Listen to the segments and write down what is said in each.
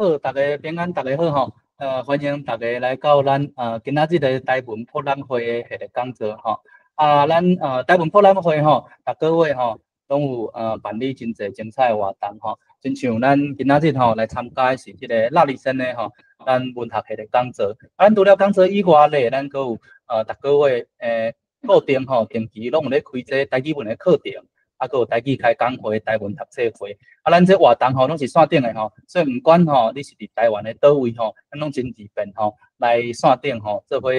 好，大家平安，大家好吼。欢迎大家来到咱今仔日的台文博览会的迄个讲座吼。咱台文博览会吼，逐个月吼拢有办理真侪精彩的活动吼。亲像咱今仔日吼来参加的是即个拉里森的吼，咱文学系的讲座。咱除了讲座以外咧，咱阁有逐个月固定吼定期拢有咧开这台语文的课程。阁有台语开讲会、台文读册会，咱这活动吼拢是线顶的吼，所以毋管吼你是伫台湾的倒位吼，咱拢真自便吼来线顶吼，做伙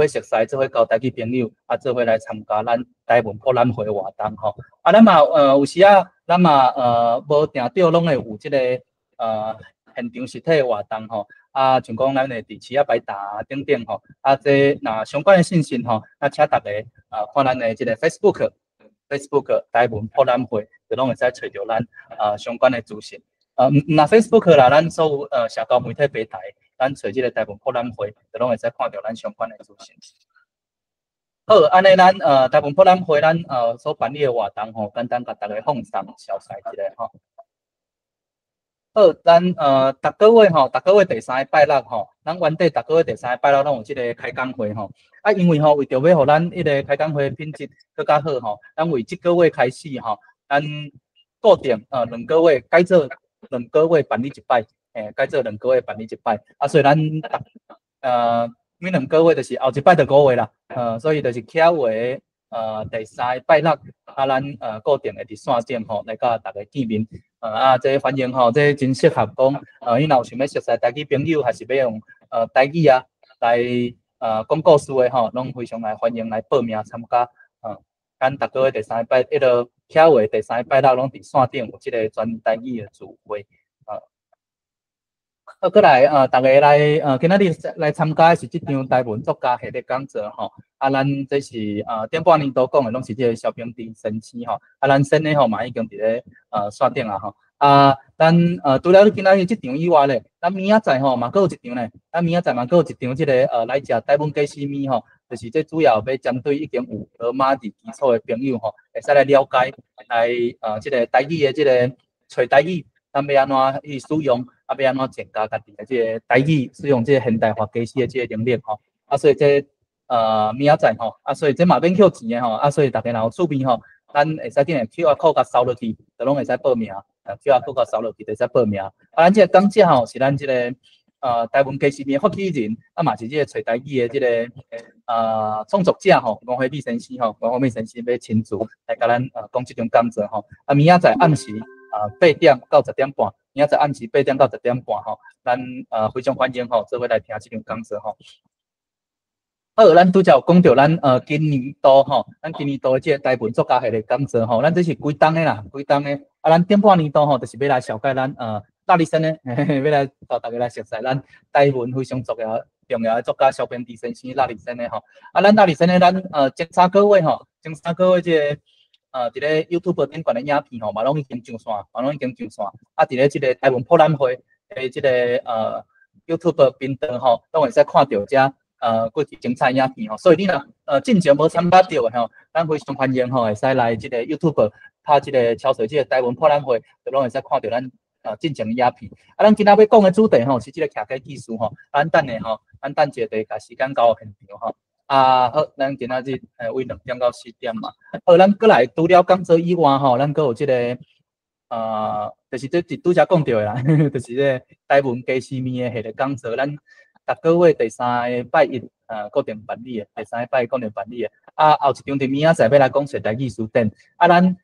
熟悉，做伙交台语朋友，做伙来参加咱台文博览会活动吼。咱嘛有时咱嘛无定着拢会有即个现场实体的活动吼。像讲咱的伫市啊摆搭等等吼，这若相关的信息吼，请大家看咱的即个 Facebook 台文博览会，就拢会使找到咱相关的资讯。那 Facebook 啦，咱所有社交媒体平台，咱找即个台文博览会，就拢会使看到咱相关的资讯。好，安尼咱台文博览会咱所办理的活动吼，简单甲大家放松消息一下吼。好，咱逐个月第3个拜六吼，咱原底逐个月第3个拜六拢有即个开讲会吼。因为吼为着要互咱迄个开讲会品质更较好吼，咱为即个月开始吼，咱固定2个月改做2个月办理一摆，改做2个月办理一摆。所以咱每2个月就是后一摆就5月啦，所以就是9月第3个拜六，咱固定会伫线顶吼来甲大家见面。这反正吼，这真适合讲，你若有想要熟悉台语朋友，还是要用台语来讲故事的吼，拢非常来欢迎来报名参加。咱逐个月第3个拜，迄个9月第3个拜六拢伫线顶有即个全台语的聚会。过来大家来今仔日来参加的是即场台文作家系列讲座吼。咱这是顶半年度讲的拢是即个小平地神星吼。咱新的吼嘛已经伫咧线顶啊吼。咱除了今仔日即场以外咧，咱明仔载吼嘛阁有一场咧。咱明仔载嘛阁有一场即个来食台文鸡丝面吼，就是这主要要针对已经有罗马字基础的朋友吼，会使来了解来即个台语的即个找台语，咱要安怎去使用。要安怎增加家己的即个台语使用即个现代化机器的即个能力吼。所以这明仔载吼，所以这嘛免扣钱的吼。所以大家若有趣味吼，咱会使点 QR code 甲扫落去，就拢会使报名。QR code 甲扫落去就使报名。咱即个讲者吼是咱即个台文鸡丝面发起人，嘛是即个找台语的即个创作者吼，王辉美先生吼，王辉美先生要亲自来甲咱讲即场讲座吼。明仔载暗时8点到10点半。明仔载暗时8点到10点半吼，咱非常欢迎吼，做伙来听即场讲座吼。好，咱拄则有讲到咱今年度吼，咱今年度的即个台文作家系列讲座吼，咱这是规档的啦，规档的。咱顶半年度吼，就是要来绍介咱大力生的，要来教大家来熟悉咱台文非常重要的作家小编狄先生大力生的吼。咱大力生的咱前3个月吼，前3个月即个伫咧 YouTube 顶悬的影片吼，嘛拢已经上线，伫咧即个台文博览会的即个YouTube 频道吼，拢会使看到遮过去精彩影片吼。所以你若进前无参加到的吼，咱非常欢迎吼，会使来即个 YouTube 拍即个敲水即个台文博览会，就拢会使看到咱进前的影片。咱今仔要讲的主题吼，是即个徛街技术吼。咱等下吼，咱等一下甲时间交现场吼。好，咱今仔日为2点到4点嘛。好，咱过来除了讲座以外吼，咱阁有即个就是这拄则讲到的啦，就是这台文鸡丝面的系列讲座，咱逐个月第3个拜一固定办理的，第3个拜固定办理的。后一场伫明仔载要来讲说台语词典。咱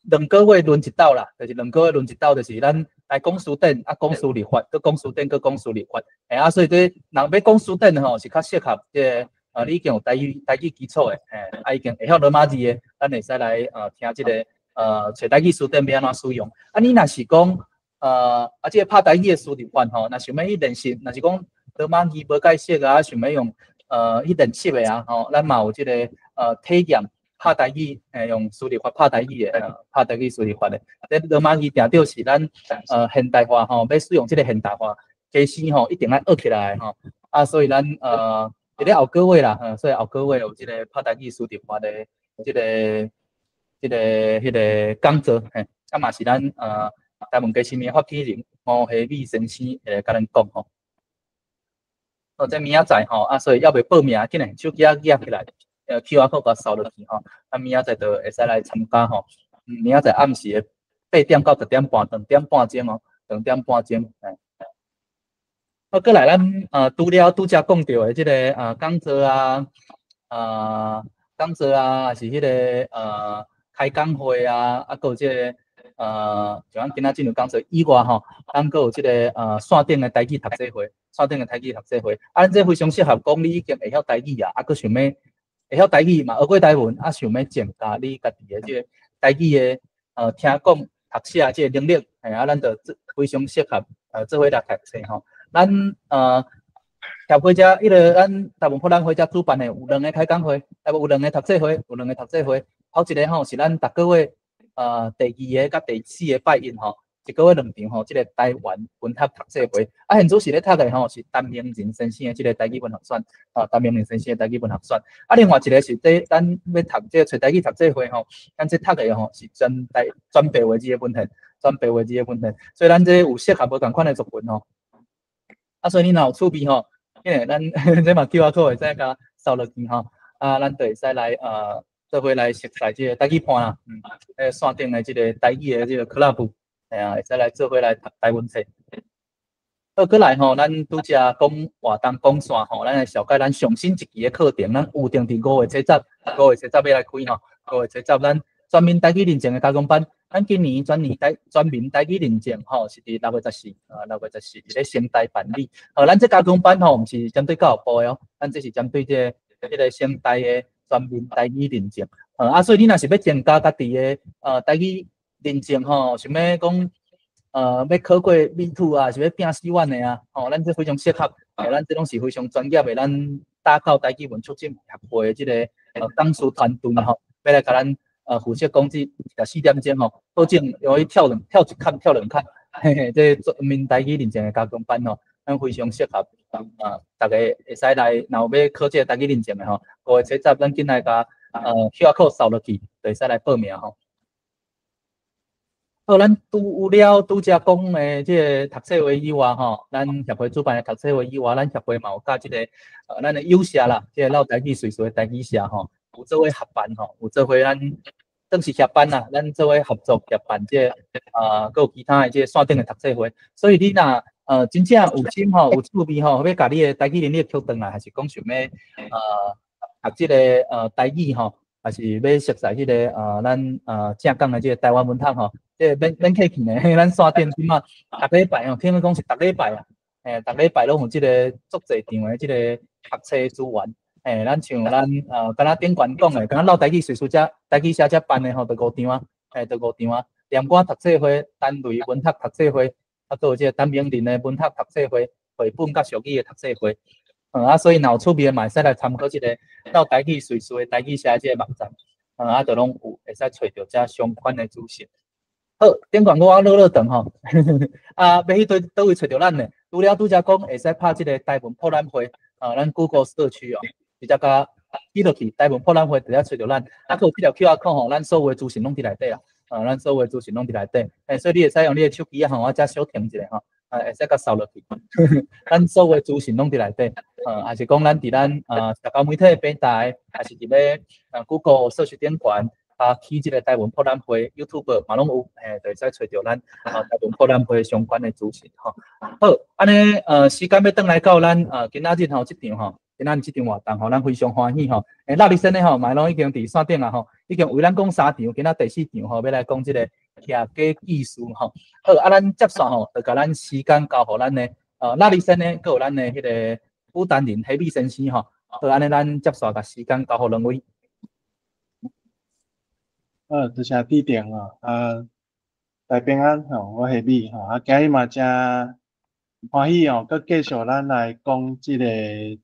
2个月轮一道啦，就是2个月轮一道，就是咱来讲词典，讲数理法，搁讲词典，搁讲数理法。所以这若要讲词典吼，是较适合即个你已经有台语基础的，已经会晓罗马字的，咱会使来听即个找台语词典要安怎使用。你若是讲即个拍台语的词理法吼，若想要去练习，若是讲罗马字无解释想要用去练习的吼，咱嘛有即个体验拍台语用词理法拍台语的，拍台语词理法的。这罗马字定着是咱现代化吼，要使用即个现代化机器吼，一定要学起来吼。所以咱伫咧后个月啦，所以后个月有即个拍台语词理法的即个讲座，嘛是咱台文鸡丝面发起人毛虾米先生会来甲咱讲吼。哦，这明仔载吼，啊，所以要未报名，紧来手机举起来，QR code 甲扫落去吼，啊，明仔载就会使来参加吼。明仔载暗时的8点到10点半，2点半钟哦，2点半钟。啊，过来咱拄则讲到的即个讲座啊，讲座啊，还是迄个开讲会啊，啊，搁有即个像咱今仔进入讲座以外吼，咱搁有即个线顶的台语读册会，线顶的台语读册会，啊，咱这非常适合讲你已经会晓台语啊，啊，搁想要会晓台语嘛，学过台文，啊，想要增加你家己的即个台语的听讲、读写即个能力，啊，咱就非常适合做伙来读册吼。咱协会遮迄个咱台湾普兰会遮主办的有2个开讲会，有2个读册会，有2个读册会。头一个吼是咱逐个月第2个甲第4个拜一吼，1个月2场吼，即个台湾文学读册会。啊，现主是咧读的吼是陈明仁先生的即个台语文学选，陈明仁先生的台语文学选。啊，另外一个是咱要读即个找台语读册会吼，咱这读的吼是全白话字的文献，全白话字的文献，所以咱这有适合无同款的作文吼。啊，所以你若有趣味吼，因为咱这嘛 QR code 会使甲扫落去吼，啊，咱就会使来做伙来熟悉即个台语盘啦，线顶的即个台语的即个 club， 会使来做伙来读台文册。过来吼，咱拄则讲活动讲线吼，咱来小解咱上新一期的课程，咱预定伫5月7日，5月7日要来开吼，5月7日咱全面台语认证的加强班。咱今年全面台语认证吼，是伫6月14，6月14伫咧仙台办理。咱这加强班吼，毋是针对教育部的哦，咱这是针对这个仙台的全面台语认证。所以你若是要增加家己的台语认证吼，想要讲要考过美图啊，是要拼4万的啊，咱这非常适合。咱这拢是非常专业的，咱打造台语文促进协会的这个讲师团队吼，要来甲咱。负责讲这4点钟吼，保证容易跳一坎，嘿嘿，这全面台语认证的加强班吼，咱非常适合大家会使来，若有要考这个台语认证的吼，5月7日咱紧来甲QR code扫落去，就会使来报名吼。好，咱拄则讲的这个读册会以外吼，咱协会主办的读册会以外，咱协会嘛有甲这个咱的友社啦，这个老台语岁数的台语社吼。有做伙合办吼，有做伙咱正式协办啦，咱做伙合作协办这佮有其他的这线顶的读册会。所以你若真正有心吼，有趣味吼，要甲你的台语能力捡回来，还是讲想要读这个台语吼，还是要熟悉这个咱正讲的这个台湾文学吼，这免客气呢，咱线顶即嘛，逐礼拜吼，听讲是逐礼拜啊，逐礼拜拢有这个足侪场的这个读册资源。咱像咱敢若顶悬讲的，敢若老台语岁数遮台语社遮办的吼，就5场啊，就5场啊。连歌读册会、单类文学读册会，啊，搁有这个陈明仁的文学读册会、绘本甲俗语的读册会。所以若有趣味的嘛，会使来参考这个老台语岁数的台语社这个网站，就拢有会使找到遮相关的资讯。好，顶悬我落长吼，要去倒位找到咱呢？拄则讲会使拍这个台湾博览会，咱 Google 社区哦。直接甲记落去，台湾博览会直接找到咱，有这条 QR code 吼，咱所有资讯拢伫内底啦，咱所有资讯拢伫内底，所以你会使用你的手机啊，我遮小停一下吼，会使甲扫落去，咱所有资讯拢伫内底，还是讲咱伫咱社交媒体的平台，还是伫咧Google 社区顶悬，起这个台湾博览会 YouTube 嘛拢有，就会使找到咱台湾博览会相关的资讯吼。好，安尼时间要转来到咱今仔日吼这场吼。今仔日这场活动吼，咱非常欢喜吼。那日新的吼，嘛拢已经伫线顶啊吼，已经为咱讲3场，今仔第4场吼，要来讲这个客家艺术吼。好，咱接续吼，就甲咱时间交互咱的那日新的，佮有咱的迄个武丹林黑米先生吼。好，安尼咱接续甲时间交互两位。多谢指定哦，大平安吼，我黑米吼，今日嘛正。欢喜哦，佮继续咱来讲即个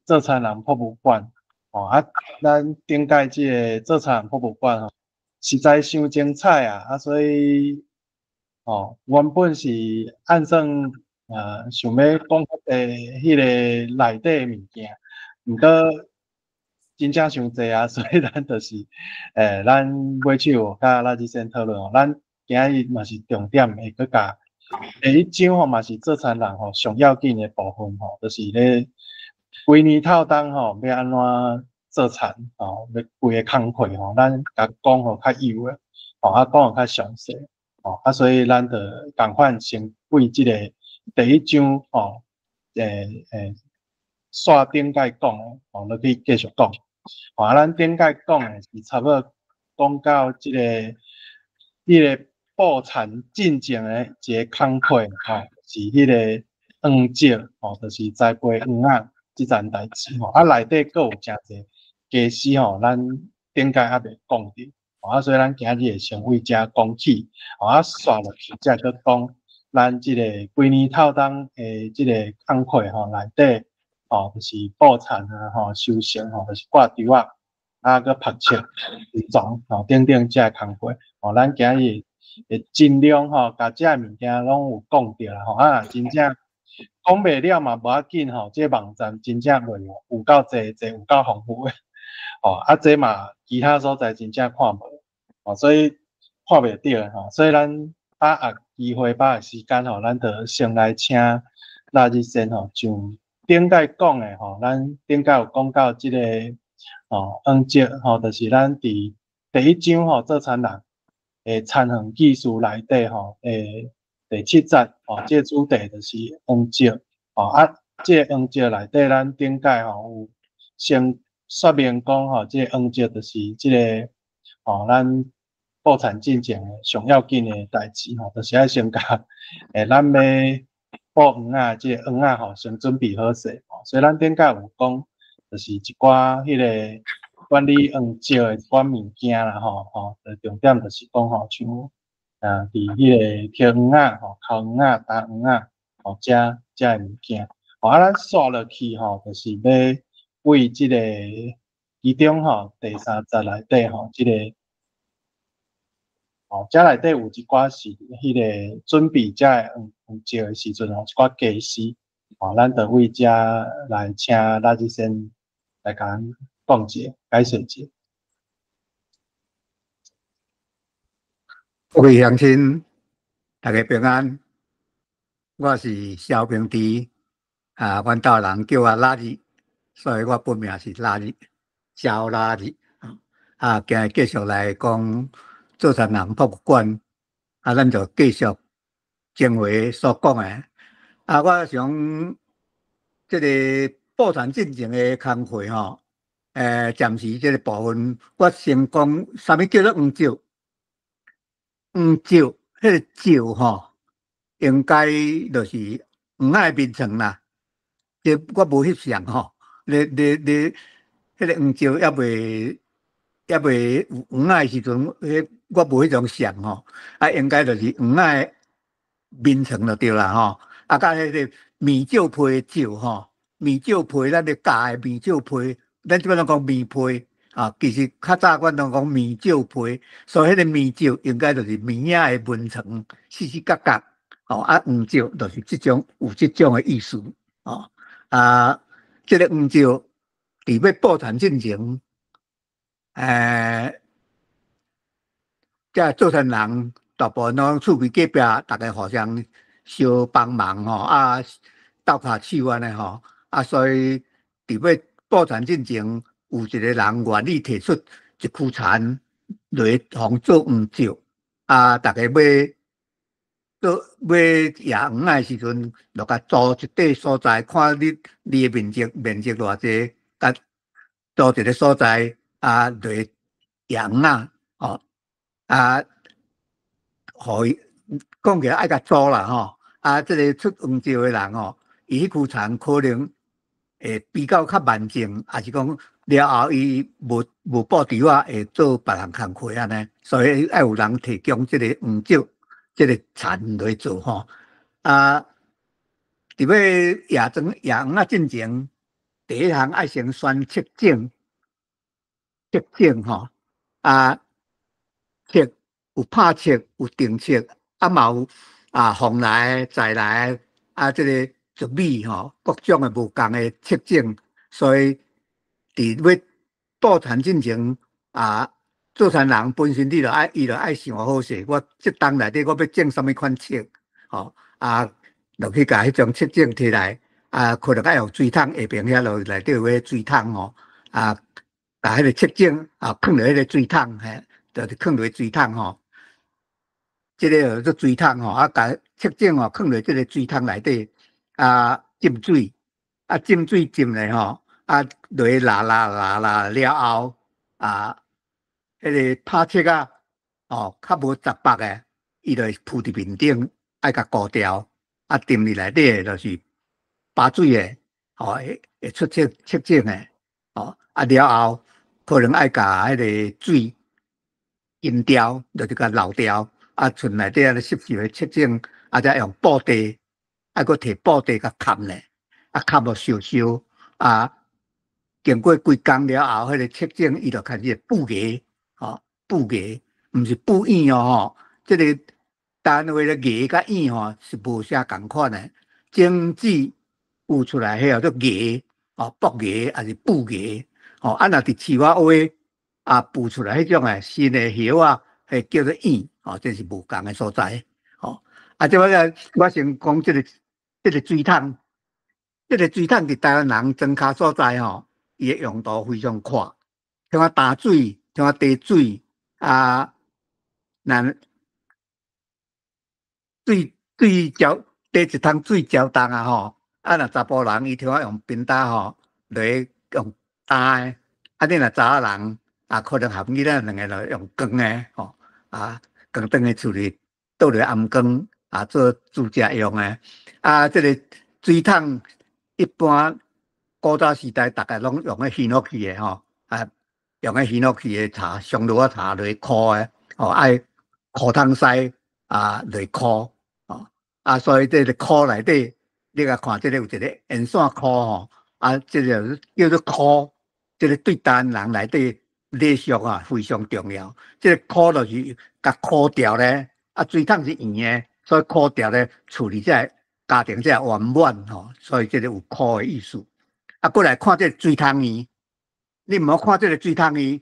做菜人博物馆哦。咱顶届即个做菜人博物馆吼，实在伤精彩啊！所以原本是按算想要讲迄个内底的物件，毋过真正伤济啊，所以咱就是咱尾手甲咱先讨论哦。咱今日嘛是重点会佮甲第一章吼嘛是做田人吼上要紧的部分吼，就是咧规年透当吼要安怎做田吼，要规个工课吼，咱甲讲吼较幼诶，吼啊讲吼较详细，吼啊所以咱着共款先为即个第一章吼，线顶界讲诶，吼，落去继续讲。吼啊，咱顶界讲诶是差不多讲到即个迄个布田进前诶一个工课吼，是迄个黄石吼，就是栽培黄仔即件代志吼。啊，内底佫有诚济假使吼，咱顶界还未讲着，吼啊，所以咱今日会先为遮讲起，吼啊，刷落去则佫讲咱即个规年透当诶即个工课吼内底。吼，就是布田啊，吼收成吼，就是挂稻啊，啊，佮拍切、植种吼，等等遮工课，吼，咱今日会尽量吼，甲遮物件拢有讲着啦，吼啊，真正讲袂了嘛，无要紧吼，这网站真正袂有够济，有够丰富诶，吼啊，这嘛其他所在真正看无，吼，所以看袂着吼，所以咱把握机会，把握时间吼，咱着先来请那日先吼上。顶界讲诶吼，咱顶界有讲到即个黄石吼，就是咱伫第一章吼做田人诶田园技术内底吼第7节吼，即个主题就是黄石吼啊，即个黄石内底咱顶界吼有先说明讲吼，即个黄石就是即个咱布田进前诶上要紧诶代志吼，就是爱先甲咱要。布黄仔，即个黄仔吼，先准备好势吼。所以咱顶界有讲，就是一寡迄个管理黄石的一寡物件啦吼，重点就是讲吼，像伫迄个挑黄仔吼、烤黄仔、打黄仔吼，遮的物件。吼啊，咱刷落去吼，就是要为即个其中吼第3节内底吼，即个。哦，遮内底有一寡是迄个准备遮黄石的时阵吼，一寡技师，哦，咱着为遮来请咱即先来甲咱讲解解说者。各位乡亲，大家平安。我是萧平池，阮兜人叫我拉日，所以我本名是拉日，萧拉日。今日继续来讲做田人博物馆，咱就继续前回所讲的。我想这个布田进前的工会吼，暂时这个部分，我先讲啥物叫做黄石。黄石，迄个石吼，应该就是黄仔的名称啦。这我无翕相吼，你迄个黄石还未有黄仔的时阵，我无迄种相吼。应该就是黄仔的名称就对啦吼。甲迄个棉石皮的石吼，棉石皮咱咧教的棉石皮，咱即摆拢讲棉皮。其实较早阮拢讲棉石皮，所以迄个棉石应该就是棉仔的纹层，四四角角。黄石就是有即种的意思。即个黄石伫要布田进前，遮做田人大部分拢厝边隔壁，大家互相相帮忙吼，斗下手安尼吼，所以伫要布田进前。有一个人愿意提出一区田来互做黄石，大家要野黄仔的时阵，就甲租一块所在，看你的面积偌济，甲租一个所在来野黄仔吼，互伊讲起来爱甲租啦吼，这个出黄石的人吼，伊迄区田可能会比较万众，还是讲。了后，伊无布稻啊，会做别人工课安尼，所以要有人提供即个黄石、即个田来做吼。伫要野黄仔进前，第一项爱先选测种吼。测有拍测，有定测，嘛有防来在来即个玉米吼，各种的无共的测种，所以。伫要布田进前做田人本身伊就爱想好势，我即当内底我要种什么款册，吼落去甲迄种切种摕来，可能爱用水桶下边遐落内底有迄水桶吼，甲迄个切种放落迄个水桶，嘿，就是放落水桶吼。即个做水桶吼，甲切种吼放落即个水桶内底，浸水，浸水浸咧吼，落去拉了后，迄个拍切较无杂白诶，伊就铺伫面顶，爱甲固掉，浸伫内底就是把水诶，会出切种诶，了后可能爱甲迄个水淹掉，就是甲漏掉。剩内底湿湿的切种，再用布袋，搁摕布袋甲盖咧，盖落烧，经过几工了后，迄个切种伊就开始布芽，布芽，毋是布叶哦，即个单位的芽甲叶是无啥共款的，种子有出来迄叫做芽，布芽还是布芽，若伫树仔挖布出来迄种诶新的叶迄叫做叶。这是无共的所在，即我先讲这个水桶，这个水桶伫台湾人庄脚所在伊的用途非常宽，像打水，像滴水，那水浇滴一桶水浇动若查甫人伊像用冰打落去用打的，你若查某人可能含囡仔两个就用光的光灯的处理，倒落暗光做煮食用的。这个水桶一般古早时代大概拢用迄檜气的用迄檜气的茶，上炉茶落去烤的爱烤汤师落去烤所以这个烤内底，你甲看这个有一个烟线烤这个叫做烤，这个对台湾人内底礼俗非常重要。这个烤就是甲烤掉咧，水桶是圆的，所以烤掉咧处理才家庭才圆满所以这个有烤的意思。过来看这个水桶圆，你唔好看这个水桶圆，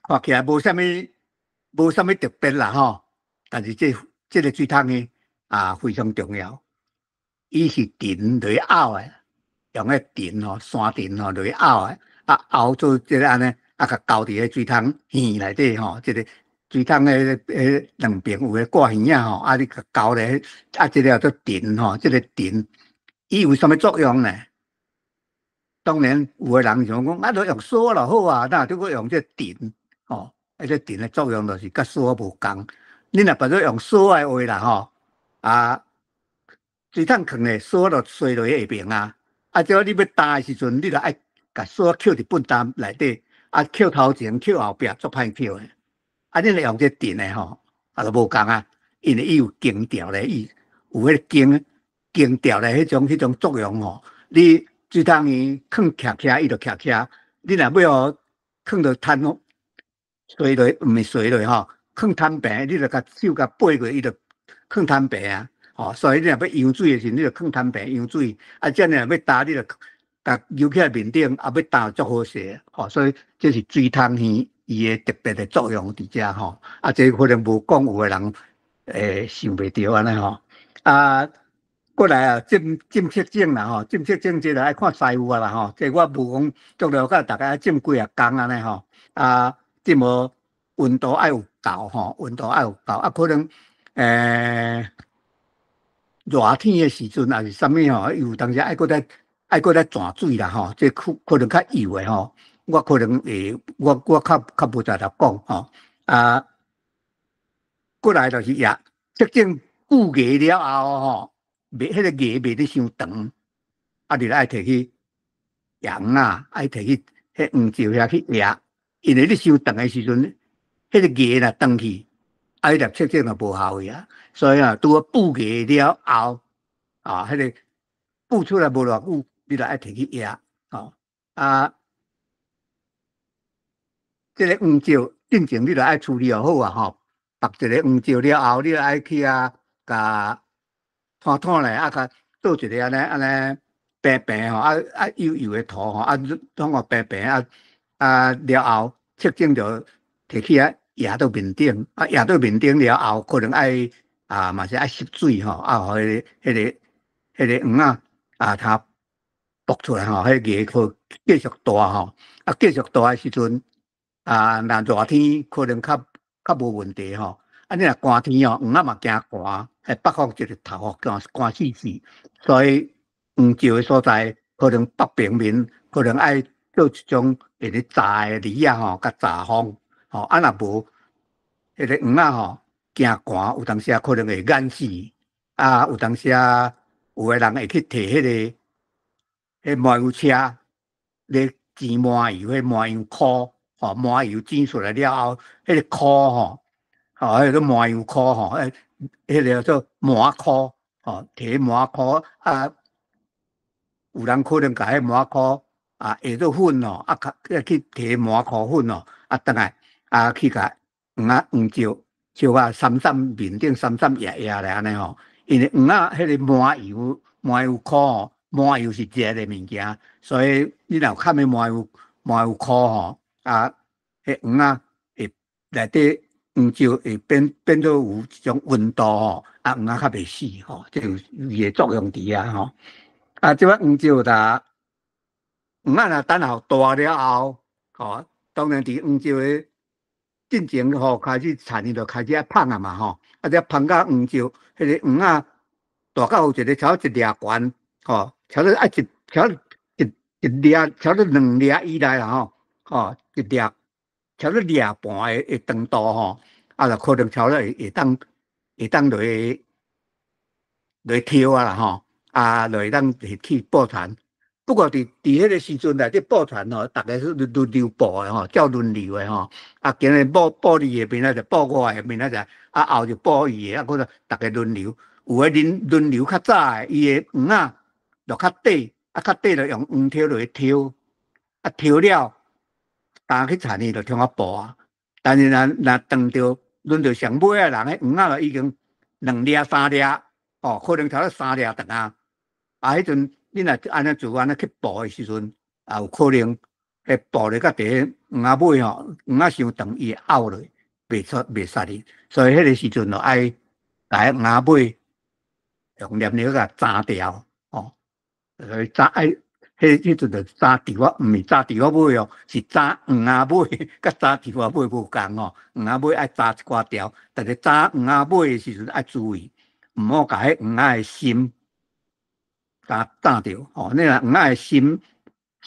看起来无啥物特别啦但是这个水桶圆非常重要，伊是藤落去拗的，用个藤山藤落去拗的，拗做这个安尼。甲交伫个水桶圆内底这个水桶的两边有个挂圆你甲交咧，这个叫做藤这个藤，伊有啥物作用呢？当然有个人想讲，都用锁就好哪拄过用这藤这藤的作用就是甲锁无共。你若把做用锁的话啦水桶放咧锁就垂落去下边只要你要打的时阵，你就爱甲锁扣伫本担内底。扣头前扣后壁足歹扣的，你若用这藤的就无共因为伊有经调的意，有迄经调的迄种作用你水桶圆放徛伊就徛，你若要放到摊垂落，毋是垂落放摊平，你就甲手甲背过，伊就放摊平所以你若要游水的时候，你就放摊平游水，这样若要打你就。甲游起来面顶，要打足好势所以这是水桶圆伊的特别的作用伫遮这可能无讲有个人想袂到安尼过来浸切种啦浸切种这个爱看师傅啦这我无讲足了解，大概浸几啊工安尼浸无温度爱有够温度爱有够可能热天的时阵还是啥物有当时爱搁再转水啦这可能较油的我可能我较无在头讲过来就是切种布芽了后迄个芽袂得伤长你就爱摕去养爱摕去迄黄石遐去压，因为你伤长的时阵，迄个芽若长去迄粒切种就无效个所以拄好布芽了后迄个布出来无偌久。你就爱摕去压这个黄石进前你就爱处理好绑一个黄石了后，你就爱去甲摊咧甲做一个安尼平平油油的土通平平了后，切种就摕起压到面顶压到面顶了后，可能爱嘛是爱吸水吼，互迄个黄它爆出来吼，迄个可继续大吼，继续大诶时阵若热天可能较无问题吼。你若寒天哦，黄嘛惊寒，北方一日头寒死死，所以黄石诶所在，可能北平面可能爱做一种会咧炸诶梨吼，甲炸风吼，若无迄个黄吼惊寒，有当时可能会眼死，有当时有诶人会去摕迄麻油车咧煎麻油，迄麻油箍吼，麻油煎出来了后，迄个箍吼。迄个麻油箍吼，迄个叫做麻箍吼，摕麻箍有人可能甲迄麻箍下做粉哦，去摕麻箍粉哦，转来去甲黄石烧面顶闪压压咧安尼吼，因为黄迄个麻油箍吼，麻油是热的物件，所以你若看迄麻油箍吼，迄黄会内底。黄石会变做有一种温度吼，黄较袂死吼，即有伊诶作用伫啊吼。即摆黄石啦，黄若等候大了后，吼，当然伫黄石诶进前吼，开始田里就开始芳啊嘛吼，这芳到黄石，迄个黄大到有一个超一粒悬吼，超到一粒，超到2粒以内啦吼，一粒。超到粒半诶长度吼，就可能超到会当落挑啊啦吼，就会当去报田。不过伫迄个时阵内底报田吼，大家是轮流报诶吼，照轮流诶吼。今日报你诶面仔就报我诶面仔就，后就报伊诶，可大家轮流。有诶轮流较早诶，伊诶黄就较短，较短就用黄挑落去挑，挑了。去田里就听我报啊，但是若等到轮到上尾啊人，迄黄就已经2粒3粒，可能超到3粒等啊。迄阵你若安尼自安尼去报的时阵，有可能会报咧到第黄尾吼，黄伤长伊会拗落，袂杀哩。所以迄个时阵就爱甲黄尾用黏料甲炸掉，所以炸爱。迄阵就炸猪仔，毋是炸猪仔尾哦，是炸黄尾，甲炸猪仔尾无共哦。黄尾爱炸一寡条，但是炸黄尾的时阵爱注意，毋好甲迄黄的心炸着哦。你若黄的心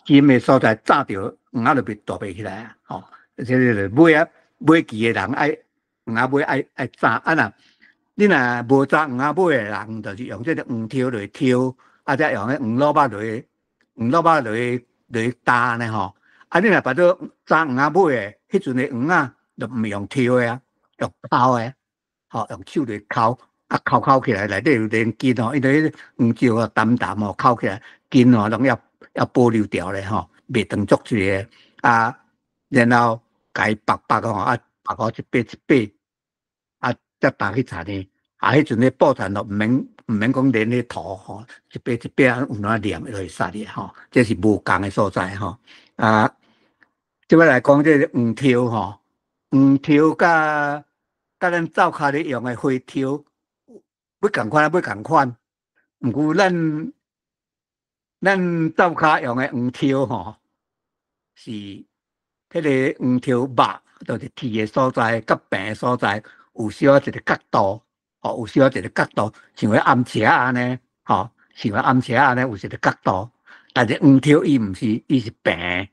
的所在炸着，黄就袂大袂起来啊。即个尾期的人爱黄尾爱炸若你若无炸黄尾的人，就是用这个黄挑来挑，再用迄黄萝卜来。黄萝卜落去搭呢吼，你若把做炸黄尾的，迄阵的黄就毋用挑的用烤的，用手来烤，烤起来内底有连筋因为黄石淡淡烤起来筋拢要保留掉咧吼，袂长足一个然后甲伊拔拔拔好一块一块，再打去田里。迄阵咧报田就毋免讲连咧土吼，一块一块有哪黏就会杀哩吼，这是无共的所在吼。即摆来讲这个黄挑吼，黄挑甲咱灶骹咧用的花挑，要共款。毋过咱灶骹用的黄挑吼，是迄个黄挑肉，就是铁的所在，甲平的所在有小一个角度。有小一个角度，像迄暗车安尼，像迄暗车安尼有一个角度。但是黄挑伊毋是，伊是平，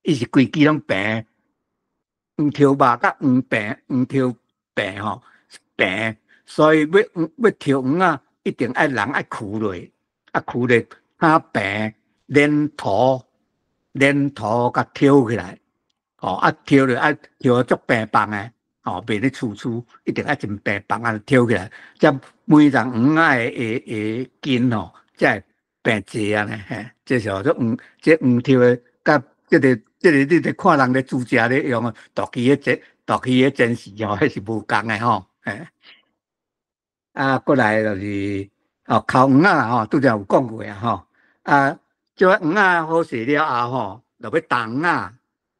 伊是规支拢平。黄挑肉甲黄挑平吼平，所以要挑黄一定人爱锯落，锯落较平，连土甲挑起来，挑落挑足平棒诶。袂咧一定真平棒挑起来，才每张黄的筋才会平齐啊呢。这是这黄挑的，甲这个你咧看人咧煮食咧用大器的煎食迄是无共的吼。过来就是烤黄啦拄则有讲过啊即个黄好势了后就要动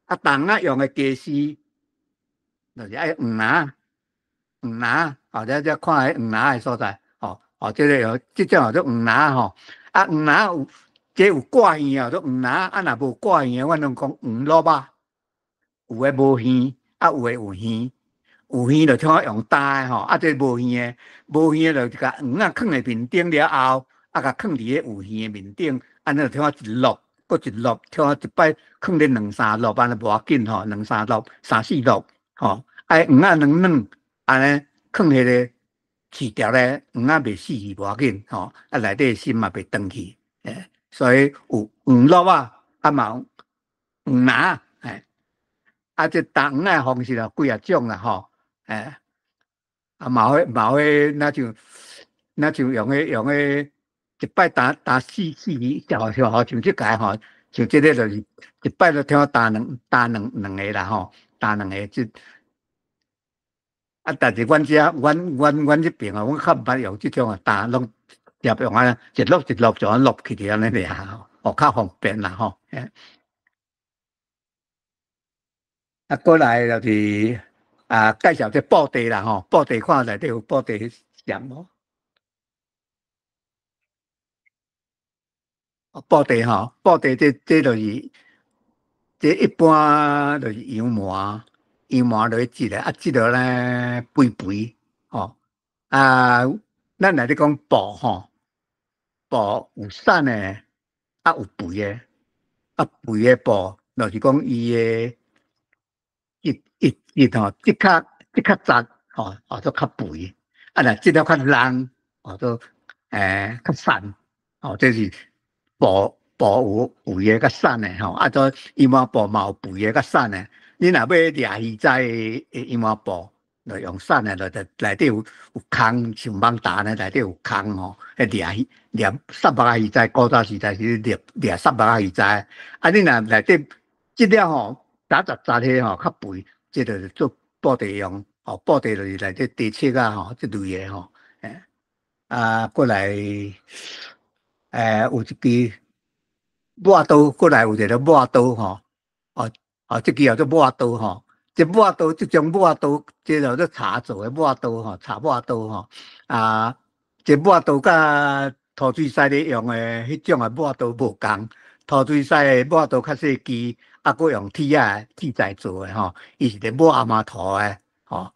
黄用的家私。就是爱黄这看迄黄拿的所在，这个有这种叫做黄拿吼，黄拿有这有挂耳啊，做黄拿，若无挂耳，阮拢讲黄萝卜，有诶无耳，有诶有耳。有耳就听用打的吼，这无耳的，无耳就甲黄啊放在面顶了后，甲放伫咧有耳的面顶，安尼就听一粒，搁一粒，听一摆放咧两三粒，安尼无要紧吼，两三粒、三四粒吼，黄啊软软，安尼放迄个去掉咧，黄啊袂死去无要紧吼，内底心嘛袂断去，所以有黄萝卜，嘛有黄拿，这打黄啊方式啊，几啊种啦吼。嘛会那像用迄一摆打四条吼，像即个吼，像即个就是一摆就听打两个啦吼，打两个即但是阮这边啊，阮较毋捌用即种啊打，拢也用啊一粒就安落去伫安尼尔吼，较方便啦吼。过来就是介绍这布袋啦吼，布袋看内底有布袋像无？布袋吼，布袋这就是这一般就是羊毛落去织织落咧肥吼。咱来咧讲布吼，布有瘦的，有肥的，肥的布就是讲伊的吼，即较杂吼，做较肥，若即了较烂，做较散，这是布有肥的较散的吼，做羊毛布嘛有肥的较散的。你若要掠鱼仔的羊毛布，就用散的，就内底有空，像网打呢，内底有空吼，掠沙目仔鱼仔，古早时代是掠沙目仔鱼仔。你若内底即了吼，杂迄吼较肥。这就是做布袋用，布袋就是内底地切啊，吼，这类的吼，过来，有一支抹刀，过来有一个抹刀吼，这支叫做抹刀吼，这抹刀这种抹刀，这叫做茶做的抹刀吼，茶抹刀吼，这抹刀甲涂水师咧用的迄种的抹刀无共，涂水师的抹刀较细支。佫用铁材做的吼，伊是咧抹嘛涂的吼。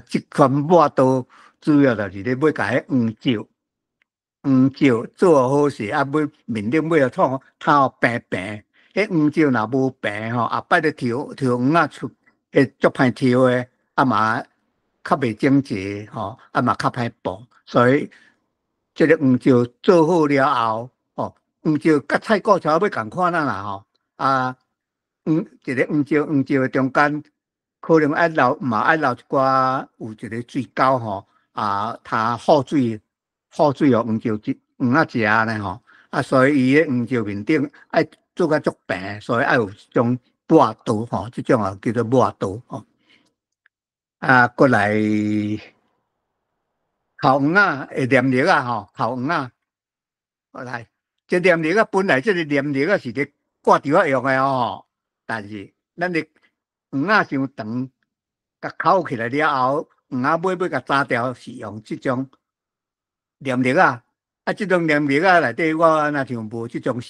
即款抹刀主要就是咧要甲迄黄石做好势，尾面顶尾透平平。迄黄石若无平吼，后摆咧挑黄啊出，足歹挑的，嘛较袂整齐吼，嘛较歹布。所以即个黄石做好了后，黄石甲菜骨桥要共款啦吼，一个黄石的中间可能爱留一寡有一个水沟吼，它好水互黄石啊食呢吼，所以伊个黄石面顶爱做甲足平，所以爱有种抹刀吼，这种叫做抹刀吼。过来烤黄啊，会黏粒啊吼，烤黄啊，过来这黏粒啊，本来这个黏粒啊是咧挂钓啊用的吼。但是，咱的黄啊伤长，甲烤起来了后，黄啊尾要甲炸掉，是用这种黏粒啊。这种黏粒啊内底，我若像无这种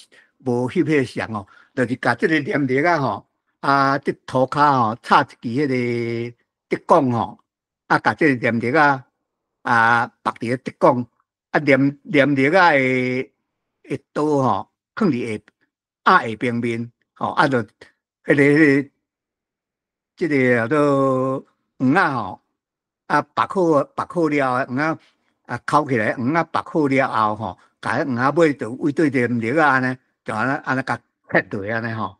无翕迄像哦，就是甲这个黏粒啊吼，这涂骹吼插一支迄个竹管吼，甲这个黏粒啊绑伫个竹管，黏粒啊的刀吼放伫下边面吼，就。迄个，这个叫做黄啊吼，绑好了黄啊烤起来，黄啊绑好了后吼，甲迄黄啊尾就围对黏粒啊安尼，就安尼甲切落安尼吼，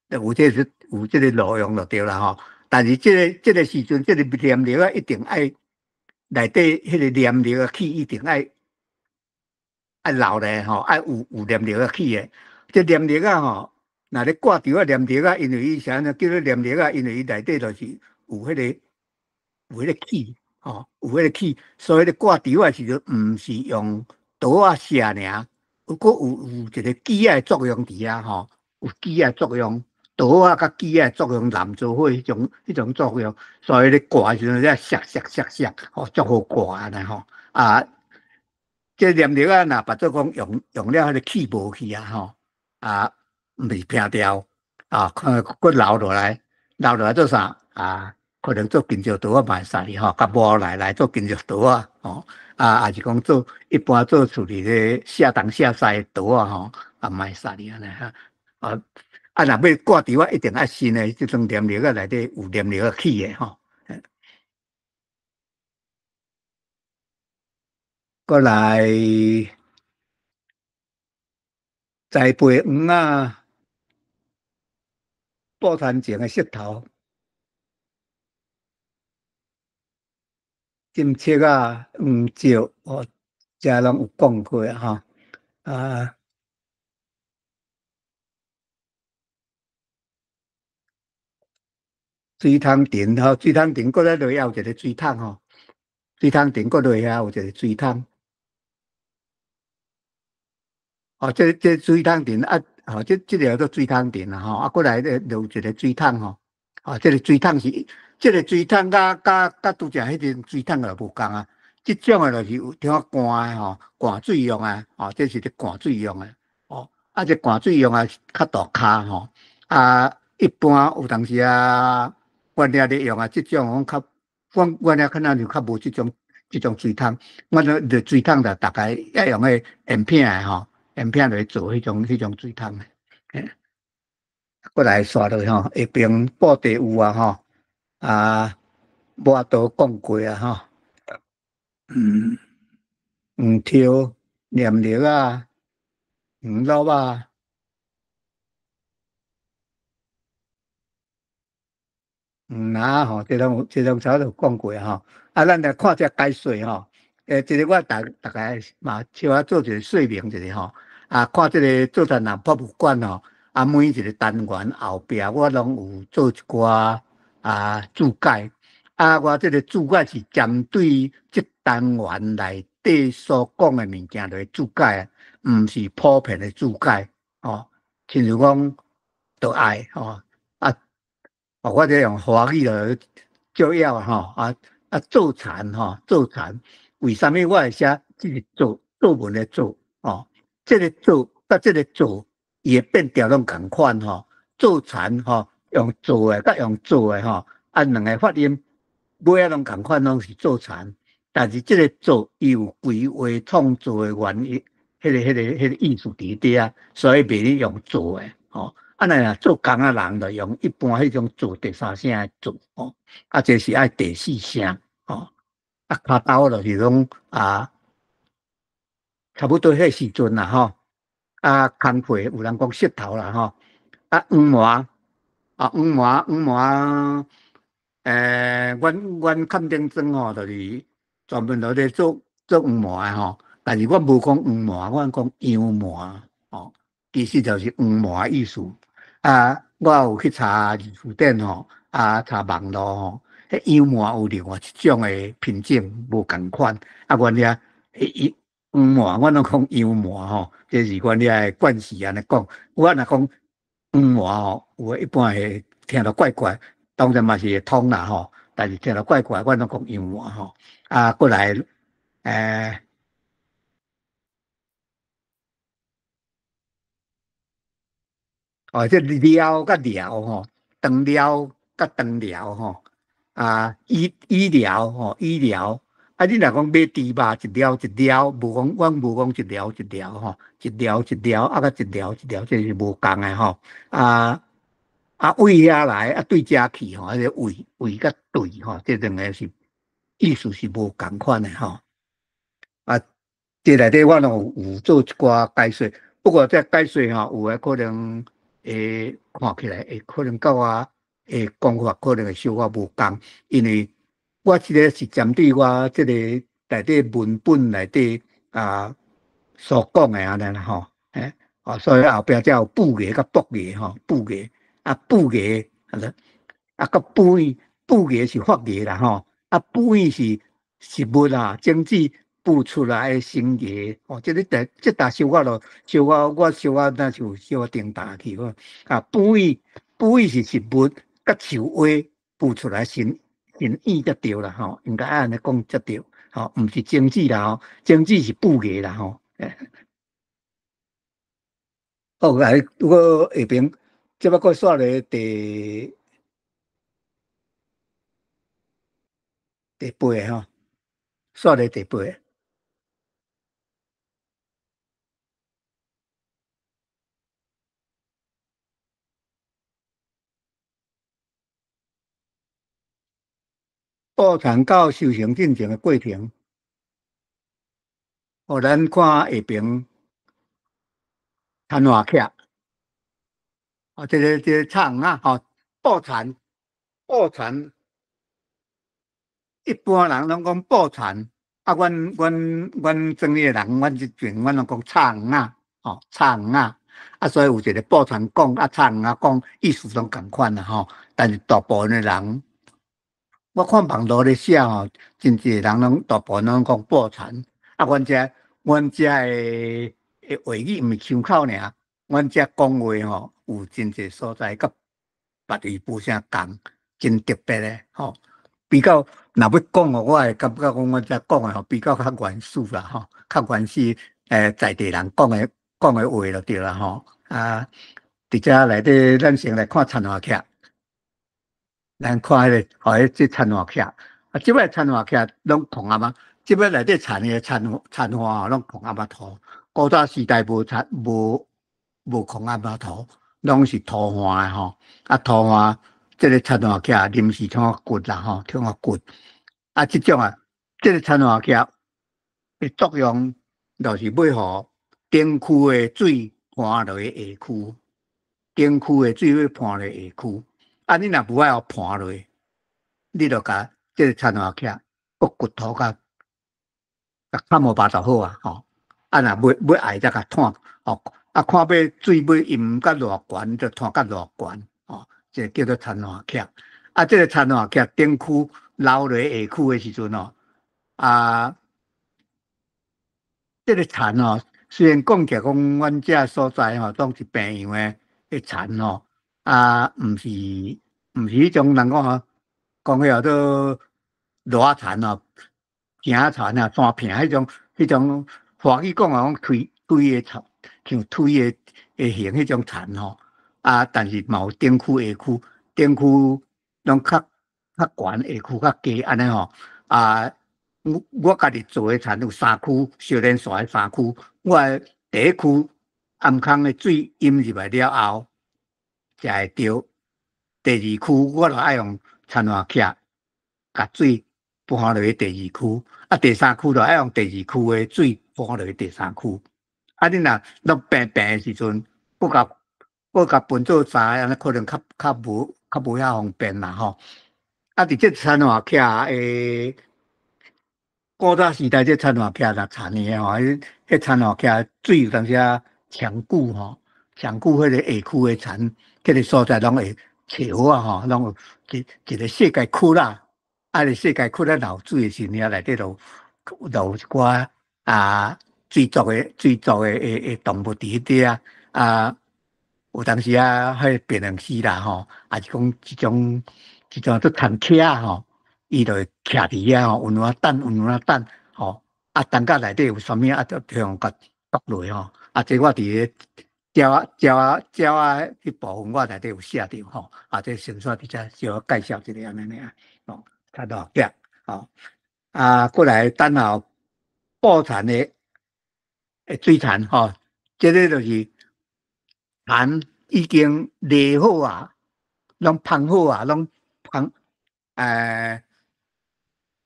有这个路用就对啦吼。但是这个时阵，这个黏粒啊一定爱内底迄个黏粒啊气一定爱留咧吼，爱有黏粒啊气的，这黏粒啊吼。若咧挂钓啊，黏粒啊，因为伊啥呢？叫做黏粒啊，因为伊内底就是有迄个气，有迄个气，所以咧挂钓啊时阵，毋是用刀啊射尔，有一个机的作用伫遐吼，有机的作用，刀啊甲机啊作用燃做伙迄种作用，所以咧挂的时阵咧削，吼，足好挂安尼吼。啊，这念力啊，若把做讲用了迄个气无去啊，吼，啊，未平掉啊，佫留落来做啥啊？可能做金石刀啊，卖啥哩吼？甲磨来做金石刀啊，吼啊，也是讲做一般做处理咧下东下西的刀啊，吼啊卖啥哩安尼哈啊。啊，若要挂伫我一定爱新的，即种念力啊内底有念力啊起的吼。过来栽培黄啊，布摊前的石头，金漆啊，黄石哦，遮拢有讲过啊吼啊。水桶田吼，水桶田过来落遐有一个水桶吼，水桶田过落遐有一个水桶。哦，这水桶田啊，哦，这条做水桶田啦吼，啊，过来咧有一个水桶吼，哦，这个水桶是，这个水桶甲拄则迄个水桶就无共啊，这种的就是有听灌的吼，灌水用啊，哦，这是咧灌水用的，哦，啊，这灌水用啊较大骹吼，啊，一般有当时啊，阮遐咧用啊，这种阮较，阮遐可能就较无这种水桶，阮咧水桶就大概要用个圆片的吼。盐片来做迄种水桶诶，过来刷落吼，下边布地有啊吼，啊，我都讲过啊吼，黄条、念力啊、黄落啊，吼，这种早就讲过吼，啊，咱来看这解说吼，这个我大概嘛，像我做一个说明一下吼。啊，看这个做展览博物馆吼，啊，每一个单元后壁我拢有做一寡注解，啊，我这个注解是针对这单元内底所讲的物件来注解，唔是普遍的注解，哦，亲像讲都爱吼，啊，我这用华语来照要吼，做残吼，做残，为什么我会写这个作文的做哦？这个做甲这个做，伊会变调拢共款吼。做田吼，用做诶，甲用做诶吼，两个发音尾仔拢共款，拢是做田。但是这个做，伊有规划创作诶原因，迄个意思伫底啊，所以袂咧用做诶吼。那若做工啊人就用一般迄种做第三声诶做吼，这是爱第四声吼。骹刀就是拢差不多迄时阵啦吼，工课有人讲石头啦吼，黄麻阮勘定庄吼，就是专门在咧做黄麻诶吼，但是阮无讲黄麻，阮讲洋麻吼，其实就是黄麻意思。我有去查字典吼，查网络吼，迄洋麻有另外一种诶品种，无共款。阮遐黄麻，我拢讲洋麻吼，这是阮遐诶惯势安尼讲。我若讲黄麻吼，有诶一般会听着怪怪，当然嘛是会通啦吼，但是听着怪怪，我拢讲洋麻吼。过来这料甲料吼，长料甲长料吼，医疗吼，医疗。你若讲买猪肉一条一条，无讲阮无讲一条一条吼，一条一条甲一条一条，这是无共诶吼。胃遐来对遮去吼，个胃甲对吼，这两个是意思是无共款诶吼。这内底我拢有做一寡解说，不过这解说吼，有诶可能看起来会可能甲我讲法可能会小可无共，因为我这个是针对我这个内底文本内底所讲的安尼啦吼，所以后壁才有补语甲补语吼，补语补语甲补语是发语啦吼，补语是物啊，整体补出来的成语哦，这大小我咯，小我那就小我顶大去补语补益是食物，甲树花补出来神意才对啦吼，应该安尼讲才对，吼，毋是精子啦吼，精子是补艺啦吼。哦，来，我下边即摆佫刷咧第八个吼，刷咧第八个。布产到修行进程的过程，互咱看下边参话剧，这个唱啊，吼，布产，一般人拢讲布产，啊，阮庄里的人，阮这边阮拢讲唱啊，吼，唱啊，啊，所以有一个布产讲啊，唱啊讲，意思拢共款啦，吼，但是大部分的人。我看网络咧写吼，真济人拢大部分拢讲布产，啊，阮遮的话语毋是腔口尔，阮遮讲话吼有真济所在，甲别地无啥共，真特别咧吼。比较若要讲哦，我会感觉讲阮遮讲的吼比较较原始啦吼，较原始在地人讲的话就对啦吼。啊，伫遮内底咱先来看参话剧。咱看迄个，迄即参话剧，啊，即摆参话剧拢同阿妈，即摆内底参的参话吼，拢同阿妈图。古早时代无空阿妈图，拢是图画的吼。啊，图画即个参话剧临时听我骨啦吼，听我骨。啊，即种啊，即个参话剧的作用，就是要互顶区的水盘落去下区，顶区的水要盘落下区。啊，你若无爱互盘落，你著甲即个参话剧，骨头甲看无巴就好啊，吼。啊，若要爱则甲探，吼。啊，看要水要淹甲偌悬，就探甲偌悬，吼。这叫做参话剧。啊，即个参话剧顶区流落下区的时阵哦，啊，即个田哦，虽然讲起来讲，阮遮所在吼，拢是平阳的田吼，啊，毋是迄种人讲吼，讲迄做裸田哦，行田啊，山平迄种，华语讲讲推的田，像推的形迄种田吼，啊，但是嘛有顶区下区，顶区拢较悬，下区较低安尼吼，啊。我家己做的田有3区，小连线的3区。我第一区暗坑的水淹入来了后，才会着。第二区我就爱用参话器，甲水搬落去第二区。啊，第三区就爱用第二区的水搬落去第三区。啊，你若拢平的时阵，我甲分做3个，安尼可能较无遐方便啦吼。啊，伫这参话器诶。古早时代，这参话剧啦，田的吼，迄参话剧水有当时啊长久吼，长久迄个下区的田，迄个所在拢会潮啊吼，拢有一个世界窟啦，啊，个世界窟咧流水的时阵，内底有一寡水族的动物伫迄底啊，有当时啊，迄变成死啦吼，也是讲一种做田徛吼。伊就会徛伫遐吼，有哪等吼，啊，等甲内底有啥物啊，就用甲剁落吼。啊，这我伫咧鸟啊迄部分，我内底有写着吼。啊，这先说伫遮小介绍一下安尼啊，哦，较多壁吼。啊，过来等候布田的水田吼，这个就是田已经犁好啊，拢芳好啊，拢芳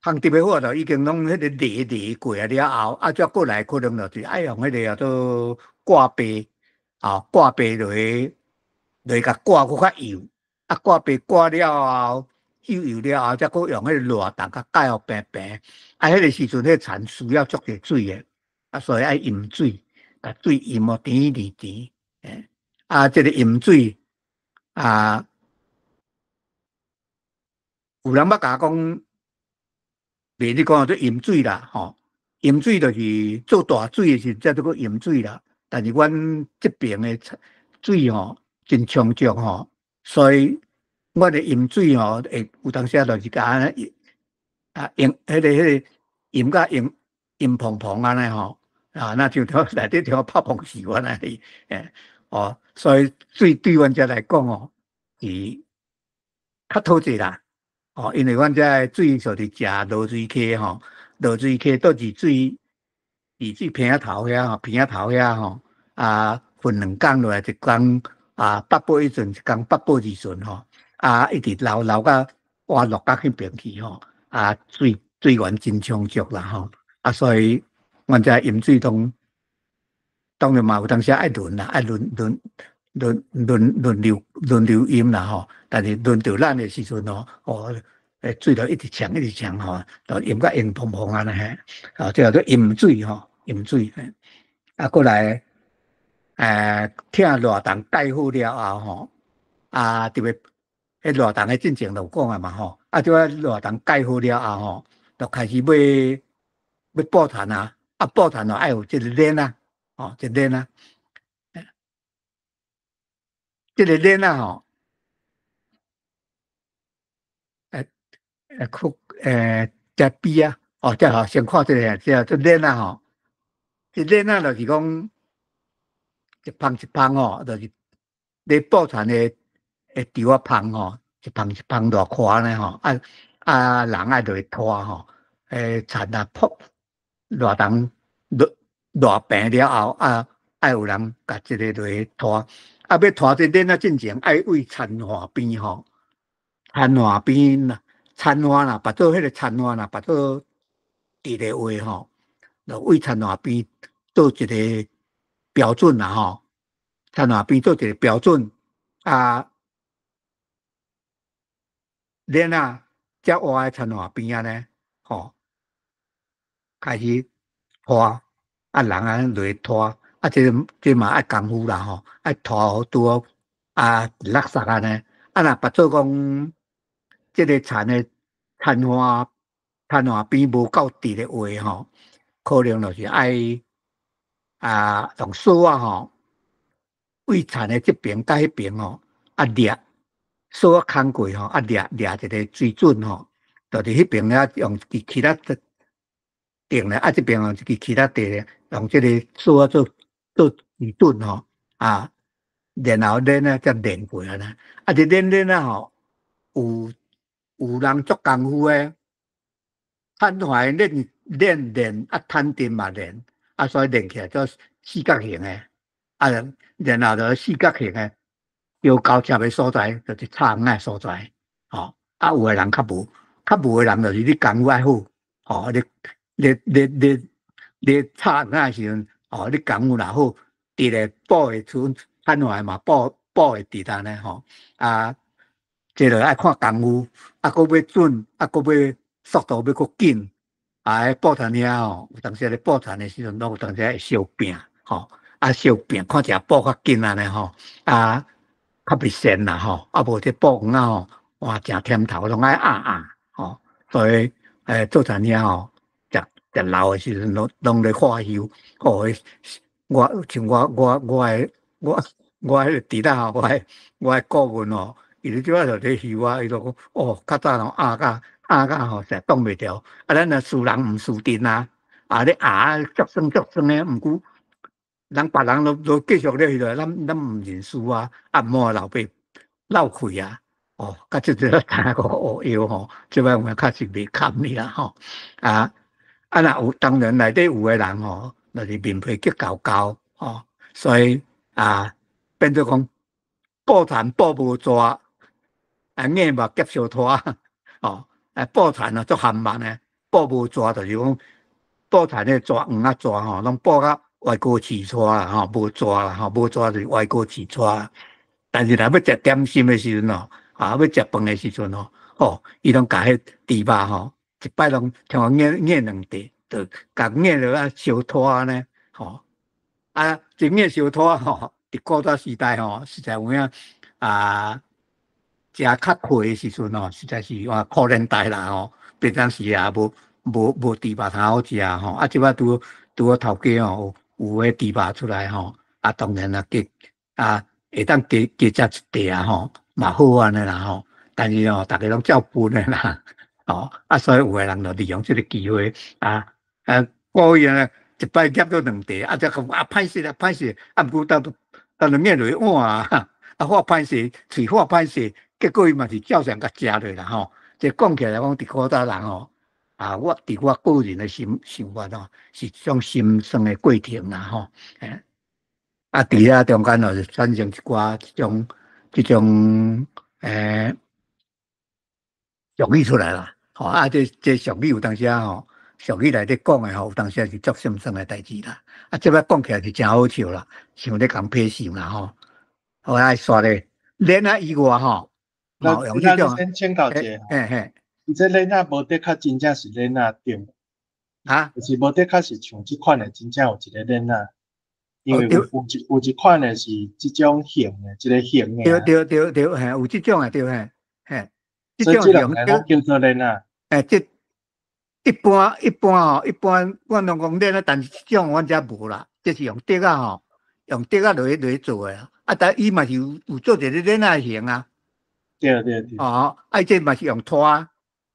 烘特别好就已经拢迄个犁过了后，啊，再过来可能就是爱用迄个叫做挂背，挂背落去甲挂搁较幼，啊，挂背挂了后，幼了后，再搁用迄个热蛋甲盖互平平，啊，迄个时阵迄田需要足侪水诶，啊，所以爱淹水，甲水淹哦甜甜，啊，这个淹水啊，有人捌甲我讲。袂你讲做淹水啦，吼，淹水就是做大水的时才做个淹水啦。但是阮这边的水吼真充足吼，所以我的饮水吼，会有当时就是甲安尼用迄个饮甲饮碰碰安尼吼，那就条内底条泡碰死我那里，所以水对阮遮来讲哦，是较讨济啦，因为阮遮的水就是食落水溪吼，落水溪倒治水坪仔头遐吼，坪仔头遐吼，分2工落来，一工北部一阵，一工北部2阵吼，一直流到活落到迄边去吼，水源真充足啦吼，所以阮遮饮水当然嘛有当时爱轮啦，爱轮流饮啦吼，但是轮到咱的时阵水就一直呛吼，就饮甲硬蓬蓬安尼嘿，这叫做饮水吼，饮水。过来听热肠解好了后吼，特别迄热肠的进前就讲啊嘛吼，即个热肠解好了后吼，就开始要补痰啊，补痰就爱有即个链啊，一个链啊，即个链啊吼，这边啊，这吼先看这链啊吼，这链啊就是讲一芳一芳吼，就是你补痰的稻啊芳吼，一芳一芳偌宽呢吼，人爱落去拖吼，田啊铺热肠热平了后，爱有人甲这个落去拖，要拖这链啊进前爱为田花边吼，田花边呐，田花啦，把做迄个田花啦，把做地个话吼，就为田花边做一个标准啦吼，田花边做一个标准链啊，遮活的田花边啊呢，开始拖，人落去拖，这嘛爱功夫啦吼，爱拖好拄好落实安尼，若把做讲这个田花边无够直的话吼，可能就是爱用扫吼，为田的这边甲迄边吼掠扫空过吼，掠一个水准吼，就是迄边用其他定咧，这边用一支其他地咧，用这个扫做水准吼，然后练咧才练过啊啦，这练啊吼，有人做功夫诶，摊怀练摊丁嘛练，所以练起来做四角形诶，然后就四角形诶，要交接诶所在就是插红诶所在，有诶人较无诶人就是你功夫爱好，你插红诶时阵，你功夫若好，伫咧补诶出摊怀嘛补会伫单咧吼，这个爱看功夫，搁要准，搁要速度要搁紧，补痰遐吼，有当时咧补痰的时阵，拢有当时会小病吼，小病看起来补较紧安尼吼，较袂先啦吼，无这补丸吼，哇，真甜头，拢爱吼，所以做痰遐吼，食老的时阵拢咧化休，我像我迄个弟仔吼，我的顾问吼。伊咧即摆就咧休伊就讲较早吼甲吼，实在挡袂牢。咱若输人毋输阵咧足酸诶，毋过别人都继续咧去了，咱毋认输莫老爸闹气甲即个大个学药吼，即摆我较是袂堪你啦吼，若有当然内底有诶人吼，就是面皮结厚吼，所以变做讲补痰补无抓。硬嘛接小拖补痰足含慢诶，补无抓就是讲补痰咧抓黄抓吼，拢补到歪锅起抓啦吼，无抓啦无抓就是歪锅起抓。但是若要食点心诶时阵要食饭诶时阵伊拢甲迄猪肉吼，一摆拢像硬2块，就甲硬落小拖安尼真硬小拖伫古早时代实在有影食较贵的时阵实在是可怜代啦平常时无猪肉通好食即摆拄好头家有迄猪肉出来当然会当加食一块嘛好安尼啦吼。但是大家拢照分的啦，所以有的人就利用这个机会故意一摆夹到2题，再讲歹势啦，歹势，毋过当两落去换发歹势，喙发歹势，结果伊嘛是照常甲食落啦吼。这讲起来讲，伫古早人我伫我个人的想法是一种心酸的过程啦吼。伫遐中间就产生一寡这种俗语出来啦。这俗语有当时俗语内底讲的有当时是足心酸的代志啦。这摆讲起来是真好笑啦，像咧讲批想啦我爱说咧，恋爱以外那用这种先请教一下，伊这恋爱无得较真正是恋爱对，就是无得较是像这款的真正有一个恋爱，因为有一款的是这种型的，一个型的。对，有这种对这种型的叫做恋爱。这一般我拢讲恋爱，但是这种阮遮无啦，这是用竹用竹落去做的但伊嘛是有做一个恋爱型啊。对。这嘛是用拖，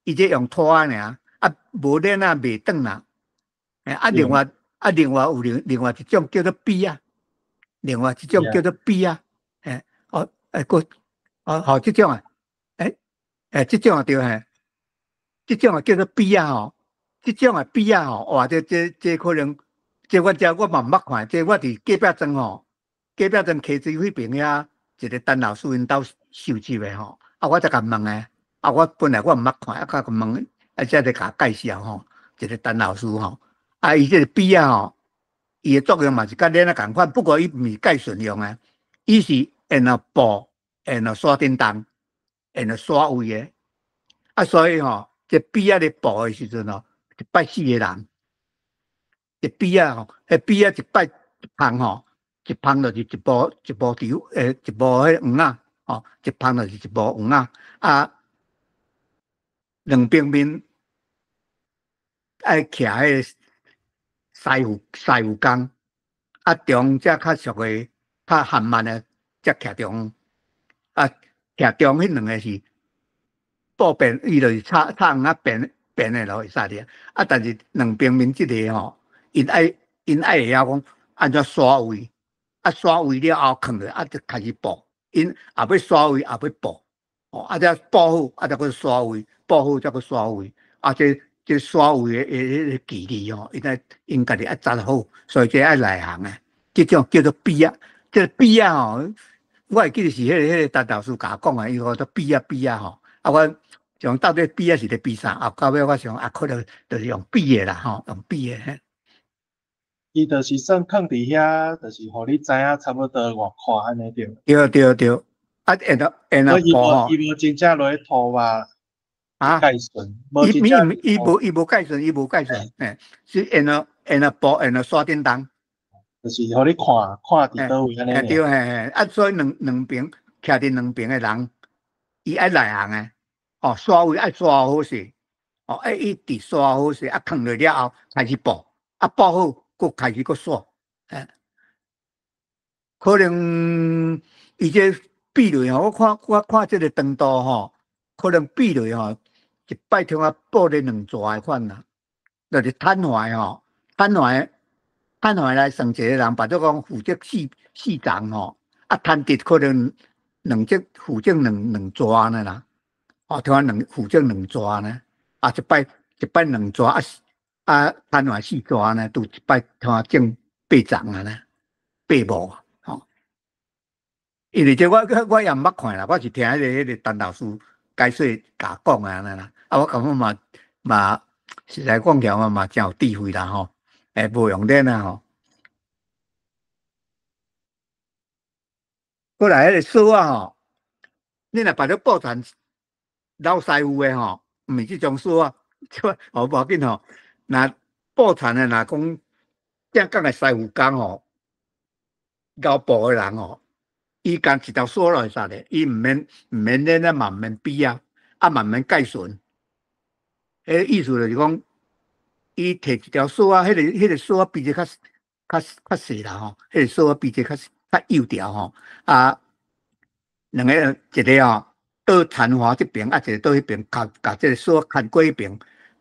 伊这用拖尔，无恋爱袂转啦。另外有另外一种叫做比啊，另外一种叫做比啊，这种这种对这种叫做比啊这种比啊哇，这可能这我嘛毋捌看，这我伫隔壁庄隔壁庄溪水迄边遐一个陈老师因兜收集的我才甲问的我本来我毋捌看，甲问才来甲介绍一个陈老师伊这个比啊伊的作用嘛是甲咱共款，不过伊毋是介顺用的，伊是用布用刷叮当用刷位的所以这比咧布的时阵一摆4个人，这比迄比一摆一捧一捧就是一部球一部迄黄一捧就是一部黄两边面爱徛迄个师傅工中则较俗的较缓慢的则徛中徛中迄两个是布边，伊就是插黄边的咯，会使的但是两边面即个因爱会晓讲安怎刷位刷位了后放落就开始补，因也要刷位也要补再补好再搁刷位，补好再搁刷位这刷位的迄个技艺因家己爱扎好，所以这爱内行这种叫做比这比我会记得是迄个陈老师甲我讲伊叫做比我想到底比是咧比啥到尾我想可能就是用比的啦用比的伊就是算放伫遐，就是互你知影差不多偌宽安尼对。对，伊无真正落去涂啊介顺，伊无介顺，是布刷叮当，就是互你看伫倒位安尼。对所以两边徛伫两边的人，伊爱内行的刷位爱刷好势一直刷好势放落了后开始补补好。佫开始佫刷，可能伊这比落我看这个长度可能比落一摆通补咧2逝的款啦，就是摊坏来算一个人，把做讲负责4丛摊直可能负责两逝呢啦，通负责2逝呢，一摆2逝摊坏4逝呢，拄一摆通种8丛呢，8亩因为这我也毋捌看啦，我是听迄个陈老师解说甲讲的安尼啦，我感觉嘛实在讲起来嘛真有智慧啦无用电过来迄个锁你若把它布产老师傅的毋是这种锁无要紧若布产的若讲正港的师傅工交布的人伊干一条锁落去煞咧，伊毋免咧慢慢比慢慢介顺。迄意思就是讲，伊摕一条锁迄个锁比者较细啦迄个锁比者较幼条两个一个哦倒田华这边，啊一个倒迄边，甲这个锁牵过迄边，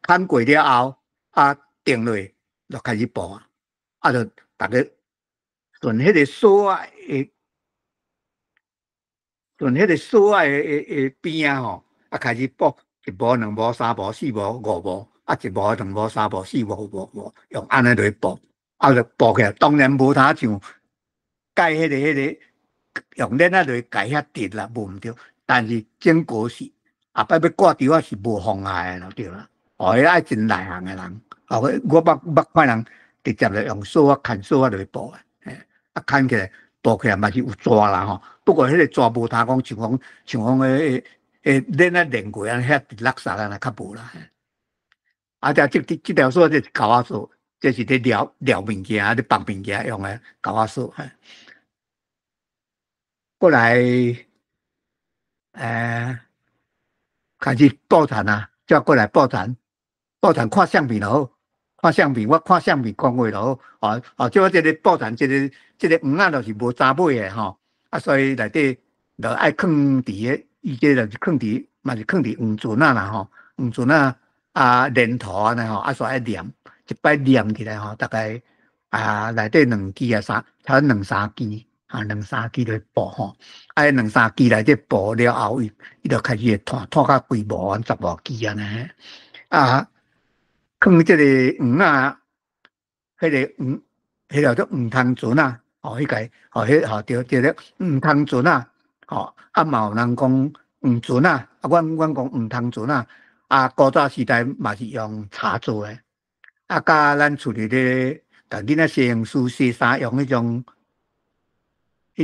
牵过了后，啊定落就开始播啊，啊就大家顺迄个锁啊边啊吼，啊开始播一步、两步、三步、四步、五步，啊一步、两步、三步、四步、五步，用安尼来播，啊就播起来，当然无他像改迄个用链仔来改遐直啦，无毋对，但是整个是后摆要挂吊啊是无妨碍的对啦，哦，迄爱真内行的人，哦，我捌看人直接来用锁啊牵锁啊来播的，啊牵起来。播起来嘛是有抓啦吼，不过迄个抓无他讲像讲链仔连过啊，遐垃圾啊，较无啦。啊，这条锁这是狗仔锁，这是咧撩物件啊，咧放物件用的狗仔锁。过来，开始报产啊，再过来报产看相片咯。看相片，我看相片讲话咯，即我这个报产，这个黄仔就是无查买的吼，啊，所以内底就爱放伫个，伊这就是放伫，嘛是放伫黄船啊啦吼，黄船啊连头啊呢吼，啊所以念，一摆念起来吼，大概内底2支啊差2、3支2、3支来播吼，啊2、3支内底播了后，伊就开始拖到规模完10多支啊呢，啊。放这个黄啊，迄个黄，叫做黄汤船啊，迄个，对，这个黄汤船啊，啊嘛有人讲黄船啊，阮讲黄汤船啊，啊古早时代嘛是用茶做的，啊甲咱厝里咧，甲囡仔洗用书洗衫用迄种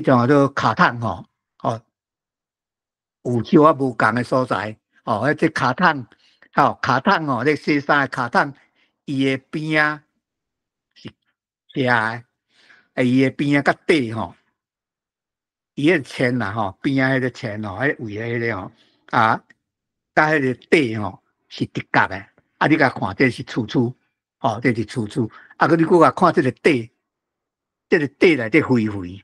叫做卡毯有少啊无共的所在，这卡毯。卡毯咧洗衫的卡毯，伊的边啊是斜的，伊的边啊甲底伊个铅啦边啊迄个铅迄个位迄个甲迄个底是直角的，啊你甲看这是粗，这是粗，啊你搁甲看这个底，这个底内底肥，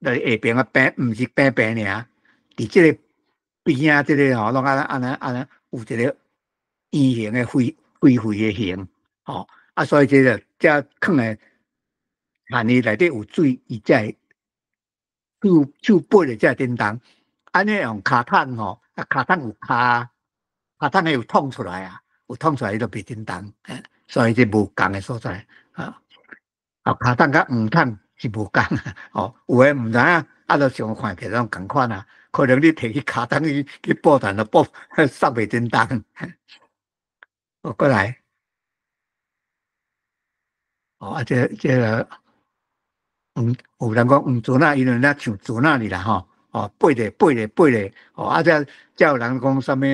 在下边啊平，毋是平尔，伫这个边啊这个拢安尼有一个。圆形的肥的形，所以这个放的含义内底有水，伊才手背的才叮当。安尼用卡毯卡毯有卡毯有捅出来啊，有捅出来伊就袂叮当，所以这无共的所在卡毯甲黄毯是无共有诶毋知影，就想看起来拢共款啊，可能你摕去卡毯去报摊就报杀袂叮当。过来，这个有人讲船啊，因为咱像船啊哩啦背咧，这有人讲啥物？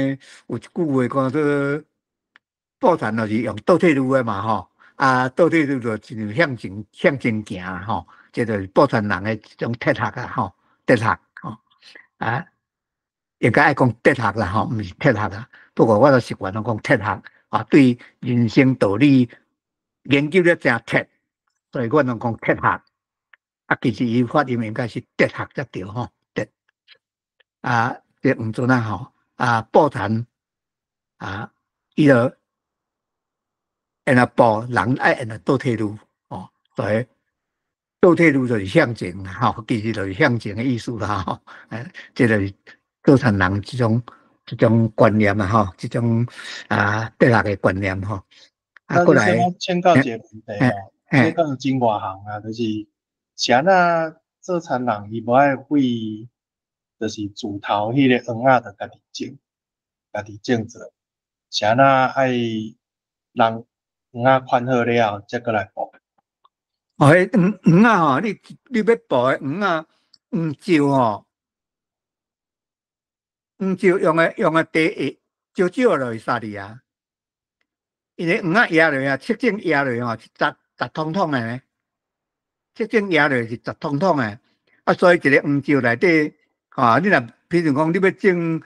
有一句话讲做报产就是用倒退路的嘛倒退路就尽量向前行这就是报产人的一种哲学啊哲学应该爱讲哲学啦毋是哲学啦。不过我就习惯讲哲学对人生道理研究了真彻，所以我就讲哲学其实伊发音应该是哲学才对哲这黄船啊报产伊就因那报人爱因那倒退路所以倒退路就是向前其实就是向前的意思啦这就是造成人这种观念啊这种哲学的观念过来请教一个问题这讲真外行啊，就是安那做田人伊无爱为，就是自头迄个黄仔就家己种做，安那爱人黄仔款好了后，再过来补。迄黄仔你要补的黄仔黄椒黄椒用的地少就会杀你啊！因为黄仔压落切种压落是杂通的呢，切种压落是杂通的所以一个黄椒内底你若比如讲你要种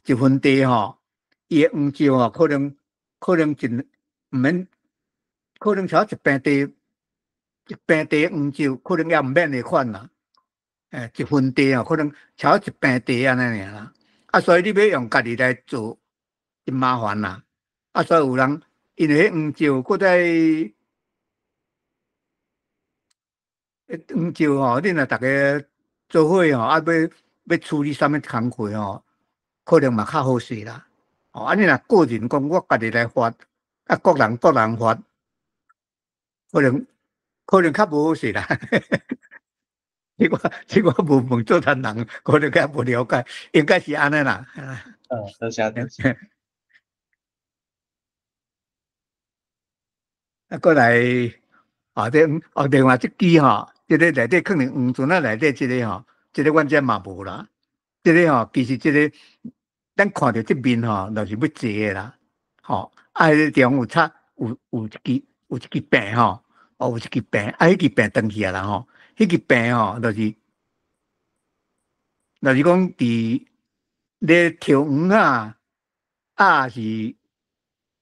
1分地伊的黄椒可能真毋免，可能超一平地黄椒可能也毋免的款啦。一分地哦，可能超一平地安尼尔啦。啊，所以你要用家己来做，真麻烦啦。啊，所以有人因为迄黄石，搁在黄石吼，恁若大家做伙吼，啊要处理啥物工课吼，可能嘛较好势啦。哦，啊你若个人讲我家己来发，啊各人发，可能较无好势啦。这我无问做摊人，可能较无了解，应该是安尼啦。多谢。啊，过来另外即支吼，即个内底可能黄船内底即个吼，即个阮遮嘛无啦。即个吼，其实即个咱看着即面吼，就是要坐的啦。吼，啊，迄个地方有插有一支病吼，有一支病，啊，迄支病断去啊啦吼，迄支病吼，就是讲伫咧跳黄啊，啊是。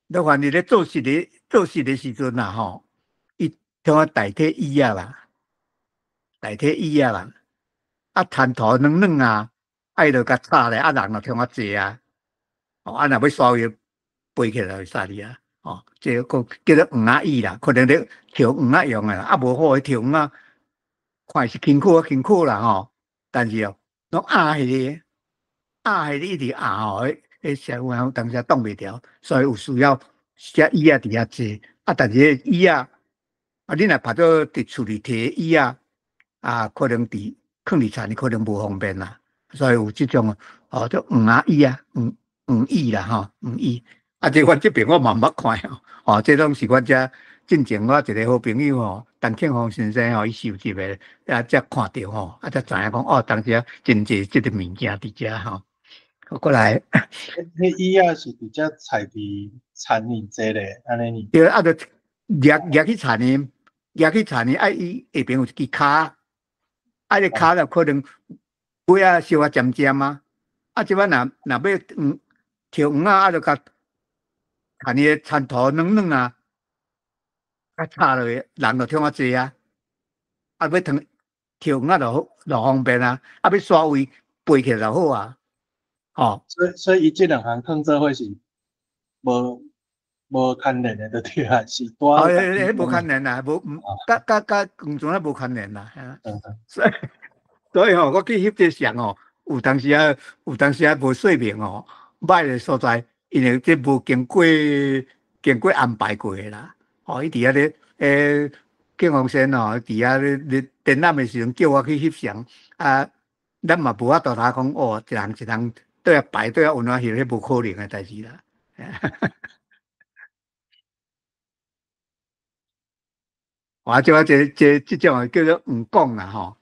你看你咧做事的时阵啦吼，伊像啊代替椅啊啦，啊摊头软啊，啊伊就甲插咧，啊人就像啊坐啊，哦啊若要刷伊飞起来就杀你啊，哦，这个叫做黄啊椅啦，可能咧跳黄啊用的啦，啊无好跳黄啊，看是辛苦啦吼，但是哦，拢迄一直吼，迄社会当时挡袂牢，所以有需要写椅仔伫遐坐。啊，但是迄椅仔，啊，你若拍做伫厝里摕椅仔，啊，可能放伫田里可能无方便啦。所以有即种哦，叫黄啊椅啊，黄椅啦吼，黄椅。啊，这阮这边我嘛毋捌看哦，哦，这拢是阮遮进前我一个好朋友吼，陈庆丰先生吼，伊收集的，啊，才看到吼，啊，才知影讲哦，当时真济即个物件伫遮吼。过来，迄椅仔是直接踩伫田里坐咧，安尼呢？对，啊，就掠去田呢，啊，伊下边有一支骹，啊，个骹就可能尾啊稍啊尖尖啊，啊，即摆若要跳黄啊，啊，就甲田个田头软啊，啊，插落去，人就向啊坐啊，啊，要跳黄啊就方便啊，啊，要刷位飞起来就好啊，吼。所以伊即两项创做伙是无牵连的，对啊，是多。哦，迄无牵连啦，无甲工作啊无牵连啦。所以吼，我去翕这相哦，有当时啊无说明哦，歹的所在，因为这无经过安排过的啦。哦，伊伫遐咧，景丰县哦，伫遐咧展览的时阵叫我去翕相，啊，咱嘛无法度他讲哦，一人都要排队要运啊，迄无可能的代志啦。我即我即种叫做黄讲啦吼，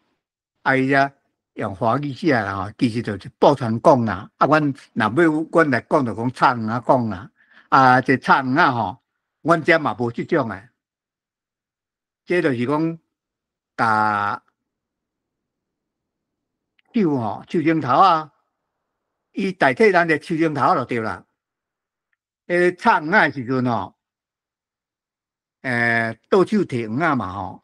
啊伊遮用华语写啦吼，其实就是报传讲啦。啊，阮若要阮来讲就讲插黄啊讲啦。啊，这插黄啊吼，阮遮嘛无即种诶。这就是讲，甲手吼，手指头啊，伊代替咱的手指头就对啦。插黄啊诶时阵吼，倒手摕黄啊嘛吼。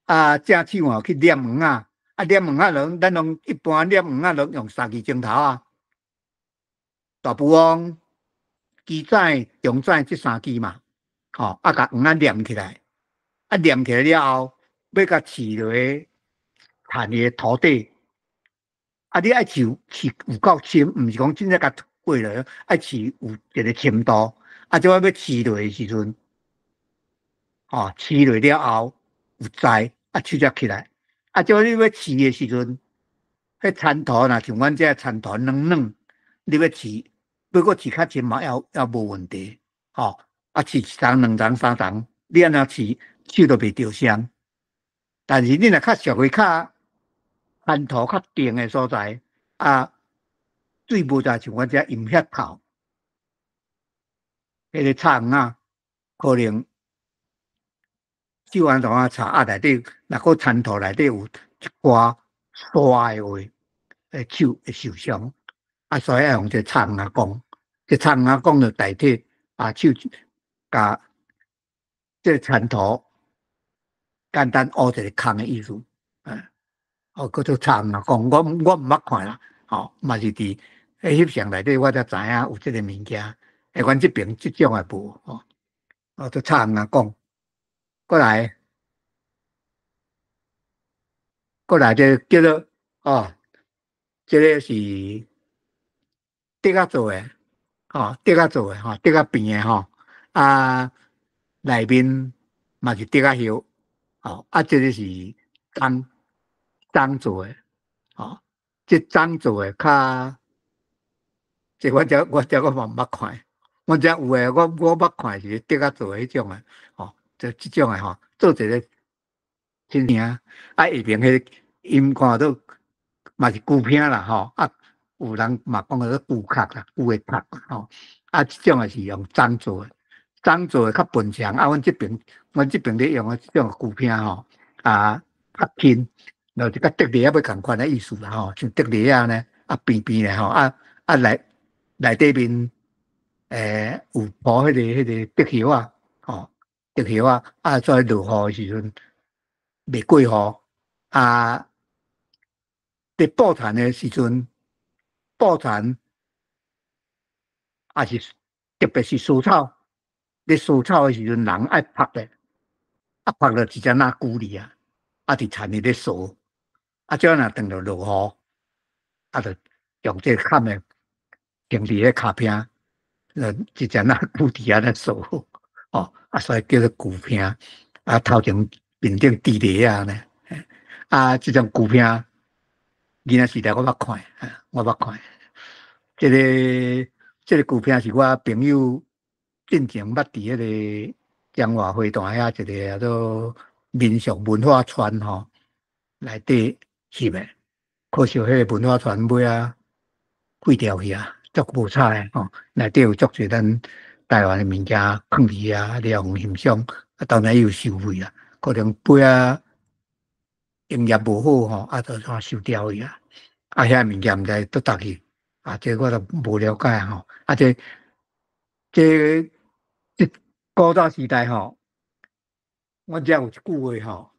啊，正手吼去捏黄啊，啊捏黄啊，咱拢一般捏黄啊，拢用三支钟头啊，大富翁、鸡仔、中仔这三支嘛，吼，啊，甲黄啊捏起来，啊捏起来了后，要甲饲落去田的土底，啊，你爱饲有够深，毋是讲真正甲过落，爱饲有一个深度，啊，即我要饲落的时阵，吼，饲落了后有在。啊，手才起来，啊，即你要饲的时阵，迄田土若像阮这田土软，你要饲，要搁饲较深嘛，也无问题，吼，啊，饲一丛、两丛、三丛，你安怎饲，手都袂着伤。但是你若较属于较田土较平的所在，啊，水无在像阮这淹遐透，迄个插黄啊，可能。手安怎啊插啊？内底若个田土内底有一寡沙的话，手会受伤。啊，所以要用这插黄啊讲，这插黄啊讲就代替啊手甲这田土简单挖一个坑的意思。佫做惨啦，讲我毋捌看啦，嘛是伫翕相内底我才知影有即个物件，阮即边即种诶无，做惨啦讲，过来这叫做即个是竹仔做诶，竹仔做诶，竹仔边诶内面嘛是竹仔叶，即个是樟做诶，即樟做诶较，即我嘛毋捌看，我只有诶，我捌看是竹仔做诶迄种诶，就即种诶做一个亲兄，下面迄因看到嘛是旧片啦，有人嘛讲做旧壳啦，旧诶壳，即种诶是用樟做诶，樟做诶较笨强，阮即边咧用诶即种旧片较轻，就甲竹梨仔要共款诶意思啦，像竹梨仔呢，边边咧内底面有铺迄个竹叶啊，竹叶再落雨诶时阵袂过雨，伫布坛诶时阵，布坛也是特别是除草，咧除草诶时阵，人爱拍咧，拍了一只那久哩伫田里咧扫，即若等着落雨，就用这砍诶，停伫咧骹边，一只那久伫咧扫，所以叫做旧片，头前面顶地梨呢，即种旧片，囡仔时代我捌看，我捌看，即个旧片是我朋友进前捌伫迄个江华花坛遐一个叫做民俗文化村内底翕诶，可惜迄个文化村尾废掉去足无彩内底有足侪咱台湾诶物件放伫了互欣赏，当然有收费啦，可能尾营业无好就收掉去遐物件毋知倒搭去，这我都无了解这古早时代阮遮有一句话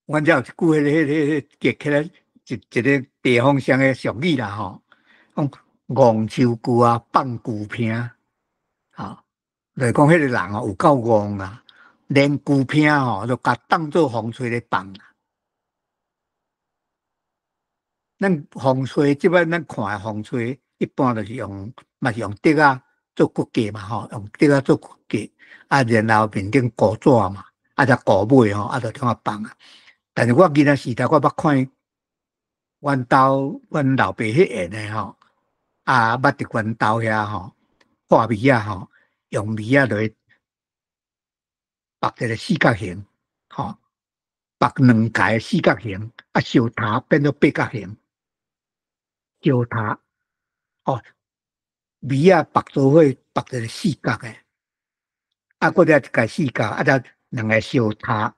阮遮有一句迄起来一个地方上诶俗语啦讲戇手句放旧片就是讲迄个人有够戆啦，连旧片就甲当做风吹咧放。咱风吹即摆咱看诶风吹，一般就是嘛是用竹做骨架嘛用竹做骨架，然后面顶糊纸嘛，才糊尾就怎放但是我囡仔时代我捌看阮老爸迄演诶捌伫阮兜遐画米用米落去绑一个四角形绑两排四角形，烧塔变做八角形。烧塔米绑做伙绑一个四角诶，搁了一个四角，再两个烧塔，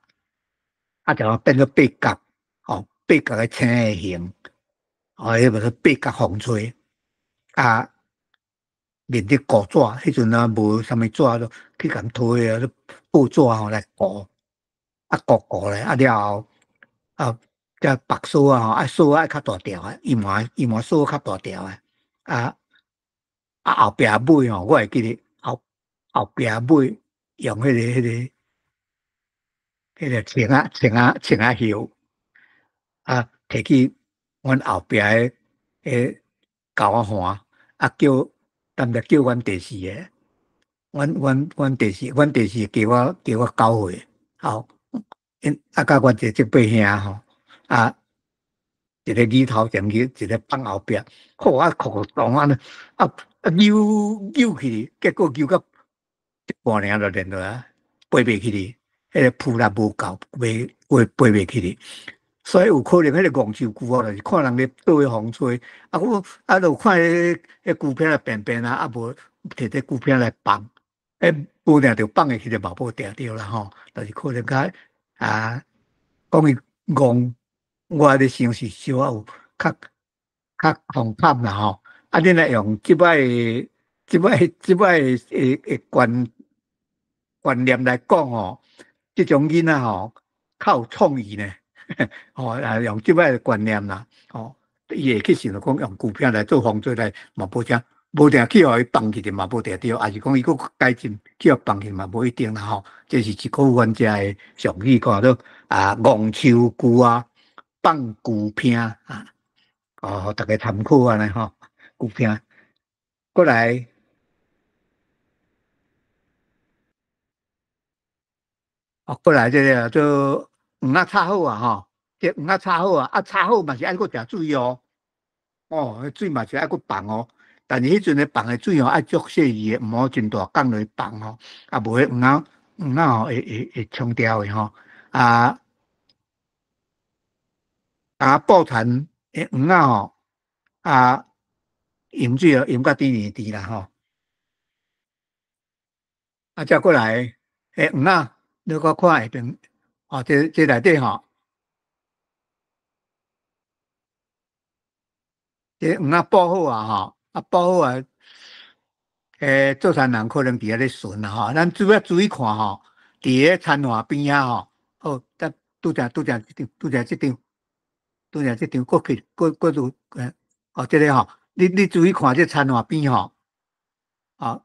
就变做八角，八角诶青诶形，迄个是八角风吹面顶糊纸，迄阵无啥物纸咯，去共推布纸来糊，糊咧，了后再绑锁锁爱较大条伊麻锁较大条后壁尾我会记得后壁尾用迄个青叶摕去阮后壁诶狗仔环叫阮第四个，阮第四加我9岁甲阮这八兄一个二头前去，一个放后壁，裤动扭去，结果扭到一半领就练落飞袂起哩，迄个浮力无够，飞袂起哩。所以有可能迄个戆手句就是看人咧倒去风吹，我就看迄旧片来变无摕这旧片来放，无定着放会起就嘛无定着啦就是可能讲伊戆。我咧想是小有较空泛啦你若用即摆诶观念来讲即种囡仔较有创意呢，哦，用即摆观念啦，哦，伊会去想着讲用股票来做防水来，嘛无定去互伊放弃的嘛，无定对，还是讲伊佫改进去互放弃嘛，无一定啦吼。这是一个阮遮的俗语，看到戇树句啊，放牛片啊，哦，互大家参考安尼吼，牛片。过来，过来这个做黄啊炒好啊吼，这黄啊炒好啊，炒好嘛是爱佫食水哦。哦，水嘛是爱佫放哦，但是迄阵的放的水哦，爱足细腻的，毋好真大缸来放哦，啊无迄黄啊吼会冲掉的吼，啊爆产的黄啊吼，饮水哦饮到甜啦吼，再过来黄啊，你搁看下边，哦这内底吼，这黄啊爆好啊吼，爆好啊。做餐人可能伫遐咧巡啦吼，咱主要注意看吼，伫个餐盘边啊吼，哦，咱拄则即张，过去有哦，这个吼，你注意看这餐盘边吼，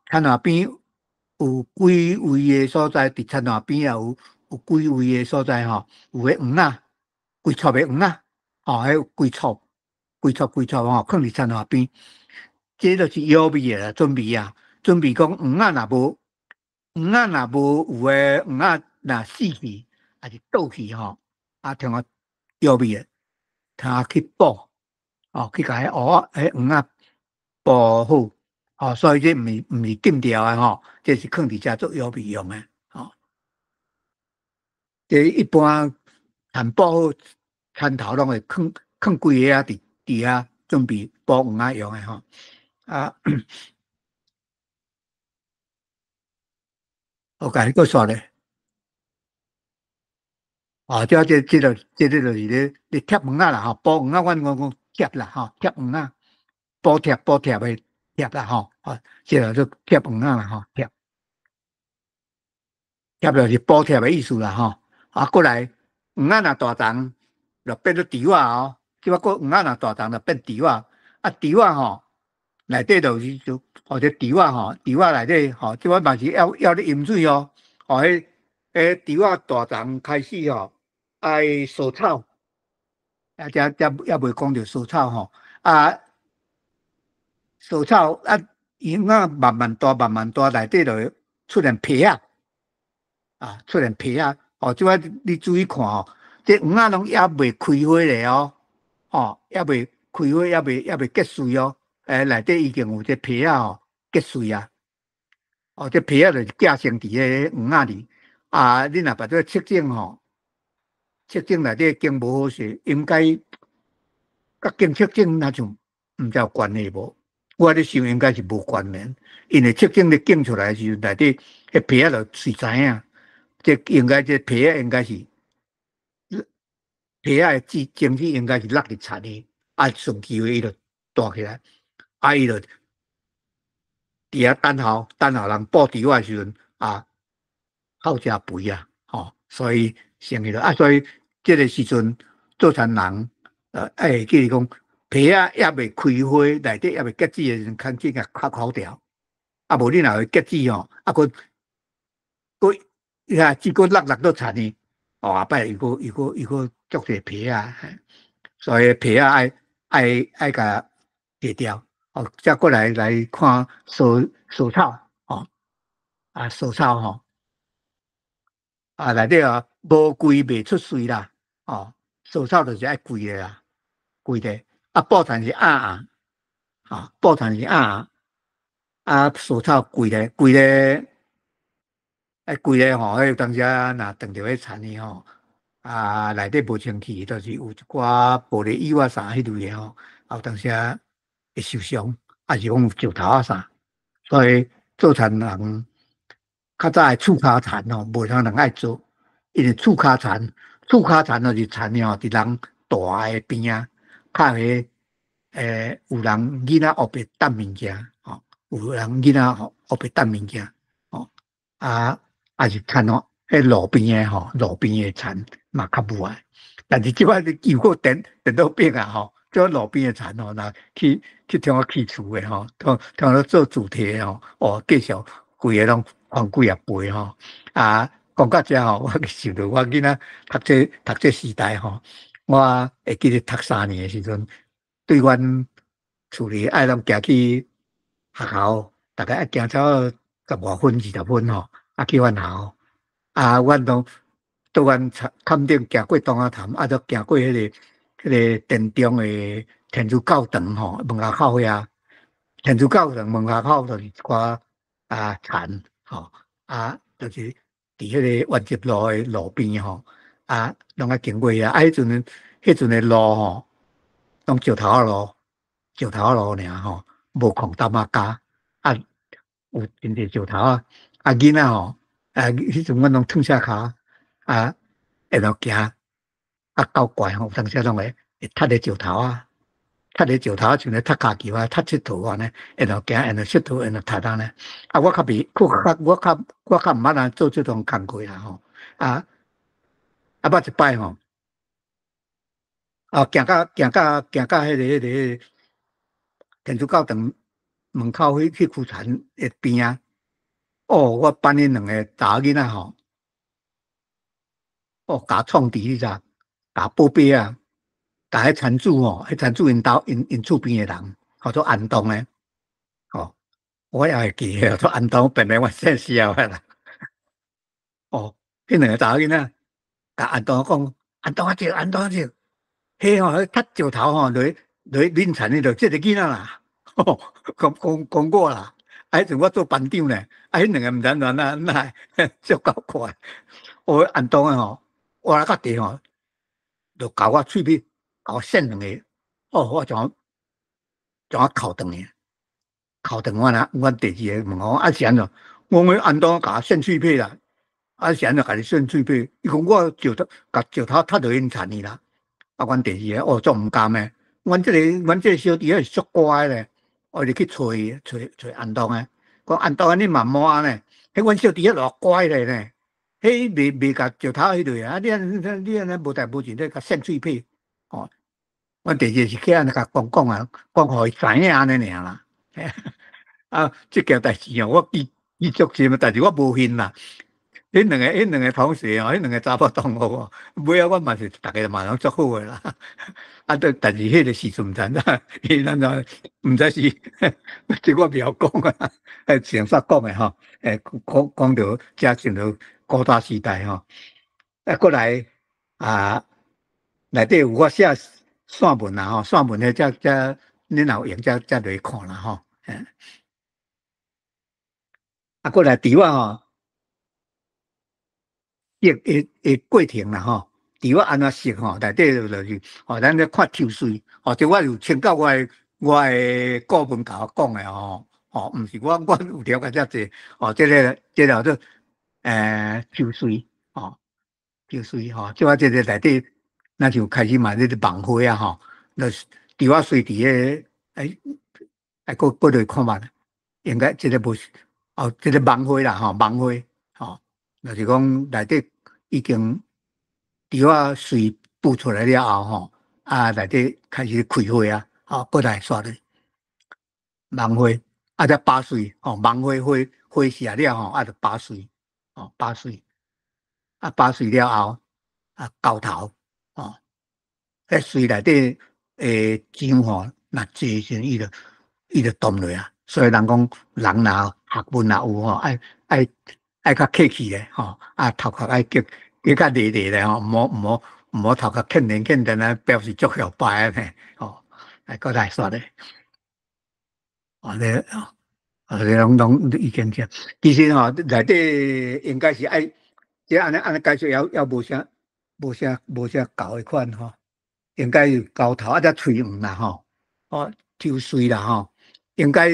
餐盘边有几位的所在，伫餐盘边也有几位的所在吼，有个黄啊，规撮的黄啊，哦，迄规撮吼，放伫餐盘边，这就是药味的啦，准备啊。准备讲黄啊，若无有诶黄啊，若死去还是倒去吼，通个药味诶，通去煲，去甲迄蚵仔、黄啊煲好，所以这毋是禁掉诶吼，这是放伫遮做药味用诶，这一般餐煲好，餐头拢会放几个伫遐准备煲黄啊用诶吼，我甲你个说咧，这就是咧贴黄啊啦吼，煲黄啊，阮讲贴啦吼，贴黄啊，煲贴的贴啦吼，这就做贴黄啊啦吼，贴就是煲贴的意思啦吼，过来黄啊若大肠，就变做猪啊哦，即摆个黄啊若大肠就变猪啊，猪啊吼内底就是就或者猪啊吼，猪啊内底吼，即摆嘛是要咧饮水哦，迄猪啊大肠开始吼，爱烧炒，遮也未讲着烧炒吼，烧炒黄啊慢慢大，内底就会出现皮啊，出现皮啊，即摆你注意看哦，这黄啊拢还未开花咧哦，还未开花，还未结穗哦，内底已经有这皮啊吼结穗啊，这皮啊就是寄生伫个黄啊里，你若把这测证吼，测证内底经无好势，应该甲经测证那像毋知有关系无？我咧想应该是无关联，因为测证咧检出来时阵，内底迄皮啊就是知影，这皮啊应该是皮啊的精子应该是落伫田里，顺机会伊就大起来，伊就伫遐等候人捕猪仔时阵好食肥啊，所以成去了所以这个时阵做田人会记讲皮啊还未开花，内底还未结籽的时阵，赶紧甲烤掉，无你若会结籽吼，佫只佫落到田里，后摆伊佫足侪皮啊，所以皮啊爱甲切掉，再过来看烧炒，烧炒吼。内底无贵袂出水啦，烧炒就是爱贵的啦，贵的，爆产是爆产是烧炒贵的，贵的吼，迄当时若撞着迄田的吼，内底无清气，就是有一寡玻璃幼啥迄类的吼，当时会受伤，是讲石头啥，所以做田人较早的厝骹田吼，无啥人爱做。因为厝骹田就是田吼，伫人大的边啊，较个有人囡仔后壁等物件，有人囡仔后壁等物件，是田迄路边诶吼，路边诶田嘛较无爱。但是即摆你经过电脑变啊吼，即路边诶田吼，若去听我起厝诶吼，听我做主题吼，哦，继续规个拢放几啊倍吼。啊，讲到遮吼，我想到我囡仔读这时代吼，我会记得读3年诶时阵，对阮厝里爱拢行去学校，大概爱行超15分20分吼，啊去阮校，啊，阮拢到阮坎顶行过东仔潭，啊，都行过迄个田中诶天主教堂吼，门外口遐，天主教堂门外口就是一寡田吼，啊，就是伫迄个原集路诶路边吼，啊，拢爱经过遐，啊，迄阵诶路吼，拢石头仔路，石头仔路尔吼，无空搭啊加，啊，有真侪石头啊，啊囡仔吼，啊，迄阵阮拢脱下骹，啊，会落行，啊，够怪吼，有当时拢会踢咧石头啊，踢咧石头啊，像咧踢骹球啊，踢佚佗安尼，会落行，会落佚佗，会落踢安尼。啊，我较袂，我较毋捌人做即种工课啦吼，啊，捌一摆吼。行到迄个天主教堂门口迄区田诶边啊，哦，我班里2个查某囡仔吼，哦，甲创治你知，甲报备啊，甲迄田主吼，迄田主因厝边诶人，叫做安东诶，哦，我也会记叫做安东，本来我姓萧诶啦，哦，迄2个查某囡仔甲安东讲，安东姐，安东姐。迄吼，迄踢石头吼，落去恁田迄落，即个囡仔啦，吼，讲我啦，啊，迄阵我做班长咧，啊，迄2个毋知哪足够快，我安东诶吼，我来到地吼，就甲我喙边，甲我扇2个，哦，我将我扣断去，扣断我啦，阮第2个问我啊是安怎？我讲安东甲我扇喙皮啦，啊是安怎甲你扇喙皮？伊讲我甲石头踢落因田里啦。啊，阮第2个哦，足毋甘诶！阮即个小弟是足乖咧，我就去找安东诶，讲安东你嘛满咧，迄阮小弟迄偌乖咧呢，迄袂甲石头迄落啊！你安尼无代无志咧，甲扇喙皮哦。阮第2个是去安尼甲讲啊，讲互伊知影安尼尔啦。啊，即件代志哦，我记足深，但是我无信啦。迄两个同学哦，迄2个查某同学哦，尾仔我嘛是逐个嘛拢足好诶啦。啊，但是迄个时阵毋知影，伊咱就毋知是，即我袂晓讲啊，常煞讲诶吼，讲到遮进入古早时代吼，啊，过来啊，内底有我写散文啦吼，散文诶，遮恁若有闲遮落去看啦吼，啊，过来伫我吼。会过程啦吼，伫我安怎识吼，内底就是吼，咱咧看抽水，吼，即我有请教我诶顾问甲我讲诶吼，吼，毋是我有了解遮济，吼，即个叫做抽水，吼，抽水吼，即我即个内底，咱就开始嘛，咧网花啊吼，就是伫我随伫个过落去看觅，应该即个无哦，即个网花啦吼，网花吼。就是讲内底已经伫我水布出来了后吼，啊内底开始开花啊，吼，过来刷咧芒花，啊再拔水吼，芒花谢了吼，啊就拔水，吼拔水，啊拔水了后啊高头，吼，迄水内底诶浆吼，若济时伊就冻落啊，所以人讲人若学问若有吼，爱较客气咧，吼，啊头壳爱结较热咧吼，毋好头壳欠连啊，表示足摇摆咧，吼，哎，搁来说咧，你拢意见听，其实吼内底应该是爱，即安尼介绍也无啥搞诶款吼，应该有高头啊，再喙黄啦吼，哦，抽水啦吼，应该。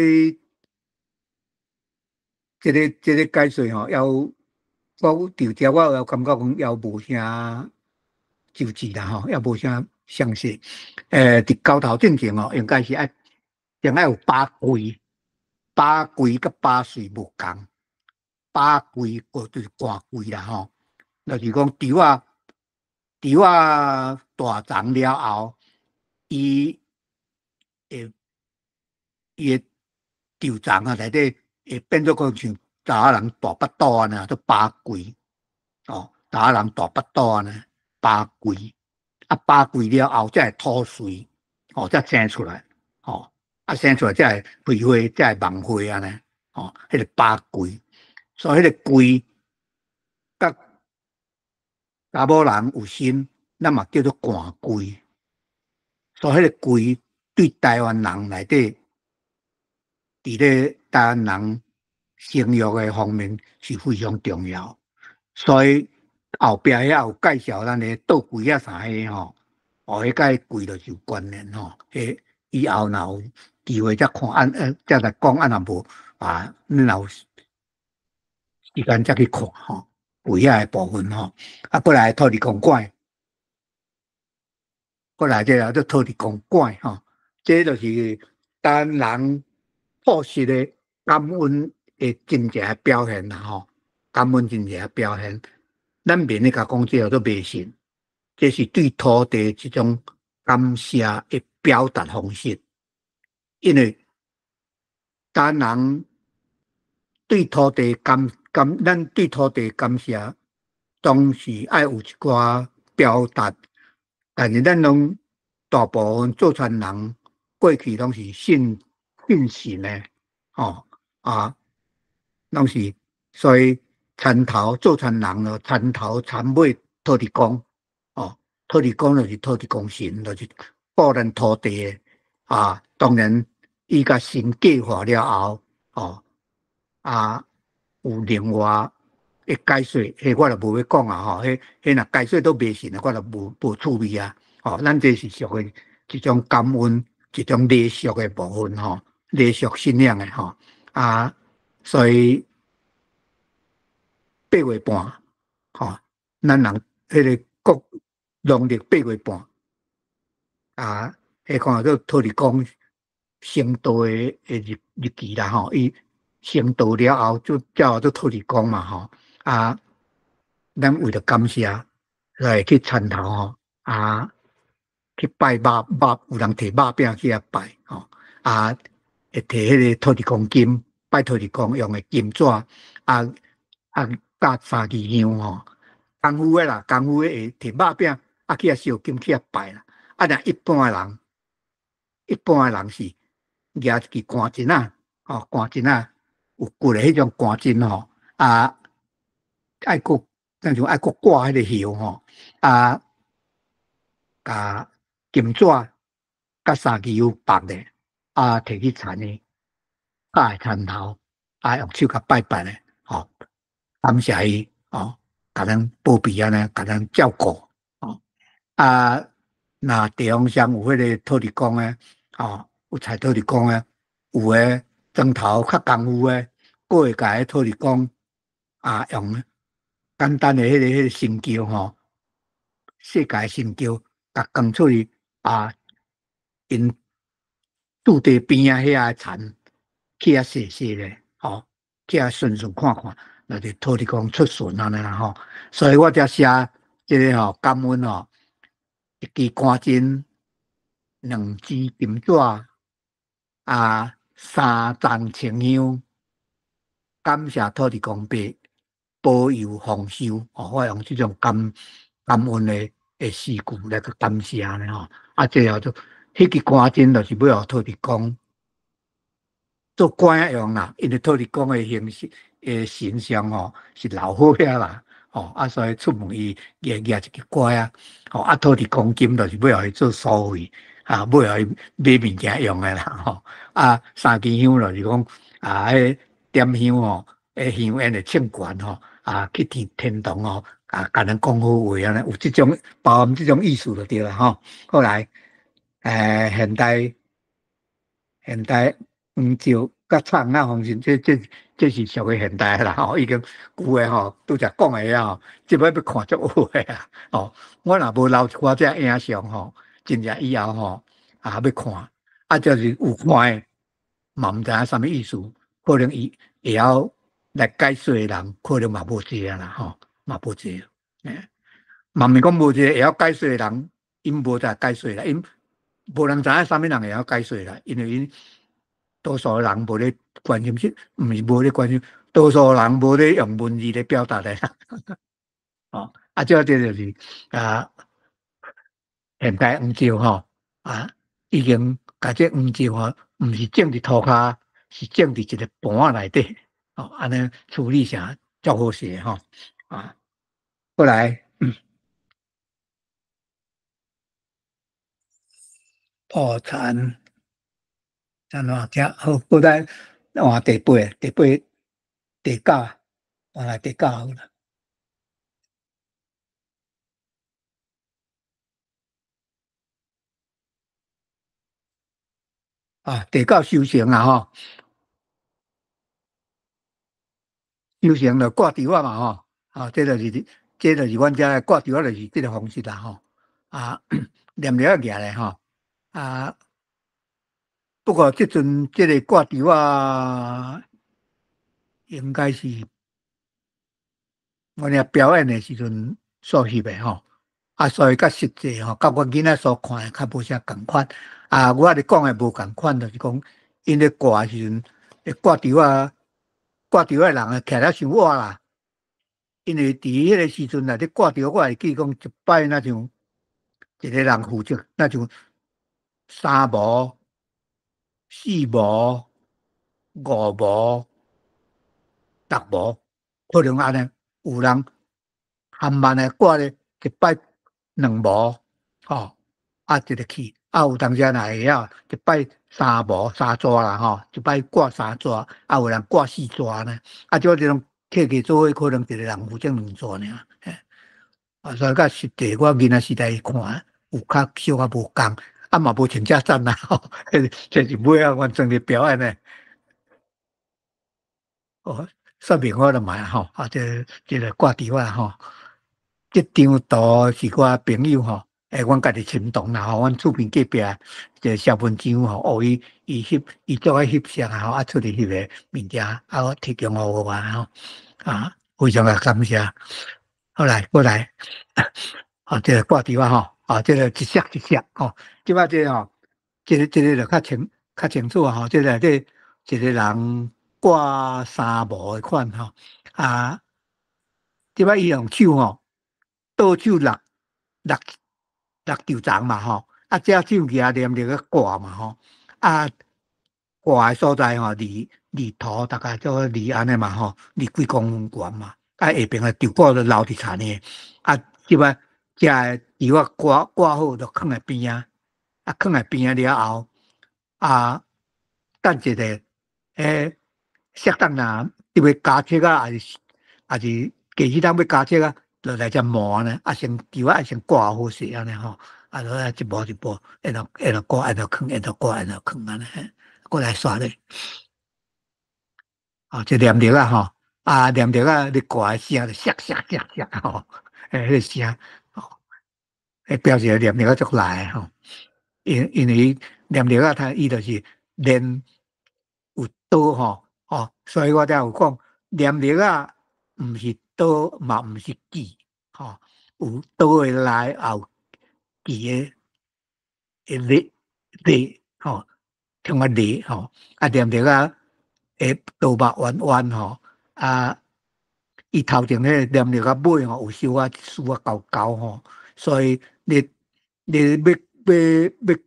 这个解说吼，我调调我感觉讲也无啥周知啦吼，也无啥详细。伫高头进前吼，应该是先爱有八规甲八水无共，八规就是半规啦吼。就是讲稻大长了后，伊诶稻长啊内底会变做讲像查某人大巴肚啊呢，都扒贵哦，查某人大巴肚啊呢，扒贵，扒贵了后才会吐水，才生出来，生出来才会开花，才会芒花啊呢，迄个扒贵，所以迄个贵甲查某人有身，咱嘛叫做寒贵，所以迄个贵对台湾人内底，伫咧台湾人生育的方面是非常重要，所以后壁遐有介绍咱的倒柜啊啥个迄个柜就是有关联迄以后若有机会再看再来讲若无你若有时间再去看柜遐的部分过来土地公馆，过来这叫土地公馆这就是台湾人朴实的感恩的真正的表现啦感恩真正的表现。咱免咧甲讲这叫做迷信，这是对土地这种感谢的表达方式。因为台湾人对土地咱对土地感谢，总是爱有一寡表达，但是咱拢大部分做船人过去拢是信神的拢是所以。田头做田人咯，田头田尾土地公土地公就是土地公神，就是保咱土地的当然，伊甲神计划了后有另外的解说，迄我就无要讲迄若解说都迷信的，我就无趣味啊咱这是属于一种感恩，一种礼俗的部分礼俗信仰的所以。8月半，咱人迄个国农历8月半，迄看做土地公成道的日期啦伊成道了后就叫做土地公嘛咱为了感谢，来去田头去拜肉，有人摕肉饼去遐拜会摕迄个土地公金，拜土地公用的金纸搭三支香功夫的啦，功夫的会摕肉饼去遐烧金去遐拜啦。若一般人是举一支竿针竿针有骨的迄种竿针爱搁挂迄个香甲金纸甲三支油绑的摕去田的搭在田头用手甲拜拜的感谢伊甲咱保庇甲咱照顾若地方上有迄个土地公诶有采土地公诶，有诶砖头较功夫诶，佫会甲迄土地公用简单诶迄个神桥世界神桥甲扛出去因土地边遐田去遐踅踅咧去遐顺顺看看。就是土地公出巡安尼啦所以我才写这个感恩一支竿针，2支金纸3丛清香，感谢土地公伯保佑丰收我用这种感恩的诗句来去感谢呢最后就迄支竿针就是要互土地公做官用啦，因为土地公的形象是老好遐啦所以出门伊举一支拐土地公金就是要互伊做所费要互伊买物件用的啦3支香就是讲迄点香香烟的称悬去天堂甲人讲好话安尼，有这种包含这种意思就对了后来现代黄石甲草甲方式，这是属于现代啦已经旧诶拄则讲诶即摆要看足好诶我若无留一寡这影像真正以后要看就是有看诶嘛毋知影啥物意思，可能伊会晓来解说诶人可能嘛无济啦嘛无济嘛毋是讲无一个会晓解说的人，因无在解说啦，因无人知影啥物人会晓解说啦，因为因多数人无咧关心，毋是无咧关心，多数人无咧用文字咧表达咧。哦，这就是现代黄石吼已经甲这黄石毋是种伫涂骹，是种伫一个盘内底，安尼处理成足好势吼过来。破产，怎样？这好，过来换第八，第九，换来第九好了。第九修行啊，修行就挂除嘛，这就是阮遮挂除就是这个方式啦，念了举咧，不过这阵这个挂除应该是我俩表演的时阵所翕的所以较实际甲阮囡仔所看的较无啥共款。我咧讲的无共款，就是讲因咧挂的时阵，挂除的人徛了伤晚啦。因为伫迄个时阵咧挂除，我会记讲一摆那像一个人负责，那像3模、4模、5模、6模，可能安尼有人含慢的挂咧一摆2模，一个去。有当时若会晓一摆3模3纸啦，一摆挂3纸，有人挂4纸呢。这种客家做伙可能一个人负责2纸尔。所以较实际，我囡仔时代看有较小可无共，嘛无穿遮衫啦，这是尾阮装咧表演咧。说明我就买这个挂除这张图是我朋友阮家己亲同啦阮厝边隔壁一个小文章伊做翕相出嚟翕个物件我提供互我非常的感谢。好来过来这个挂除这个一色一色即摆这个这个就较清楚这个一个人挂3模的款即摆伊用手倒手六张嘛这手举念着个挂嘛挂的所在离土大概做离安尼嘛离几公分悬嘛下边的丢挂就留伫田呢即摆这个除挂好就放在边放在边了后等一个适当若要加切还是假使当要加切就来只磨呢先除先挂好势安尼一步一步然后挂然后放然后挂然后放安尼过来刷咧这念着念着你挂的声就响迄个声表示念着足来因为念着他伊就是练有刀所以我才有讲念着毋是刀嘛毋是剑有刀的来也有剑的力通个力念着刀把弯弯伊头前咧念着尾有收丝高高所以你要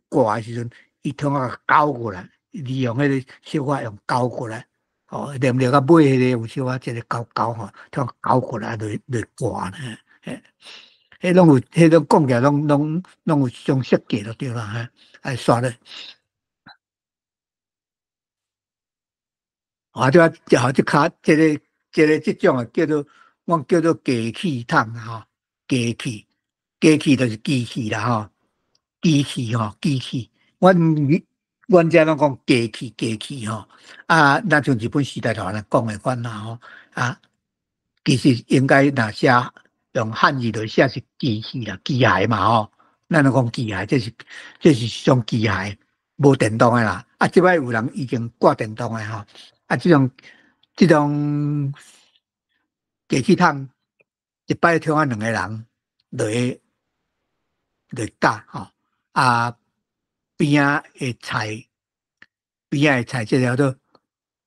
挂的时阵，伊通交过来，利用迄个小法用交过来，念着尾迄个有小法即个交通交过来来挂呢。迄拢有，迄种讲起来拢有种设计就对啦，刷咧。即卡即种叫做阮叫做机器桶机器就是机器啦机器，阮遮拢讲机器那像日本时代头人讲的款啦其实应该若写用汉语来写是机器啦，机械嘛咱就讲机械，这是一种机械，无电动的啦。即摆有人已经挂电动的即种机器桶一摆听啊两个人落架吼，啊边仔的菜，边仔的菜即叫做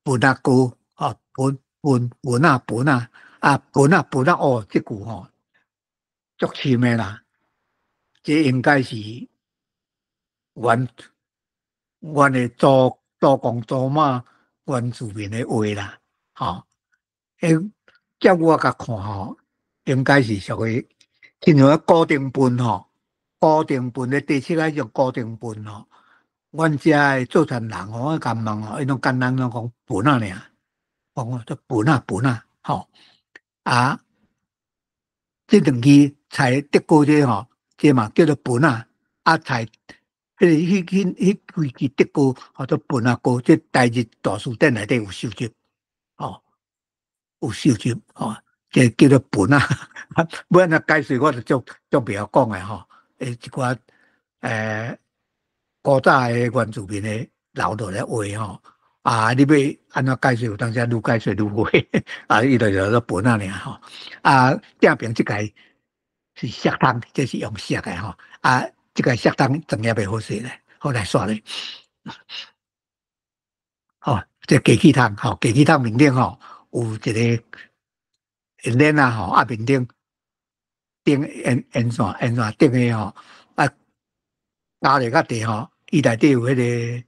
本啊菇吼，本啊哦，即句吼足深的啦，这应该是阮的祖公祖妈原住民的话啦，吼，迄照我甲看吼，应该是属于亲像固定分吼，固定分的地七迄种固定分吼。阮遮的做田人吼，我敢问吼，伊拢简单拢讲分啊尔，讲做分啊，吼啊，这两支菜得过这吼，这嘛叫做分啊，啊菜。迄规支德国或者本啊歌，即台日大书店内底有收集，哦，有收集，哦，即叫做本啊。要安怎解释，我就足袂晓讲诶吼。一寡古早诶原住民诶留落来话吼，啊，你要安怎解释？有当时愈解释愈会，啊，伊就叫做本啊尔吼。啊，正边即个是石汤，这是用石诶吼，啊。这个适当专业袂好势咧，好来刷咧。哦，这枸杞汤，吼，枸杞汤面顶吼有一个链啊，吼，啊面顶烟线顶个吼，啊加入较地吼，伊内底有迄个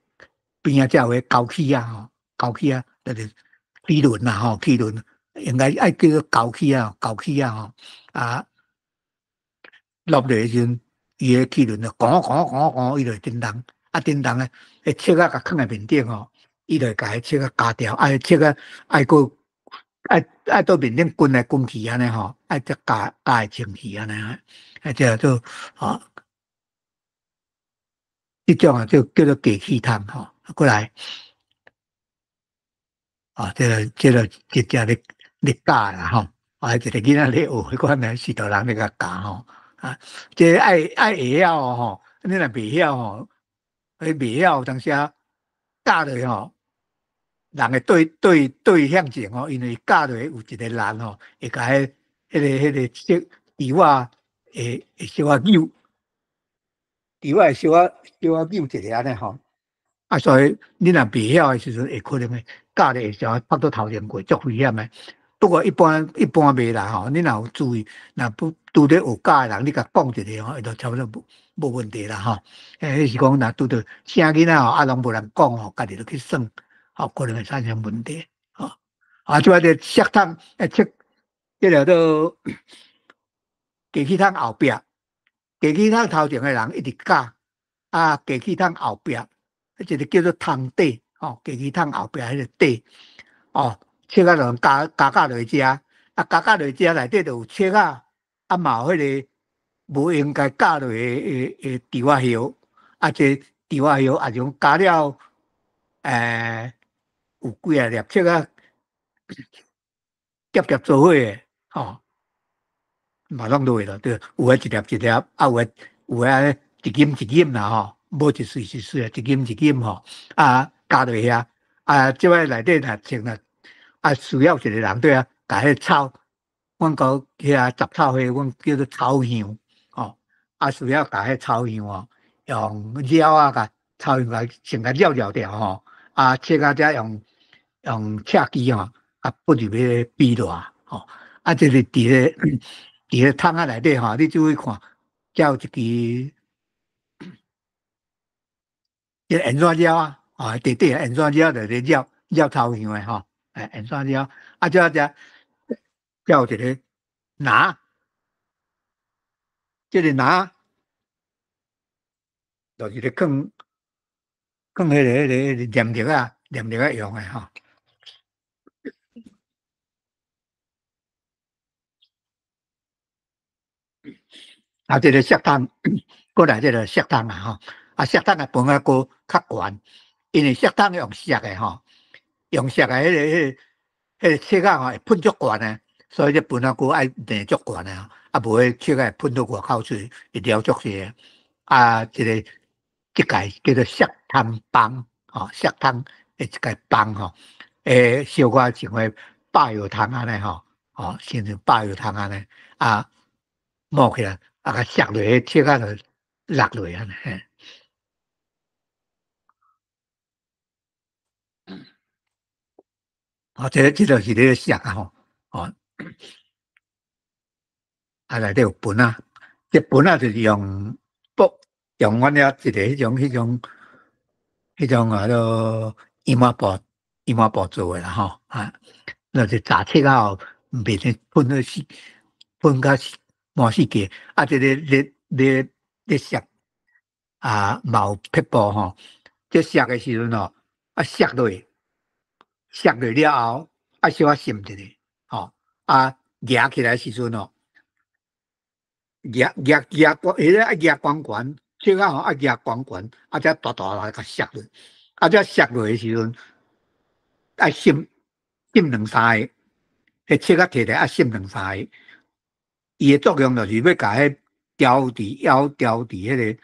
边仔有迄枸杞啊，吼，枸杞啊，就是齿轮啊，吼，齿轮应该爱叫做枸杞啊，枸杞啊，吼，啊落落时阵。伊个齿轮就伊就叮当，啊叮当咧，迄切啊甲放在面顶吼，伊就甲迄切啊加掉，啊切啊爱个爱到面顶滚来滚去安尼吼，爱再加清气安尼，啊这做吼，这种啊就叫做枸杞汤吼，过来，啊这个直接咧教啦吼，啊一个囡仔咧学，迄款咧许多人咧甲教吼。啊，这爱会晓吼，你若袂晓吼，袂晓当时啊教落吼，人会对向前吼，因为教落有一个人吼，会甲迄个小球啊，会小啊扭，球啊小啊扭一个安尼吼。啊，所以你若袂晓的时阵，会可能会教咧会想拍到头前过，足危险的。不过一般袂啦吼，你若有注意，若不拄着有教的人，你甲讲一下吼，伊就差不多无问题啦吼。迄是讲若拄着啥囡仔吼，啊拢无人讲吼，家己就去算，吼可能会产生问题吼。啊，即摆个石汤切，即个做枸杞汤后壁，枸杞汤头前的人一直教，啊枸杞汤后壁，一个叫做汤底，吼枸杞汤后壁迄个底，哦。切啊，就加落去食，啊加落去食内底就有切啊，啊嘛有迄个无应该加落去的猪仔叶，啊这猪仔叶啊种加了，有几啊粒切啊，夹做伙的，吼，嘛拢落去了，对，有诶一粒一粒，啊有诶一斤啦吼，无一碎一碎啊，一斤吼，啊加落去啊，啊即摆内底若切若。啊，需要一个人对啊，甲迄草，阮讲遐杂草花，阮叫做草香，吼，啊需要甲迄草香哦，用料啊，甲草香来先甲料掉吼，啊切啊则用切机吼，啊不入迄边内吼，啊这是伫咧汤啊内底吼，你注意看，才有一支这盐山料啊，啊底盐山料就是料草香的吼。盐山料，啊，这有一个拿，这个拿就是咧放迄个念力啊用的吼。啊，这个石汤，过来这个石汤啊吼，啊石汤的饭啊锅较悬，因为石汤用石的吼，用石的迄个切啊吼会喷足悬的，所以这饭啊锅爱练足悬的，啊无迄切啊喷到外口出，会了足些。啊，这个叫做石汤帮，吼石汤的一个帮吼，小可像个百叶汤安尼吼，亲像爆油汤安尼，冒起来，甲削落去，切啊就落落安尼。这就是咧削啊内底有粉啊，这粉啊就是用阮遐一个迄种姨妈布做诶啦就是炸切啊后，面咧喷甲满世界，这个咧削嘛有撇步这削诶时阵削落了后，小可浸一下夹起来时阵夹迄个夹悬悬，切夹悬悬，才大大来甲削落，这削落诶时阵，浸两三下，迄切摕来浸两三下，伊诶作用就是要甲迄雕伫迄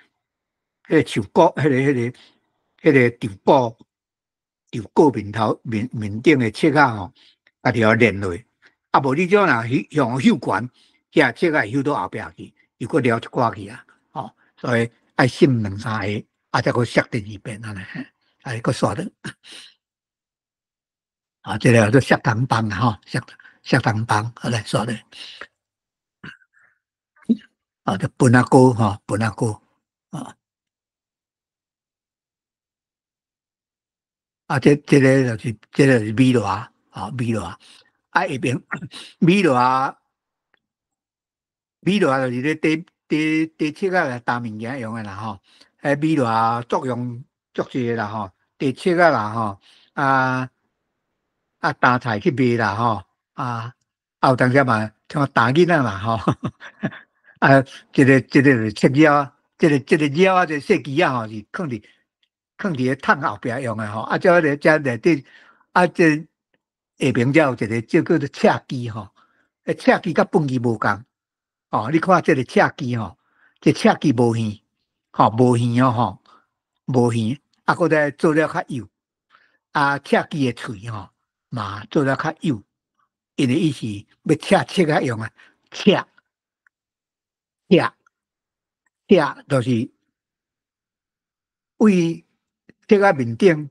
个手骨，迄个豆布面顶诶切甲条连落，无你种若向休悬，遐切会休到后壁去，又搁撩一寡去所以浸两三下，再搁削第二遍安尼，搁刷的。这个都削糖棒削糖棒，来刷的。就分啊糕分啊糕这个就是米糍米糍下边米糍就是咧地切来打物件用的啦米糍作用足济啦地切啦打菜去卖啦有当时嘛像打囡仔啦这个是切腰，这个腰这细枝是放伫个桶后壁用的这个这内底这下边才有一个叫做赤枝赤枝甲粪枝无共你看这个赤枝这赤枝无圆无圆无圆搁再做了较幼赤枝的喙嘛做了较幼，因为伊是要切用切就是为切面顶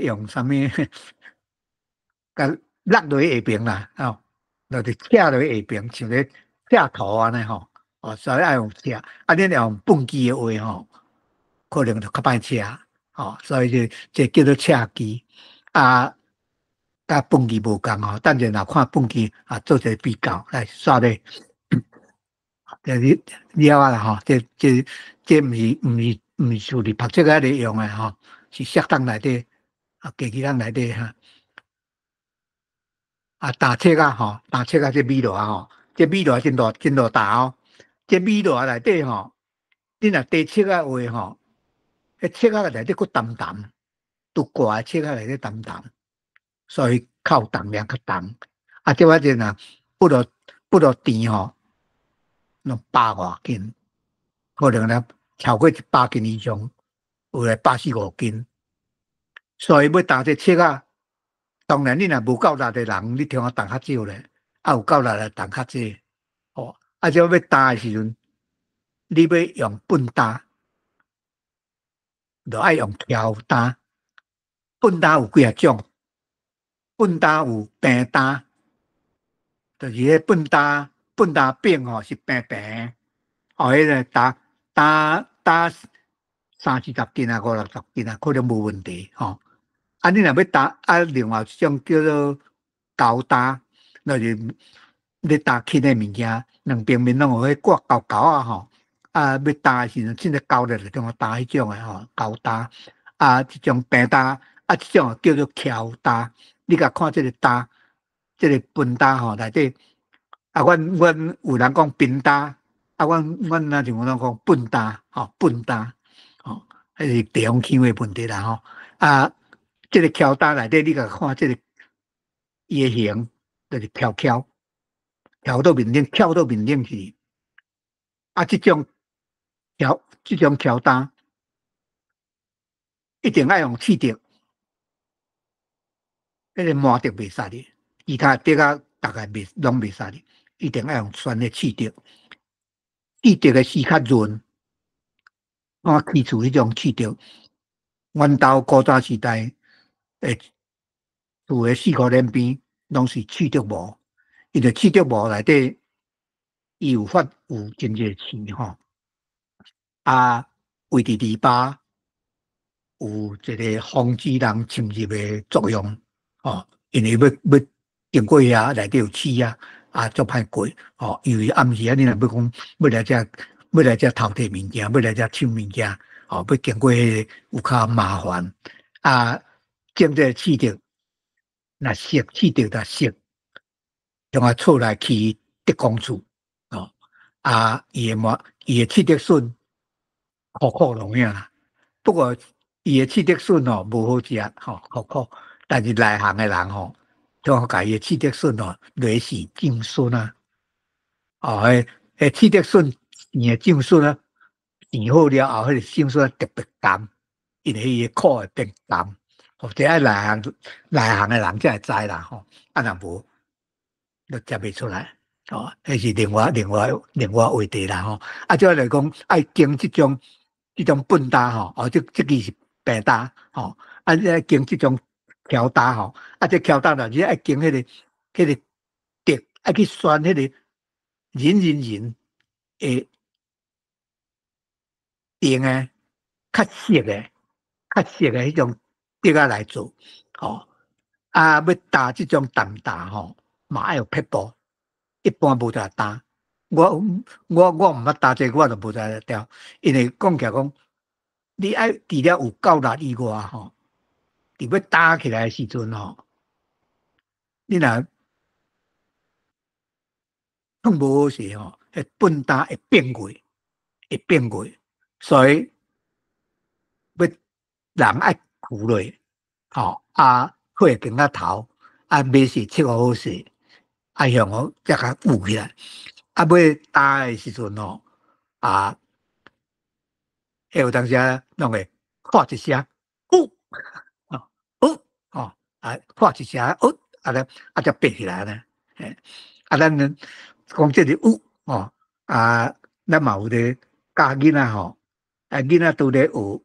用啥物甲落落去下边啦就是切落去下边，像咧切头安尼所以爱用切你若用粪枝的话可能就较歹切所以这叫做赤枝甲粪枝无共等者若看粪枝做一个比较来刷咧。就是了啦这毋是属于读册咧用的是适当内底家己咱内底打切打切这米糍这米糍真大大这米糍内底你若地切话迄切内底佫淡淡，拄挂切内底淡淡，所以较重量较重这我这若不落甜那100外斤，可能超过100斤以上，有来140-150斤。所以要打这切当然你若无够力的人，你听我打较少咧，有够力的打较济。这要打的时阵，你要用笨打，就爱用挑打。笨打有几啊种？笨打有平打，就是迄笨打柄是平平。迄个打30-40斤50-60斤可能无问题你若要打另外一种叫做高打，就是你打轻的物件，两边面拢有迄挂高要打的时阵，凊彩高咧就中打迄种的高打这种平打这种叫做翘打。你甲看这个打，这个笨打内底阮有人讲平打。阮那像讲笨打笨打迄是地方腔的问题啦这个敲打内底你甲看这个伊的形，就是翘到面顶，翘到面顶去这种敲打一定要用气力，迄个麻竹袂使哩，其他竹啊大概拢袂使哩，一定要用选的刺竹。刺竹的丝较润，我去除迄种刺竹。阮兜古早时代，厝的四合院边拢是刺竹毛，伊个刺竹毛内底伊有真济刺吼，啊，位伫篱笆有一个防止人侵入的作用，哦，因为要经过遐内底有刺啊，足歹过，哦，因为暗时啊，你若要讲要来遮偷摕物件，要来遮抢物件，哦，要经过迄个有较麻烦，种这刺竹，若熟刺竹若熟，用厝内起竹公厝，哦，伊的刺竹笋苦苦拢样啦，不过伊的刺竹笋哦无好食，苦苦，但是内行的人吼，就好甲伊的刺竹笋哦，落是浸笋啊，迄刺竹笋伊的浸笋啊，煮好了后，迄个浸笋特别甘，因为伊的苦会变甘，或者爱内行的人才会知啦吼，若无，就食袂出来。哦，迄是另外话题啦吼。即来讲，爱经即种笨搭吼，即个是白搭吼。爱经即种桥搭吼，即桥搭啦，你爱经迄个竹，爱去选迄个人诶定诶，较熟诶迄种竹仔来做，吼。要搭即种淡搭吼，嘛爱有撇步。一般无在担，我毋捌担这，我就无在调。因为讲起来讲，你爱除了有够力以外吼，伫要担起来的时阵吼，你若碰无好势吼，迄笨担会变过，所以要人爱扶落，吼会更较头，买是切好势。向我才甲扶起来，要打的时阵吼，有当时弄会喊一声，喊一声，才爬起来呢。咱讲这个咱嘛有咧教囡仔吼，囡仔拄咧学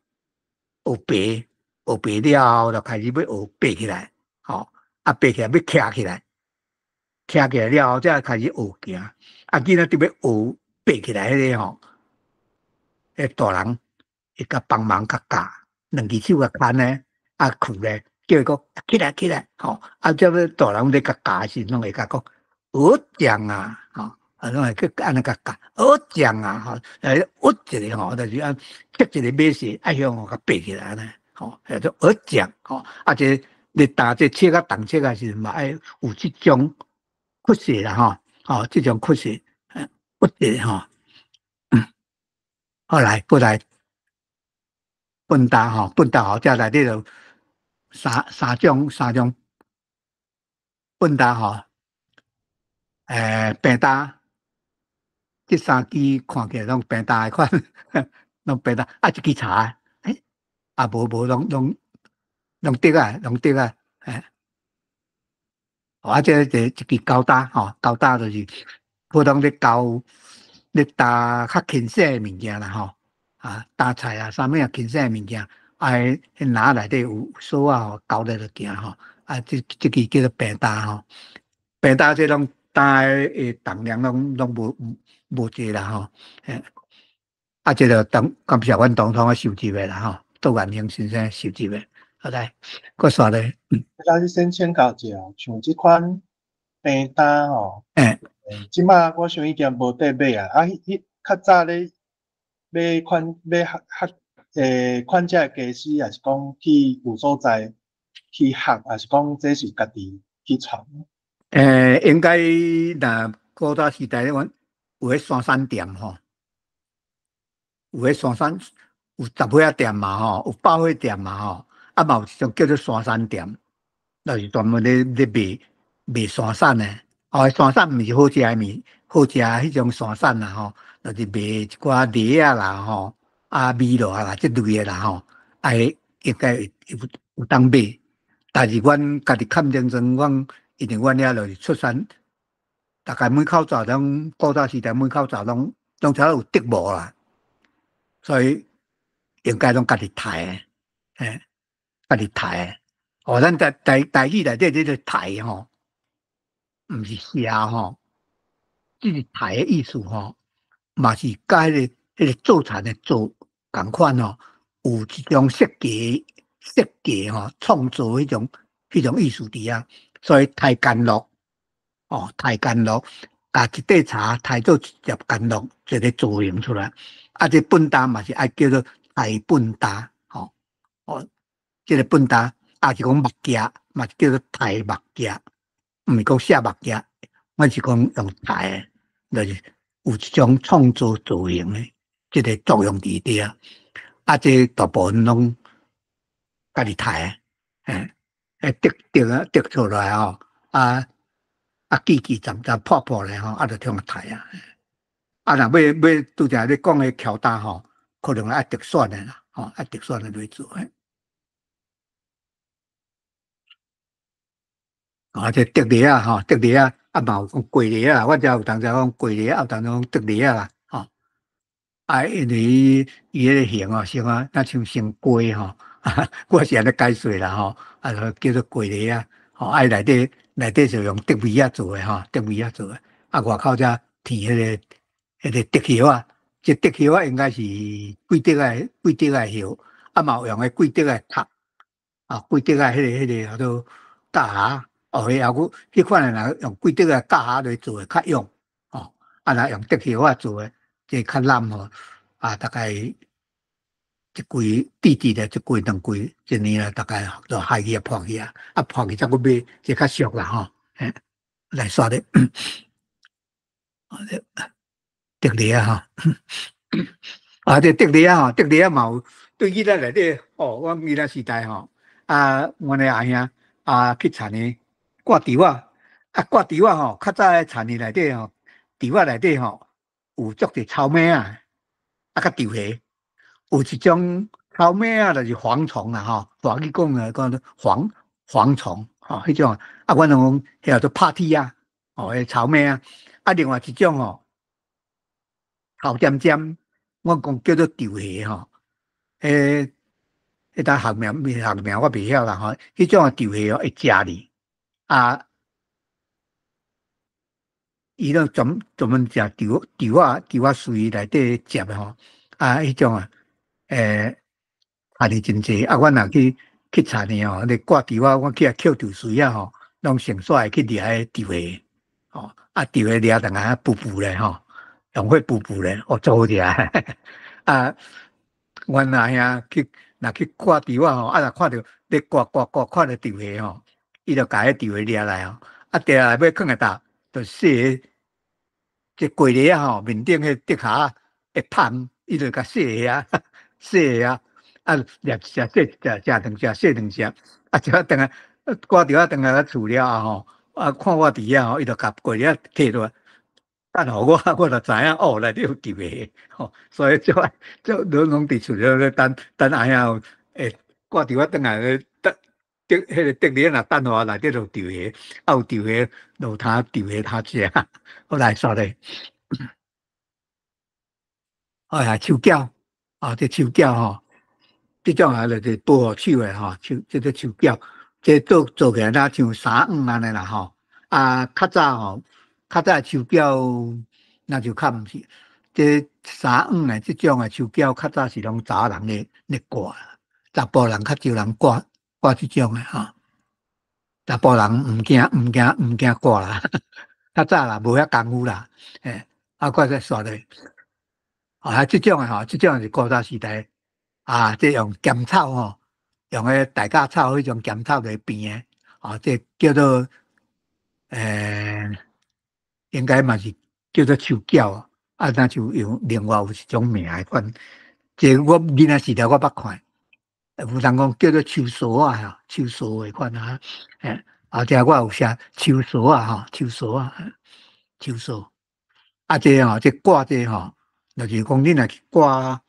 爬了后，就开始要学爬起来，爬起来要徛起来。徛起来了后，才开始学行。囡仔特别学爬起来迄个吼，大人会甲帮忙甲教，两只手甲牵咧，扶咧，叫伊讲起来，吼。这要大人咧甲教时，拢会甲讲学将啊，吼，拢会去安尼甲教学将啊，吼，学一个吼，就是切一个马势，向我甲爬起来呢，吼，叫做学将，吼。这你打这切啊动切啊时，嘛爱有即种。屈势啦，吼，这种屈势，不得吼。后来过来笨搭吼，这内底就三种笨搭吼，平搭，这三支看起来拢平搭的款，拢平搭，一支茶，无拢竹啊，这一支高搭吼，高搭就是普通咧搭较轻省的物件啦吼，搭菜啊，啥物啊轻省的物件，迄篮内底有锁啊吼，交咧就行吼，这支叫做平搭吼，平搭这拢搭的重量拢无济啦吼，这个感谢阮总统收集的啦吼，杜万兴先生收集的，好来，搁刷咧。咱先请教一下，像即款平担吼，即马我想已经无得买啊，迄较早咧买款这家私，也是讲去有所在去学，也是讲这是家己去创。应该若古早时代阮有迄山产店吼，有迄山产有十伙仔店嘛吼，有百货店嘛吼，嘛有一种叫做山产店。就是专门咧卖山产诶，山产毋是好食诶物，好食迄种山产啦吼，就是卖一寡梨啊啦吼，米落啊啦，即类诶啦吼，应该有当买，但是阮家己看精神，因为阮遐就是出山，大概门口早拢古早时代门口早拢只有竹幕啦，所以应该拢家己抬诶，嘿，家己抬诶。哦，咱台语内底这个抬吼，毋是写吼，这个抬诶意思吼，嘛是甲迄个做田诶做共款吼，有一种设计吼，创造迄种意思伫啊，所以抬干落，哦，抬干落，把一块茶抬做一粒干落，一个造型出来。啊，这本担嘛是爱叫做抬本担，吼，哦，这个本担也是讲木屐，嘛是叫做抬木屐，毋是讲写木屐，我是讲用抬诶，就是有一种创造造型诶，这个作用伫底啊。啊，这大部分拢家己抬诶，得出来吼，站破咧吼，就通抬啊。若要拄则你讲诶桥搭吼，可能爱特选诶啦，吼，爱特选诶来做诶。这竹梨啊，吼，竹梨啊，嘛有讲桂梨啊，我遮有当时讲桂梨啊，有当时讲竹梨啊啦，吼。因为伊迄个形哦，像啊，那像龟吼，我是安尼解说啦吼，叫做龟梨啊，吼，内底就用竹尾啊做诶吼，竹尾啊做诶，外口则填迄个竹叶啊，这竹叶啊应该是桂竹诶叶，嘛有用诶桂竹诶壳，桂竹诶迄个叫做架蛤，迄款诶若用桂竹诶架蛤来做诶较用，哦，若用竹叶啊做诶。这较烂吼，大概一季地的一季两季，一年啦，大概就害去破去破去再去买，这较俗啦吼，来刷的，竹梨啊吼，这竹梨啊嘛有对囡仔内底哦，我囡仔时代吼，阮的阿兄去田里挂稻挂稻吼，较早的田里内底吼，稻内底吼有足侪草莓啊。甲稻虾，有一种草莓啊，就是蝗虫啦吼，大语讲做蝗虫吼，迄种阮讲叫做拍铁啊，迄草莓啊，另外一种吼，头尖尖，我讲叫做稻虾吼，搭学名我袂晓啦吼，迄种稻虾会食哩，伊都专门食稻穗内底食的吼，迄种产哩真济，阮若去田里吼，你挂稻我去捡稻穗吼，拢成煞去掠迄稻虾，吼，稻虾掠当下补咧吼，用火补咧，做好食。阮阿兄若去挂稻吼，若看到你挂，看到稻虾吼，伊就甲迄稻虾掠来吼，掠来要放下搭，就洗这过日吼，面顶迄竹下会芳，伊就甲洗啊，洗啊，掠一只洗一只，食两只洗两只，食等下挂掉等下厝了吼，看我伫遐吼，伊就甲过日摕落来，等互我就知影哦，内底有稻虾吼，所以就拢伫厝了等阿兄挂掉等下等。迄个竹梨若等下内底就稻虾，有稻虾就摊稻虾摊食，好来说咧。手饺这手饺吼，这种就是保护手的吼，这个手饺，这做起来哪像三黄安尼啦吼。较早手饺那就较毋是，这三黄的这种的手饺，较早是拢查某人咧挂，查甫人较少人挂这种的吼。查甫人毋惊挂啦，较早啦，无遐功夫啦，我再说咧。这种吼，这种是古早时代这用咸草吼，用迄大家草迄种咸草来变的，这叫做应该嘛是叫做手饺那就用另外有一种名的款，这我囡仔时代我捌看，有人讲叫做手梭手梭的款这我有写手梭手梭这挂这就是讲你若去挂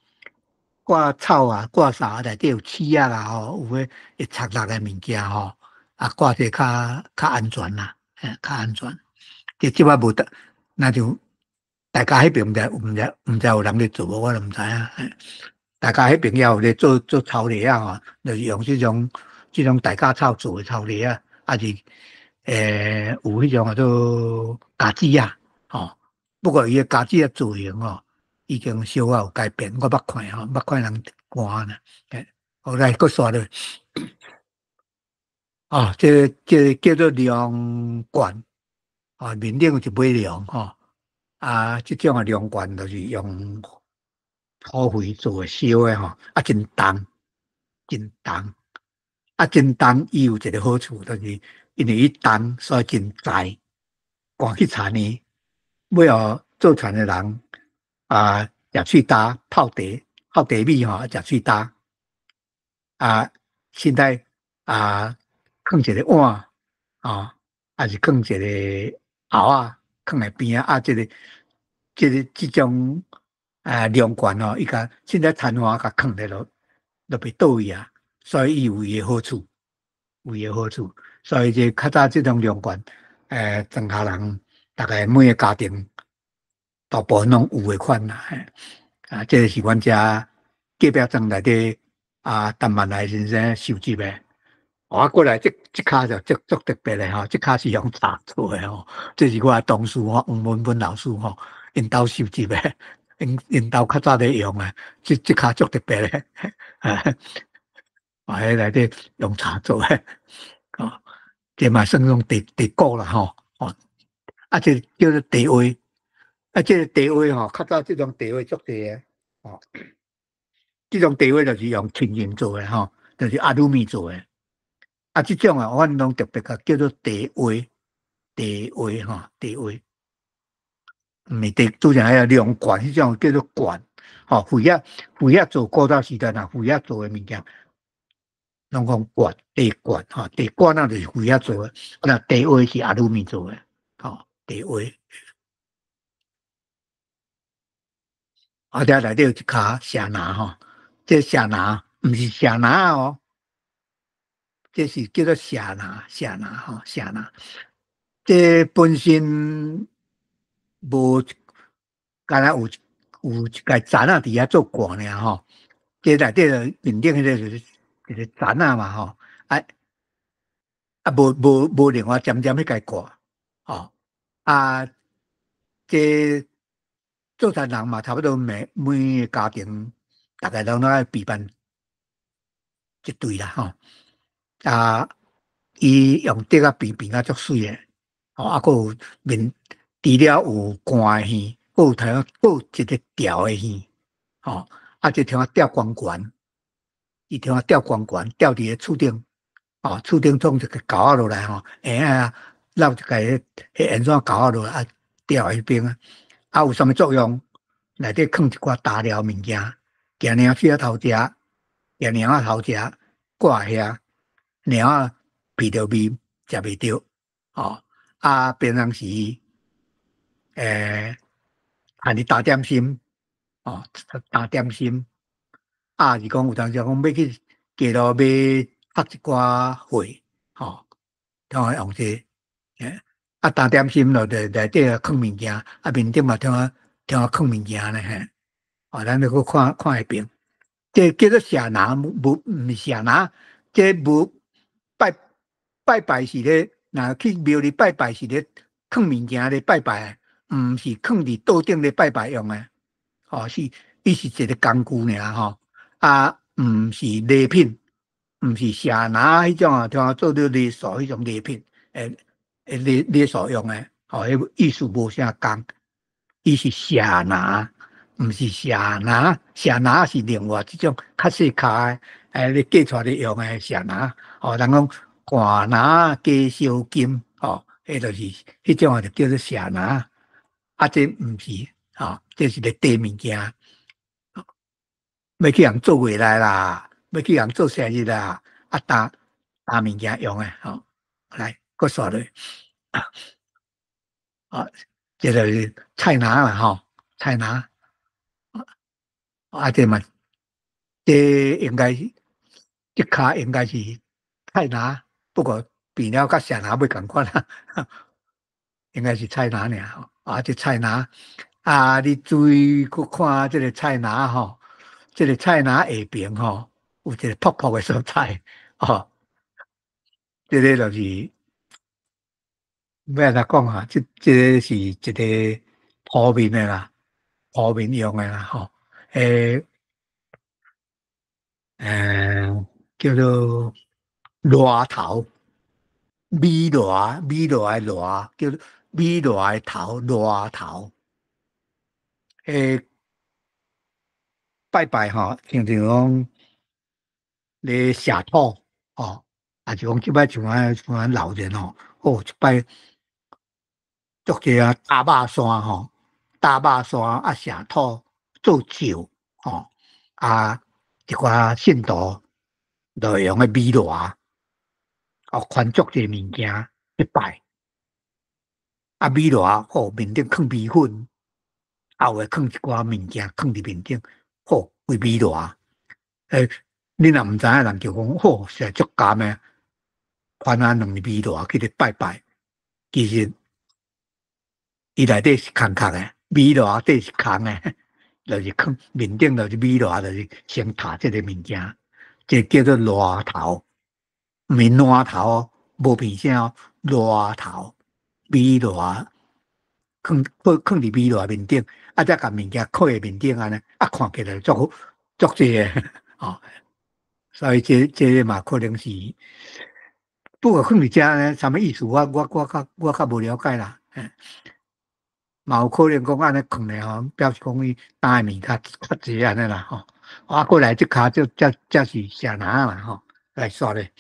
草挂啥内底有刺啦有会插落的物件挂者较安全啦，较安全。即摆无得，那就大家迄边毋知有人咧做无，我就毋知影。大家迄边也有咧做草泥啊，吼，就是用即种大家草做诶草泥啊，还是有迄种叫做家具啊，吼。不过伊诶家具诶造型吼，已经小可有改变，我捌看吼，捌看人换啦。后来佫刷落，这叫做梁冠，面顶有一尾梁吼。这种的梁冠就是用土灰做烧的吼，真重，真重。真重，伊有一个好处，就是因为伊重，所以真载。赶去田呢，尾后做田的人食喙焦，泡茶米吼，食喙焦。现在放一个碗还是放一个盒放在边这种量罐伊甲现在田花甲放在就袂倒去所以伊有伊的好处，所以这较早这种量罐，庄下人大概每个家庭大部分拢有的款啦，这是阮遮隔壁庄内底陈万来先生收集的。过来这骹就足特别的吼，这骹是用茶做的吼，这是我的同事黄文文老师吼，因兜收集的，因兜较早咧用的，这骹足特别的，迄内底用茶做的，这嘛算种地鼓啦吼，这叫做地位，这个地位吼，较早这种地位足济的，这种地位就是用青银做的吼，就是阿鲁米做的。这种阮拢特别叫做地位，地位，毋是地，拄则迄个量罐，迄种叫做罐，废仔做古早时代废仔做的物件，拢讲罐，地罐，地罐那就是废仔做的，那地位是阿鲁米做的，地位。这内底有一卡蛇拿这蛇拿毋是蛇拿这是叫做蛇拿，蛇拿。这本身无，敢若有一个잔伫遐做挂尔这内底面顶迄个就是一个잔嘛无另外尖迄个挂这做田人嘛，差不多每个家庭大概拢爱备办一对啦伊用竹变足水的佫有面除了有干的线，佫有一个吊的线这听吊光管，伊听吊光管吊伫个厝顶厝顶装一个钩落来绕一个迄沿线钩落来吊迄边有啥物作用？内底放一寡大料物件，惊猫去头食，惊猫头食挂遐，猫鼻着味食袂着平常时你打点心打点心是讲有当时讲要去街路买拍一寡货通用这打点心咯，内底放物件面顶嘛通放物件咧咱要去看下边，这叫做蛇拿，无是蛇拿，这无拜拜是咧，若去庙里拜拜是咧放物件咧拜拜毋是放伫桌顶咧拜拜用的是伊是一个工具尔毋是礼品，毋是蛇拿迄种通做着礼数迄种礼品礼数用的迄意思无啥共，伊是蛇拿。毋是蛇拿，蛇拿是另外一种较细卡的，你嫁出来用的蛇拿，人讲寒拿加烧金，迄就是迄种就叫做蛇拿，这毋是，这是个地物件，要去人做未来啦，要去人做生日啦，打物件用的，来，搁刷落，这就是菜拿啦，菜拿。这嘛，这应该这卡应该是菜拿，不过变了，甲啥拿要共款啦，应该是菜篮尔吼，啊，这菜篮啊，你注意去看这个菜篮吼，这个菜篮下边吼有一个泡泡的所在，哦，这个就是要安怎讲啊？这个是一个铺面的啦，铺面用的啦，吼，叫做螺头。米螺叫米螺的头螺头，拜拜吼，像讲咧下土吼，啊就讲即摆像老人吼，哦一摆足济啊大肉山吼，大肉山啊下土做酒吼，啊一寡信徒就会用个米螺，哦款足济物件去拜。啊，米螺好面顶放米粉，后会放一寡物件放伫面顶，好为米螺。你若毋知影人就讲，好实在足甘诶，款啊两个米螺去咧拜拜。其实伊内底是空空诶，米螺底是空诶，就是放面顶就是米螺，就是先塔即个物件，这叫做螺头，毋是烂头，无片声，螺头。米螺放伫米螺面顶，啊，再甲物件靠喺面顶安尼，啊，看起来足济诶，哦，所以这嘛可能是，不过放伫遮呢，啥物意思？我较无了解啦，嘛有可能讲安尼放咧吼，表示讲伊担诶面较济安尼啦吼，啊，过来即骹则是啥拿啦吼，来说咧。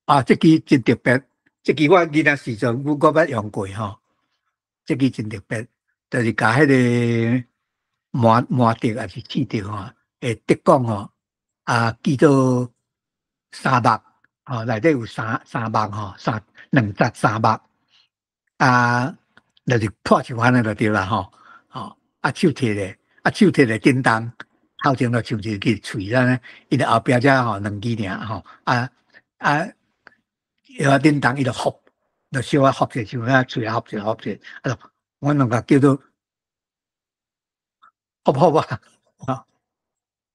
啊，这支真特别，这支我记得时阵我捌用过吼，这支真特别，就是甲迄个麻竹还是刺竹吼，竹讲吼，啊记做三目，吼内底有三目吼，两节三目，啊，就是破一番的就对啦吼，吼啊手摕咧，手摕咧叮当，头前就手一支喙咧，伊咧后壁遮吼两支尔吼，啊。叮当伊就合，就小啊合者，像啊喙合者，啊，我两个叫做合啊，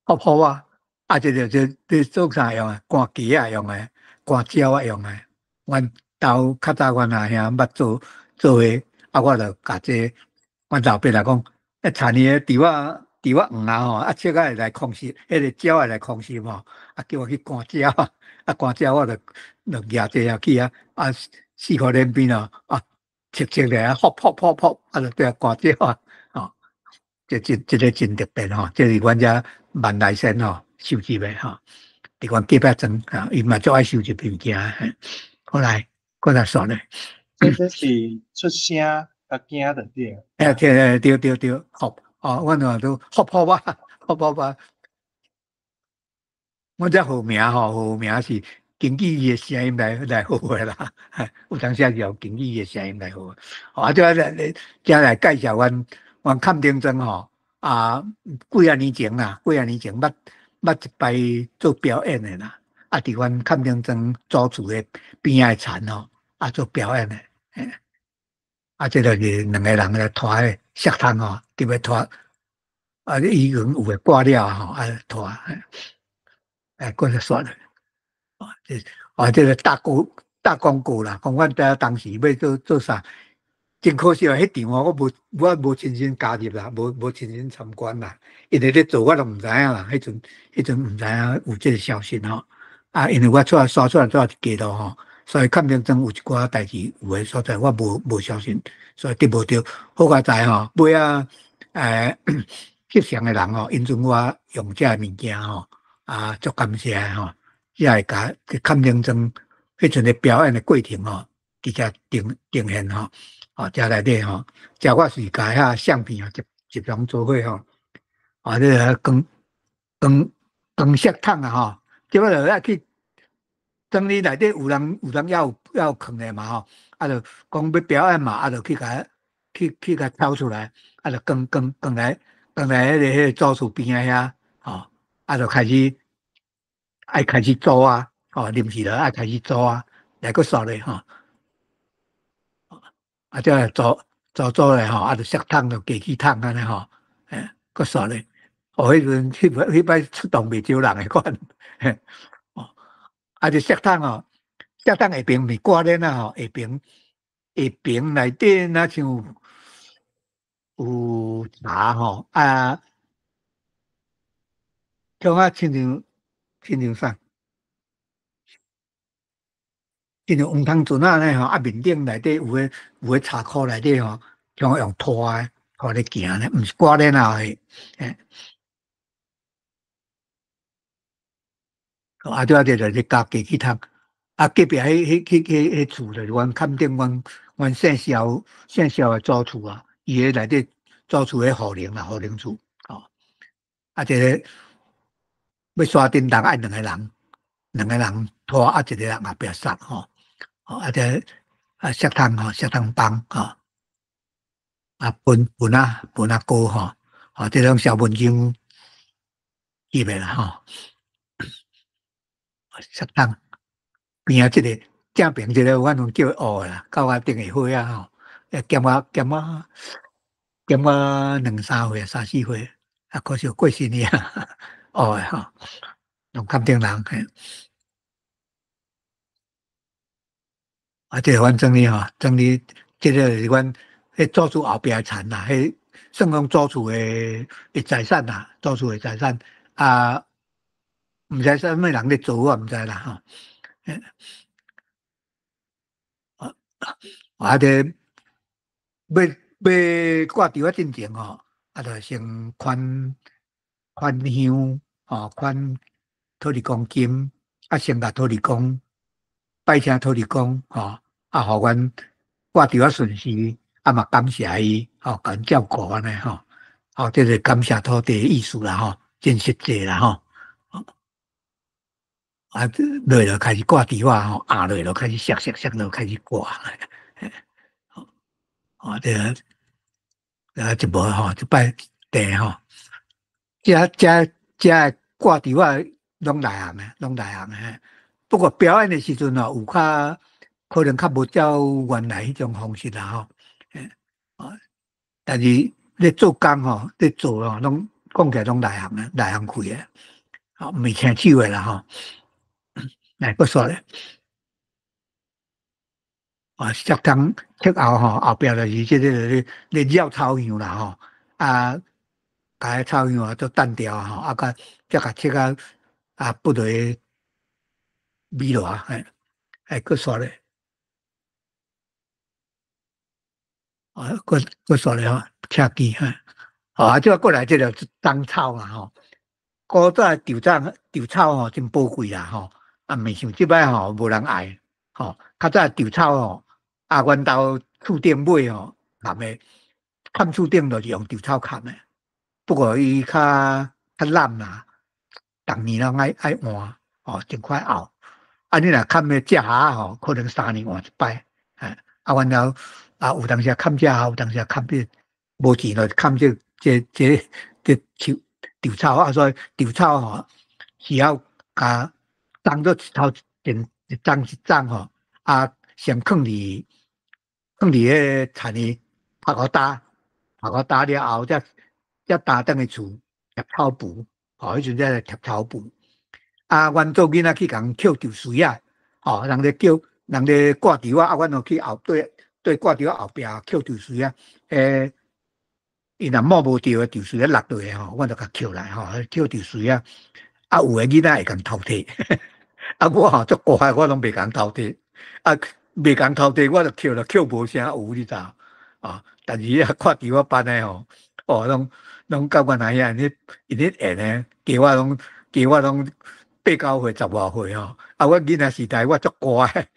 合啊，啊，这做啥用啊？赶鸡啊用诶，赶鸟啊用诶。阮较早阮阿兄捌做伙，啊，我就甲这阮老爸来讲，田里诶猪仔黄啊吼，啊，雀仔会来空心，迄个鸟会来空心吼，啊，叫我去赶鸟，啊，赶鸟我就举这下去啊，啊，四块连边啊，啊，切咧啊，扑，啊，就对啊，赶鸟啊，吼，这个真特别吼，这是阮遮万来先吼收集诶吼，伫阮隔壁庄啊，伊嘛最爱收集物件，后来过来说咧，这是出声较惊的对。对，好，哦，阮话都好吧，我这号名吼，号名是经纪伊的声音来号的啦，有当时也用经纪伊的声音来号。啊，就来介绍阮坎丁庄吼，啊，几啊年前啦，捌一摆做表演的啦，啊，伫阮坎丁庄祖厝的边仔田吼，啊，做表演的，啊，这就是两个人来拖迄石头吼，特别拖，啊，伊有诶挂了吼，啊，拖，过来说了。这个大广告啦，讲阮当时要做啥，真可惜啊！迄场我无亲身加入啦，无亲身参观啦。因为咧做我都毋知影啦，迄阵毋知影有这个消息吼。啊，因为我刷出来做一记录吼，所以肯定真有一寡代志有诶所在，我无消息，所以得无着。好佳在吼，尾啊，翕相诶人吼，因准我用这物件吼，啊，足感谢吼。也会甲坎丁庄迄阵的表演的过程吼，伫遮呈现吼，遮内底吼，遮我是甲遐相片啊集中做伙吼，你光石桶啊吼，即摆就要去庄里内底有人要放的嘛吼，啊就讲要表演嘛，啊就去甲挑出来，啊就光来迄个祖厝边仔遐吼，啊就开始做啊，临时了爱开始做啊，来个刷咧吼，啊，再做咧吼，啊，就烧汤就加去汤安尼吼，个刷咧，迄阵迄摆出动袂少人诶款，哦，啊，就烧汤哦，烧汤下边咪挂咧呐吼，下边内底若像有茶吼，啊，像啥？亲像黄汤船啊呢吼，啊面顶内底有茶壳内底吼，像用拖诶，互你行咧，毋是挂咧那诶，啊，对啊，就加去汤。啊，隔壁迄厝就是阮坎顶阮姓萧诶祖厝啊，伊诶内底祖厝诶护灵啦，护灵厝哦。啊，一个要刷叮当爱两个人拖啊，一个人后壁杀吼，啊，这啊烧汤吼，烧汤帮吼，啊分高吼，这种小文经记袂啦吼，烧汤边啊，正平这个阮拢叫乌啦，到我顶下岁啊吼，减我2、3岁3、4岁，啊，可是过身了，乌诶吼，拢坎顶人嘿。啊，这个阮整理吼，整理这个是阮迄祖厝后壁诶田啦，迄算讲祖厝诶财产啦，祖厝诶财产啊，毋知啥物人咧做，我毋知啦吼。啊，这要挂稻啊进前吼，啊，着先款香款土地公金，啊，先甲土地公拜请土地公啊，互阮挂稻啊顺时，啊嘛感谢伊甲阮照顾安尼这是感谢土地的意思啦真实际啦啊，落就开始挂稻啊下落就开始削就开始挂，这一无即摆地这挂稻啊拢内行诶，不过表演的时阵有可能较无照原来迄种方式啦但是咧做工咧做拢讲起来拢内行开诶，毋是听手诶啦来搁说咧，烧汤切后后壁就是即个咧绕草样啦甲迄草样做单调甲才甲切不落米落搁说咧，搁说咧车机即过来即个当草啦古早稻草真宝贵啦毋像即摆无人爱较早稻草阮兜厝顶买砍诶，砍厝顶就是用稻草砍诶，不过伊较烂啦，逐年拢爱换真快拗。你若砍诶只下可能3年换一摆，阮兜有当时砍只下，有当时砍无钱就砍这稻草所以稻草需要甲当做一张先放伫迄田里晒好干了后，才担转去厝贴草布，迄阵才贴草布。阮做囡仔去共捡稻穗人咧挂稻阮就去后对挂稻后壁捡稻穗伊若摸无着诶稻穗落落去阮就甲捡来捡稻穗有诶囡仔会共偷摕，我足乖，我拢袂共偷摕，袂共偷摕，我就捡无啥有你知但是看稻班诶拢甲阮阿兄因咧演诶，加我拢8、9岁、10外岁我囡仔时代我足乖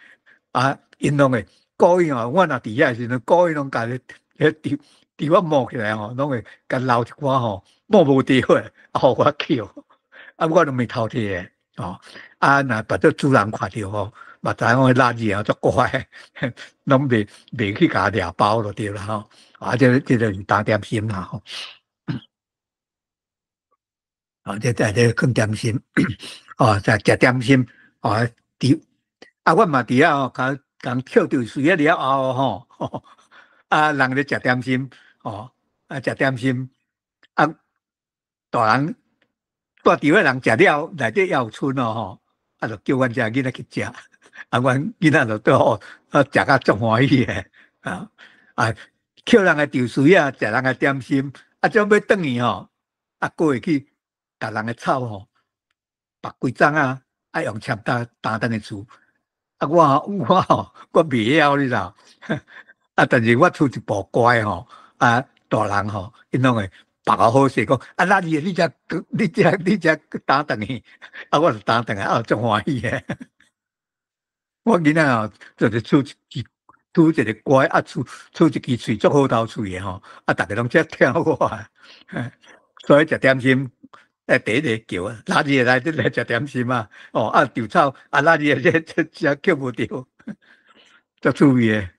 因拢会故意我若伫遐时阵故意拢甲迄稻摸起来拢会甲捞一寡摸无着诶，互我捡，我拢袂偷摕诶若别做主人看着嘛知影我垃圾足乖，拢袂去甲掠包就对啦这就是打点心啦这更点心再食点心伫我嘛伫遐吼，讲捡着水啊了后吼，人咧食点心食点心，大人带伫个人食了，内底还有剩吼，就叫阮遮囡仔去食，阮囡仔就倒食甲足欢喜诶，捡人诶稻水啊，食人诶点心，将要转去吼，过会去甲人诶草吼，拔几丛用签担等诶厝，我袂晓你啦，但是我出一步乖吼，大人吼，因拢会别个好势讲，那你只担转去，我就担转来，足欢喜诶。我囡仔吼，就是拄一个乖，出一支喙足好斗喙诶吼，逐个拢遮听我，所以食点心。第一个叫垃圾来食点心啊！稻草垃圾这叫无着，足趣味诶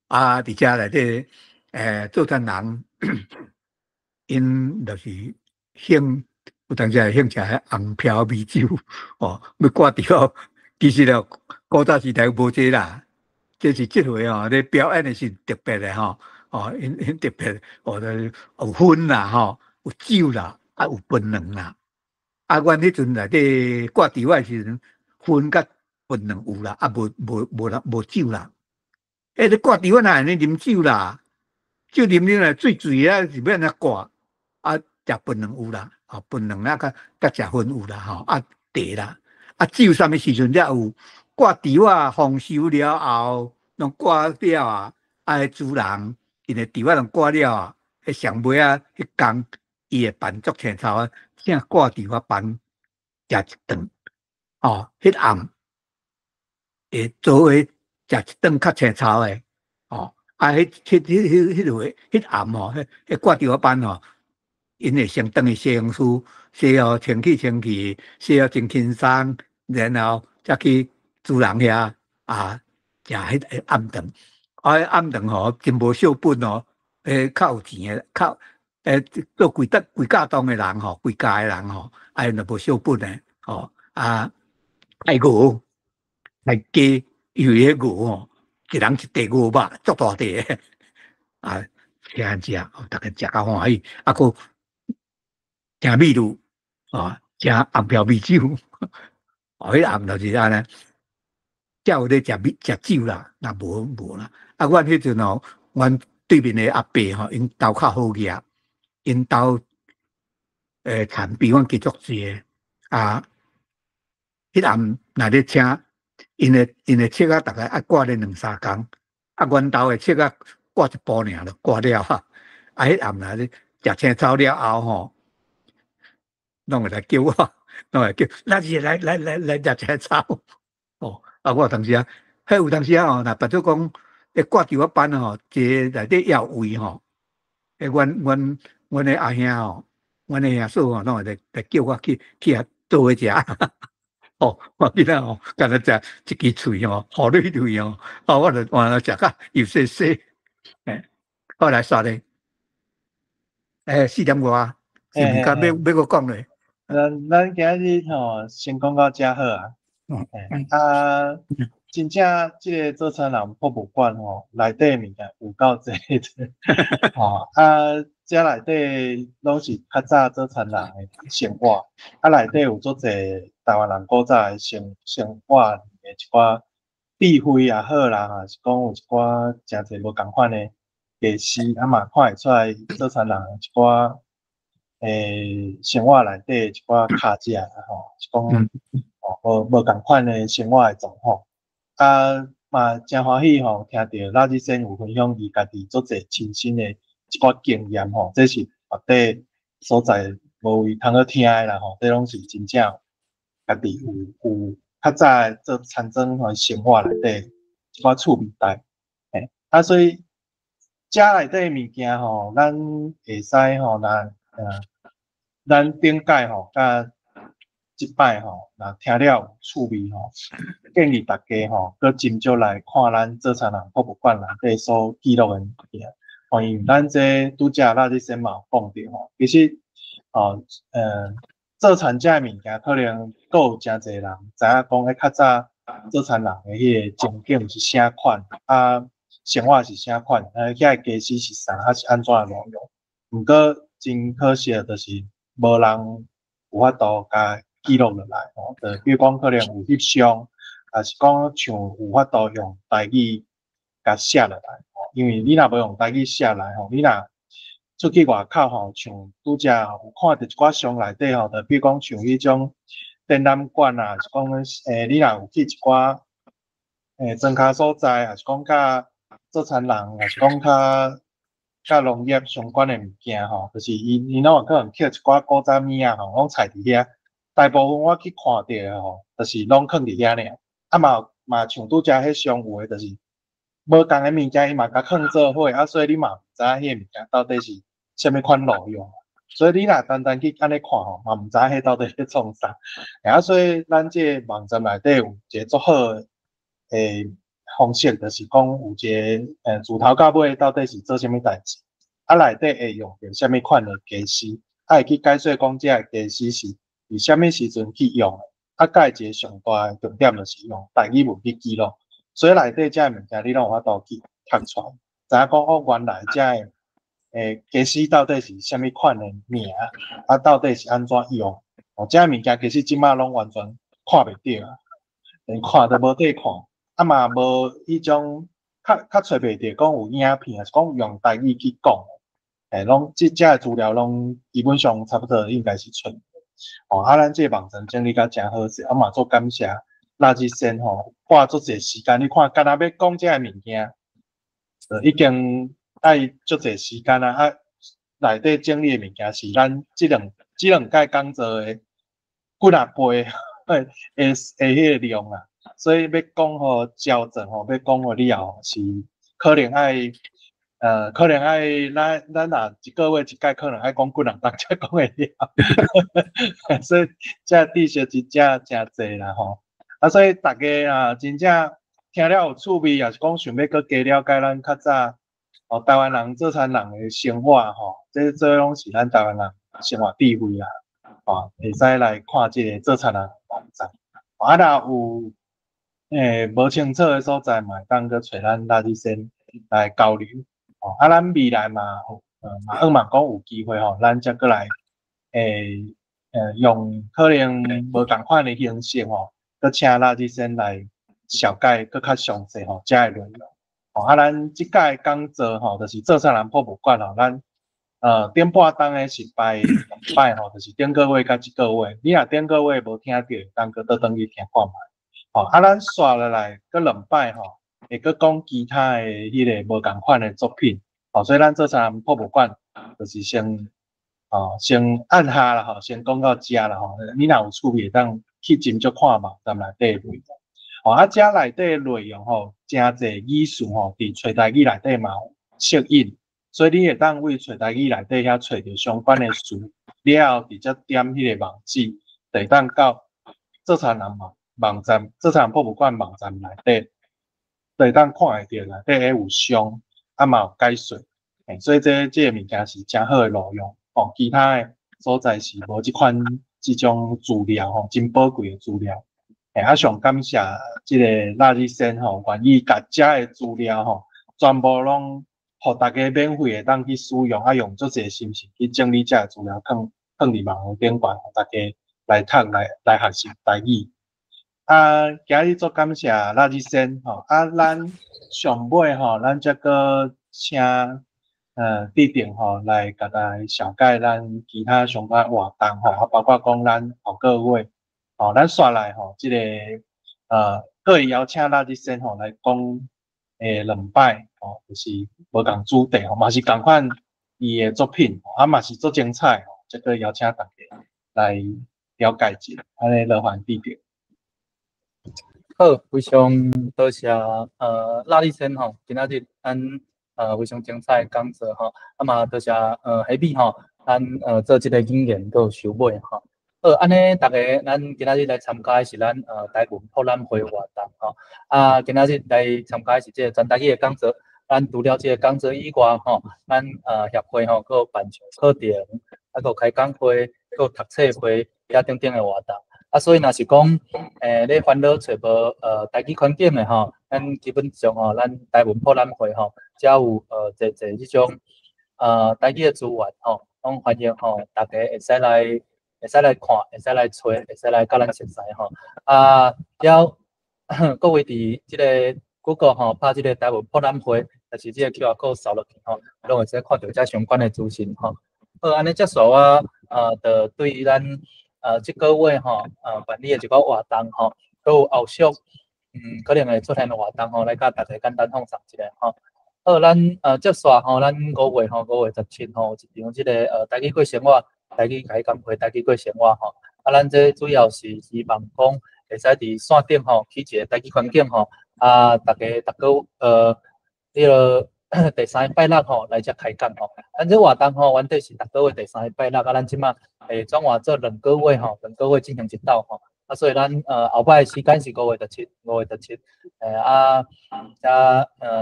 而且内底做餐人，因就是兴有当时会兴食迄红飘米酒要挂掉。其实古早时代无这啦，这是即回咧表演的是特别的因特别就有薰啦有酒啦。有槟榔啦，阮迄阵内底挂稻仔时阵，薰甲槟榔有啦，无酒啦。你挂稻仔哪会啉酒啦？酒啉来醉是要安怎挂？食槟榔有啦，槟榔甲食薰有啦，茶啦，酒啥物时阵才有？挂稻仔丰收了后，拢挂了主人因诶稻仔拢挂了上尾迄工。伊会办足青草请挂稻办食一顿迄暗会做伙食一顿较青草诶迄落迄暗迄挂稻办因会先转去西洋书，洗清气，洗真轻松，然后才去主人遐食迄暗顿。暗顿真无小本较有钱诶，做几家当诶人几家诶人因就无小本诶爱鹅，爱鸡，因为迄鹅一人一地鹅肉，足大地诶请食，逐个食甲欢喜，佫听米露请红飘米酒，迄暗就是安尼，才有咧食酒啦，若无啦。阮迄阵阮对面诶阿伯因兜较好业。因兜田比阮加足济迄暗若咧请因诶册逐个爱挂咧2-3工，阮兜诶册挂一部尔就挂了迄暗若咧食青草了后拢会来叫我，拢会叫咱是来食青草我当时迄有当时若别做讲挂稻仔班一个内底要位阮的阿兄阮的兄嫂拢会来叫我去遐做伙食我记得干那食一支喙好累累我就食甲又细细后来煞咧4点外是毋敢要搁讲咧。咱今日先讲到遮好真正即个做餐人博物馆内底物件有够济遮内底拢是较早做餐人诶生活，内底有足济台湾人古早诶生活诶一寡智慧也好啦，是讲有一寡诚济无共款诶艺师嘛看会出来做餐人一寡生活内底一寡卡架是讲无共款诶生活诶状况嘛真欢喜听到垃圾先有分享伊家己足济亲身诶一寡经验这是绝对所在无位通去听诶啦这拢是真正家己有较早做餐庄生活内底一寡趣味带所以遮内底诶物件咱会使咱顶届甲即摆若听了有趣味建议大家搁斟酌来看咱做餐人博物馆内底所记录诶物件。因为咱这拄则垃圾先嘛有讲着其实做田这物件，可能阁有真侪人知影讲，迄较早做田人的迄个情景是啥款，啊，生活是啥款，遐个家私是啥，还是安怎的路用。毋过真可惜的，就是无人有法度甲记录落来吼。就比如讲，可能有翕相，还是讲像有法度用台语甲写落来吼。因为你若无用台语写来吼，你若出去外口吼，像拄则有看到一寡相内底吼，就比如讲像迄种展览馆啊，是讲你若有去一寡庄卡所在，还是讲甲做田人，还是讲甲农业相关的物件吼，就是伊拢有可能捡一寡古早物啊吼，拢踩伫遐。大部分我去看到的吼，就是拢囥伫遐尔。啊嘛像拄则迄上有诶，就是无共诶物件，伊嘛甲囥做伙，啊，所以你嘛毋知影迄物件到底是啥物款路用。所以你若单单去安尼看吼，嘛毋知影迄到底咧创啥。啊，所以咱这个网站内底有一个足好诶方式，就是讲有一个自头到尾到底是做啥物代志，啊内底会用着啥物款诶家私，啊会去解说讲这个家私是伫啥物时阵去用诶，啊甲一个上大诶重点就是用台语文去记录，所以内底这物件你拢有法度去读出来，知影讲哦原来这家私到底是啥物款诶名，啊到底是安怎用，哦这物件其实即马拢完全看袂到啊，连看都无得看。啊嘛无迄种较找袂着讲有影片，还是讲用台语去讲，拢即遮资料拢基本上差不多应该是出。哦，啊，咱这网站整理甲真好势，啊嘛做感谢垃圾先吼，花足侪时间，你看，干那要讲这个物件，已经爱足侪时间啊，啊，内底整理的物件是咱即两届工作的几啊倍迄个量啊。所以要讲互校正吼，要讲互了后是可能爱咱若一个月一届，可能爱讲几两当才讲会了。所以这知识真正侪啦吼。啊，所以大家啊，真正听了有趣味，也是讲想要搁加了解咱较早台湾人做田人的生活吼，这拢是咱台湾人生活智慧啦。会使来看这个做田人网站。啊，若有无清楚的所在嘛，当搁找咱垃圾先来交流。啊，咱未来嘛，嘛希望讲有机会吼，咱则搁来用可能无共款的形式吼，搁请垃圾先来小解搁较详细吼，遮个内容。啊，咱即届讲座吼，就是做田人博物馆吼，咱顶半当的是拜拜吼，就是顶个月甲即个月，你若顶个月无听到，当搁倒转去听看觅。啊，咱刷落来搁两摆吼，会搁讲其他的迄个无共款的作品。所以咱做田人博物馆就是先按下啦吼，先讲到遮啦吼。你若有趣味，当去斟酌看网站内底内容。啊，遮内底内容吼，真侪语词吼，伫找台语内底嘛有适应。所以你会当为找台语内底遐找着相关的词，了后直接点迄个网址，会当到做田人网站、做田人博物馆网站内底，会当看会到内底有相，啊嘛有解说。所以这个物件是真好的路用。其他的所在是无即种资料吼，真宝贵的资料。啊，上感谢即个垃圾先吼，愿意甲遮的资料吼，全部拢互大家免费的当去使用，啊用足侪心思去整理遮个资料，放伫网络顶悬，互大家来读来学习台语。啊，今日做感谢垃圾先吼，啊，咱上尾吼，咱则个请地点吼来甲咱小解咱其他相关活动吼，啊，包括讲咱后个月吼，咱刷来吼，即个可以邀请垃圾先吼来讲两摆吼，就是无共主题吼，嘛是共款伊的作品，啊嘛是足精彩吼，这个邀请大家来了解一下，安尼乐环地点。好，非常多谢垃圾先吼，今仔日咱非常精彩的讲座吼，啊嘛多谢下面吼，咱做即个经验都收尾吼。好，安尼大家咱今仔日来参加的是咱台文博览会活动吼，啊今仔日来参加的是即个全台语的讲座，咱除了即个讲座以外吼，咱协会吼，佫有办上课程，啊佫开讲会，佫读册会，遐等等的活动。啊，所以若是讲，你烦恼找无台语环境的吼，咱基本上吼，咱台文博览会吼，才有侪即种台语的资源吼，拢欢迎吼，大家会使来看，会使来找，会使来甲咱熟悉吼。啊，了各位伫即个 Google 吼，拍即个台文博览会，就是即个 QR code 扫落去吼，拢会使看到遮相关的资讯吼。好，安尼接续我就对咱即个月吼办理的一个活动吼，佮有后续可能会出现的活动吼，来甲大家简单放送一下吼。好，咱接续吼，咱5月17吼，有一场即个台语过生活，台语开讲会，台语过生活吼。啊，咱这主要是希望讲会使伫线顶吼起一个台语环境吼，啊，大家逐个迄个第3个拜六吼来遮开讲吼。咱这活动吼，原底是逐个月第3个拜六，啊，咱即马会转换做2个月吼，2个月进行一道吼。啊，所以咱后摆时间是5月17，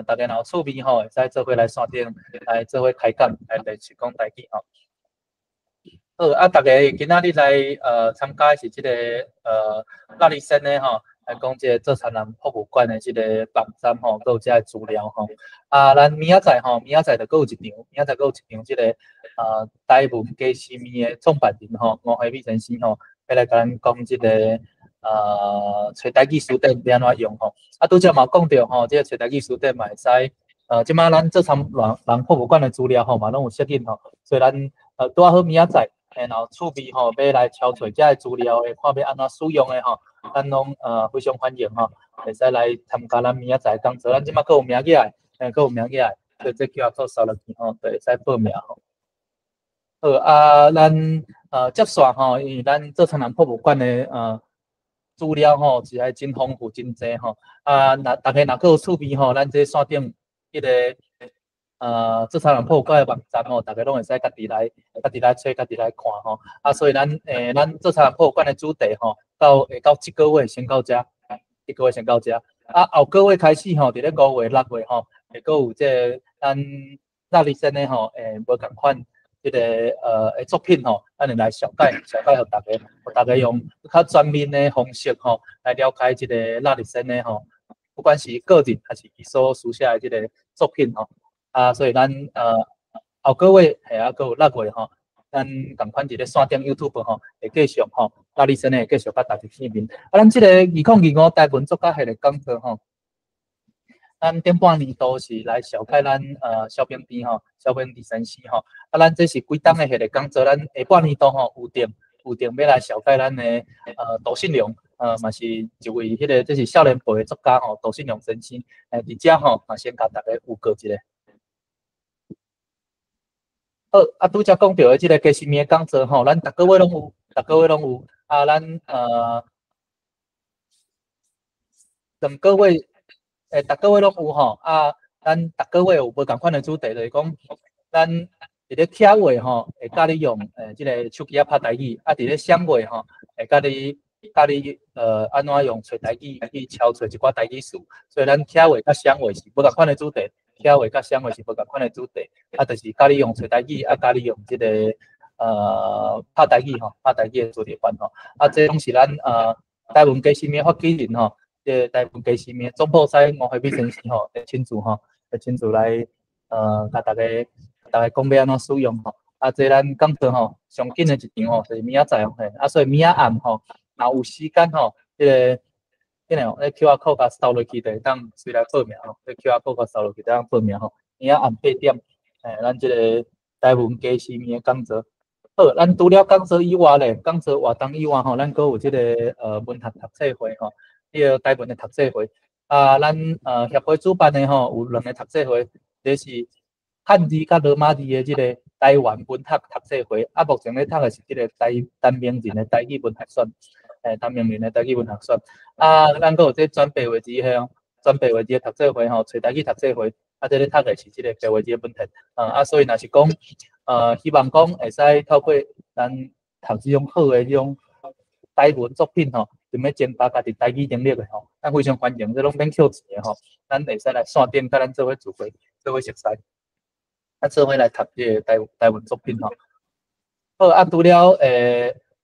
大家若有趣味吼，会使做伙来线顶来做伙开讲，来练习讲台语吼。好，啊，大家今仔日来参加是即个拉力森的吼，来讲即个做田人博物馆的即个网站吼，佮有遮个资料吼。啊，咱明仔载就佮有一场即个台文家私面的创办人吼，吴海美先生吼，要来甲咱讲即个找台语书店要安怎用吼。啊，拄则嘛讲到吼，即个找台语书店嘛会使即马咱做参人博物馆的资料吼嘛，拢有适应吼，所以咱拄好明仔载。然后趣味吼，要来挑找遮个资料的，看要安怎使用的吼，咱拢非常欢迎吼，会使来参加咱明仔载讲座。咱即马佫有名额的，佫有名额的，所以这QR code扫落去吼，就会使报名吼。好啊，咱接续吼，因为咱做田人博物馆的资料吼，实在真丰富真济吼。啊，大家若佫有趣味吼，咱这线顶迄个。做田人博物馆的网站吼，大家拢会使家己来找，家己来看吼。啊，所以咱做田人博物馆的主题吼，到这个月先到遮，啊，后个月开始吼，伫咧5月、6月吼，会佫有即个咱拉力森的吼，无共款即个作品吼，咱会来小解互大家用较全面的方式吼，来了解即个拉力森的吼，不管是个人还是伊所书写的即个作品吼。啊，所以咱后个月还佫有6月吼，咱共款伫咧线顶 YouTube 吼，会继续吼，拉力森会继续甲大家见面。啊，咱即个2025台文作家系列讲座吼，咱顶半年度是来小解咱小平地吼，小平地先生吼。啊，咱这是几档的系列讲座，咱下半年度吼有定要来小解咱的杜信良，嘛是一位迄个这是少年辈的作家吼，杜信良先生。伫遮吼，先甲大家预告一下。好，啊，拄则讲到的即个家私面讲座吼，咱逐个月拢有，啊，咱2个月，逐个月拢有吼，啊，咱逐个月有无共款的主题，就是讲，咱伫咧客月吼，会教你用即个手机拍台语，啊，伫咧双月吼，会教你安怎用找台语去敲找一寡台语词，所以咱客月甲双月是无共款的主题。客月甲双月是无共款的主题，啊，就是教你用找台语，啊，教你用即个拍台语吼，拍台语的主题班吼，啊，这拢是咱台文家私面发起人吼，即台文家私面总铺师吴海美先生吼，会亲自来甲大家讲要安怎使用吼，啊，这咱讲座吼上紧的一场吼，就是明仔载吼，啊，所以明仔暗吼，若有时间吼，即个。QR code 甲扫落去，就会当随来报名吼。QR code 甲扫落去，就当报名吼。明仔暗8点，咱即个台文家私面的讲座。好，咱除了讲座以外咧，讲座活动以外吼，咱佫有即个文学读册会吼，迄个台文的读册会。啊，咱协会主办的吼，有2个读册会，这是汉字甲罗马字的即个台湾文学读册会。啊，目前咧读的是即个陈明仁的台语文学选。陈明仁的台语文学选，啊，咱佫有这转白话字的转白话字的读册会吼，找台语读册会，啊，这咧读的是即个白话字的文学，啊，所以若是讲，希望讲会使透过咱读这种好的这种台文作品吼，想要增加家己台语能力的吼，咱非常欢迎，这拢免扣钱的吼，咱会使来线顶甲咱做伙聚会，做伙熟悉，啊，做伙来读这个台文作品吼。好，啊，除了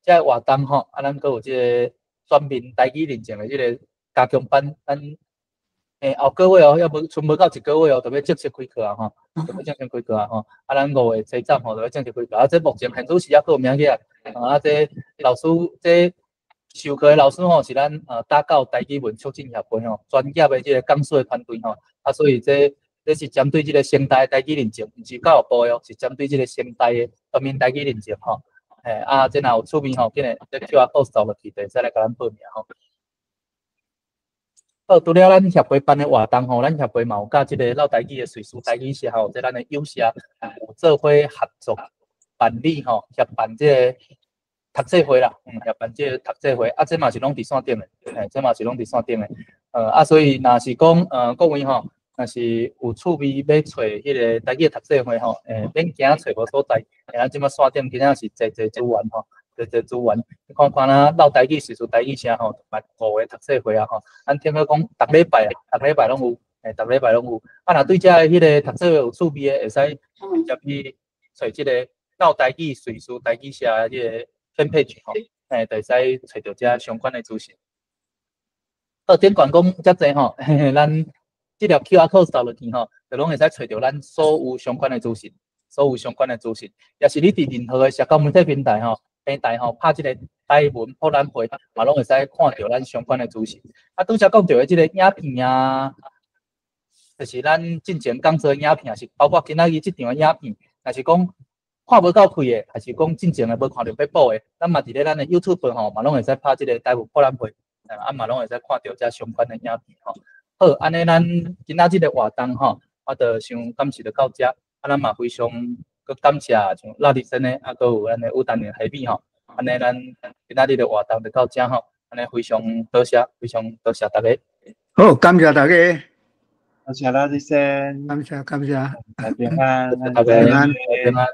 这活动吼，啊，咱阁有即个全面台语认证的即个加强班，咱后个月哦，要无剩无到1个月哦，就要正式开课啊吼，就要正式开课啊吼。啊，咱5月初3吼就要正式开课啊。这目前现主时还阁有名额啊。这老师这授课的老师吼是咱打到台语文促进协会吼专业的即个讲师的团队吼。啊，所以这是针对即个现代台语认证，毋是教育部的哦，是针对即个现代的全面台语认证吼。这若有趣味吼，紧来这 QR code 扫落去，就使来甲咱报名吼。好，除了咱协会办的活动吼，咱协会嘛有甲即个老台语的瑞士台语社吼，即咱的友社有做伙合作办理吼，协办即个读册会啦，协办即个读册会，啊，这嘛是拢伫线顶的，这嘛是拢伫线顶的，所以若是讲各位吼，若是有趣味要找迄个台语读册会吼，免惊找无所在，咱即马线顶真正是侪资源吼。这资源，你看看咱老台语、瑞士台语社吼，办5个读册会啊吼，咱听讲逐礼拜拢有，逐礼拜拢有。啊，若对这迄个读册会有趣味的，会使直接去找即个老台语、瑞士台语社的即个分配吼，就会使找到这相关的资讯。好，顶管讲遮济吼，咱即条 QR code 扫落去吼，就拢会使找到咱所有相关的资讯，也是你伫任何的社交媒体平台吼。平台吼拍即个台文博览会，嘛拢会使看到咱相关的资讯。啊，拄则讲到的即个影片啊，就是咱进前讲做影片，是包括今仔日即场的影片，若是讲看无够开的，还是讲进前的无看到要补的，咱嘛伫咧咱的 YouTube 吼，嘛拢会使拍即个台文博览会，啊嘛拢会使看到遮相关的影片吼。好，安尼咱今仔日的活动吼，我着想感谢着到遮，啊，咱嘛非常。佮感谢像拉力生的，啊，佮有咱的武丹的海比吼，安尼咱今仔日的活动就到遮吼，安尼非常多谢大家。好，感谢大家，多谢拉力生，感谢，平安，大家平安。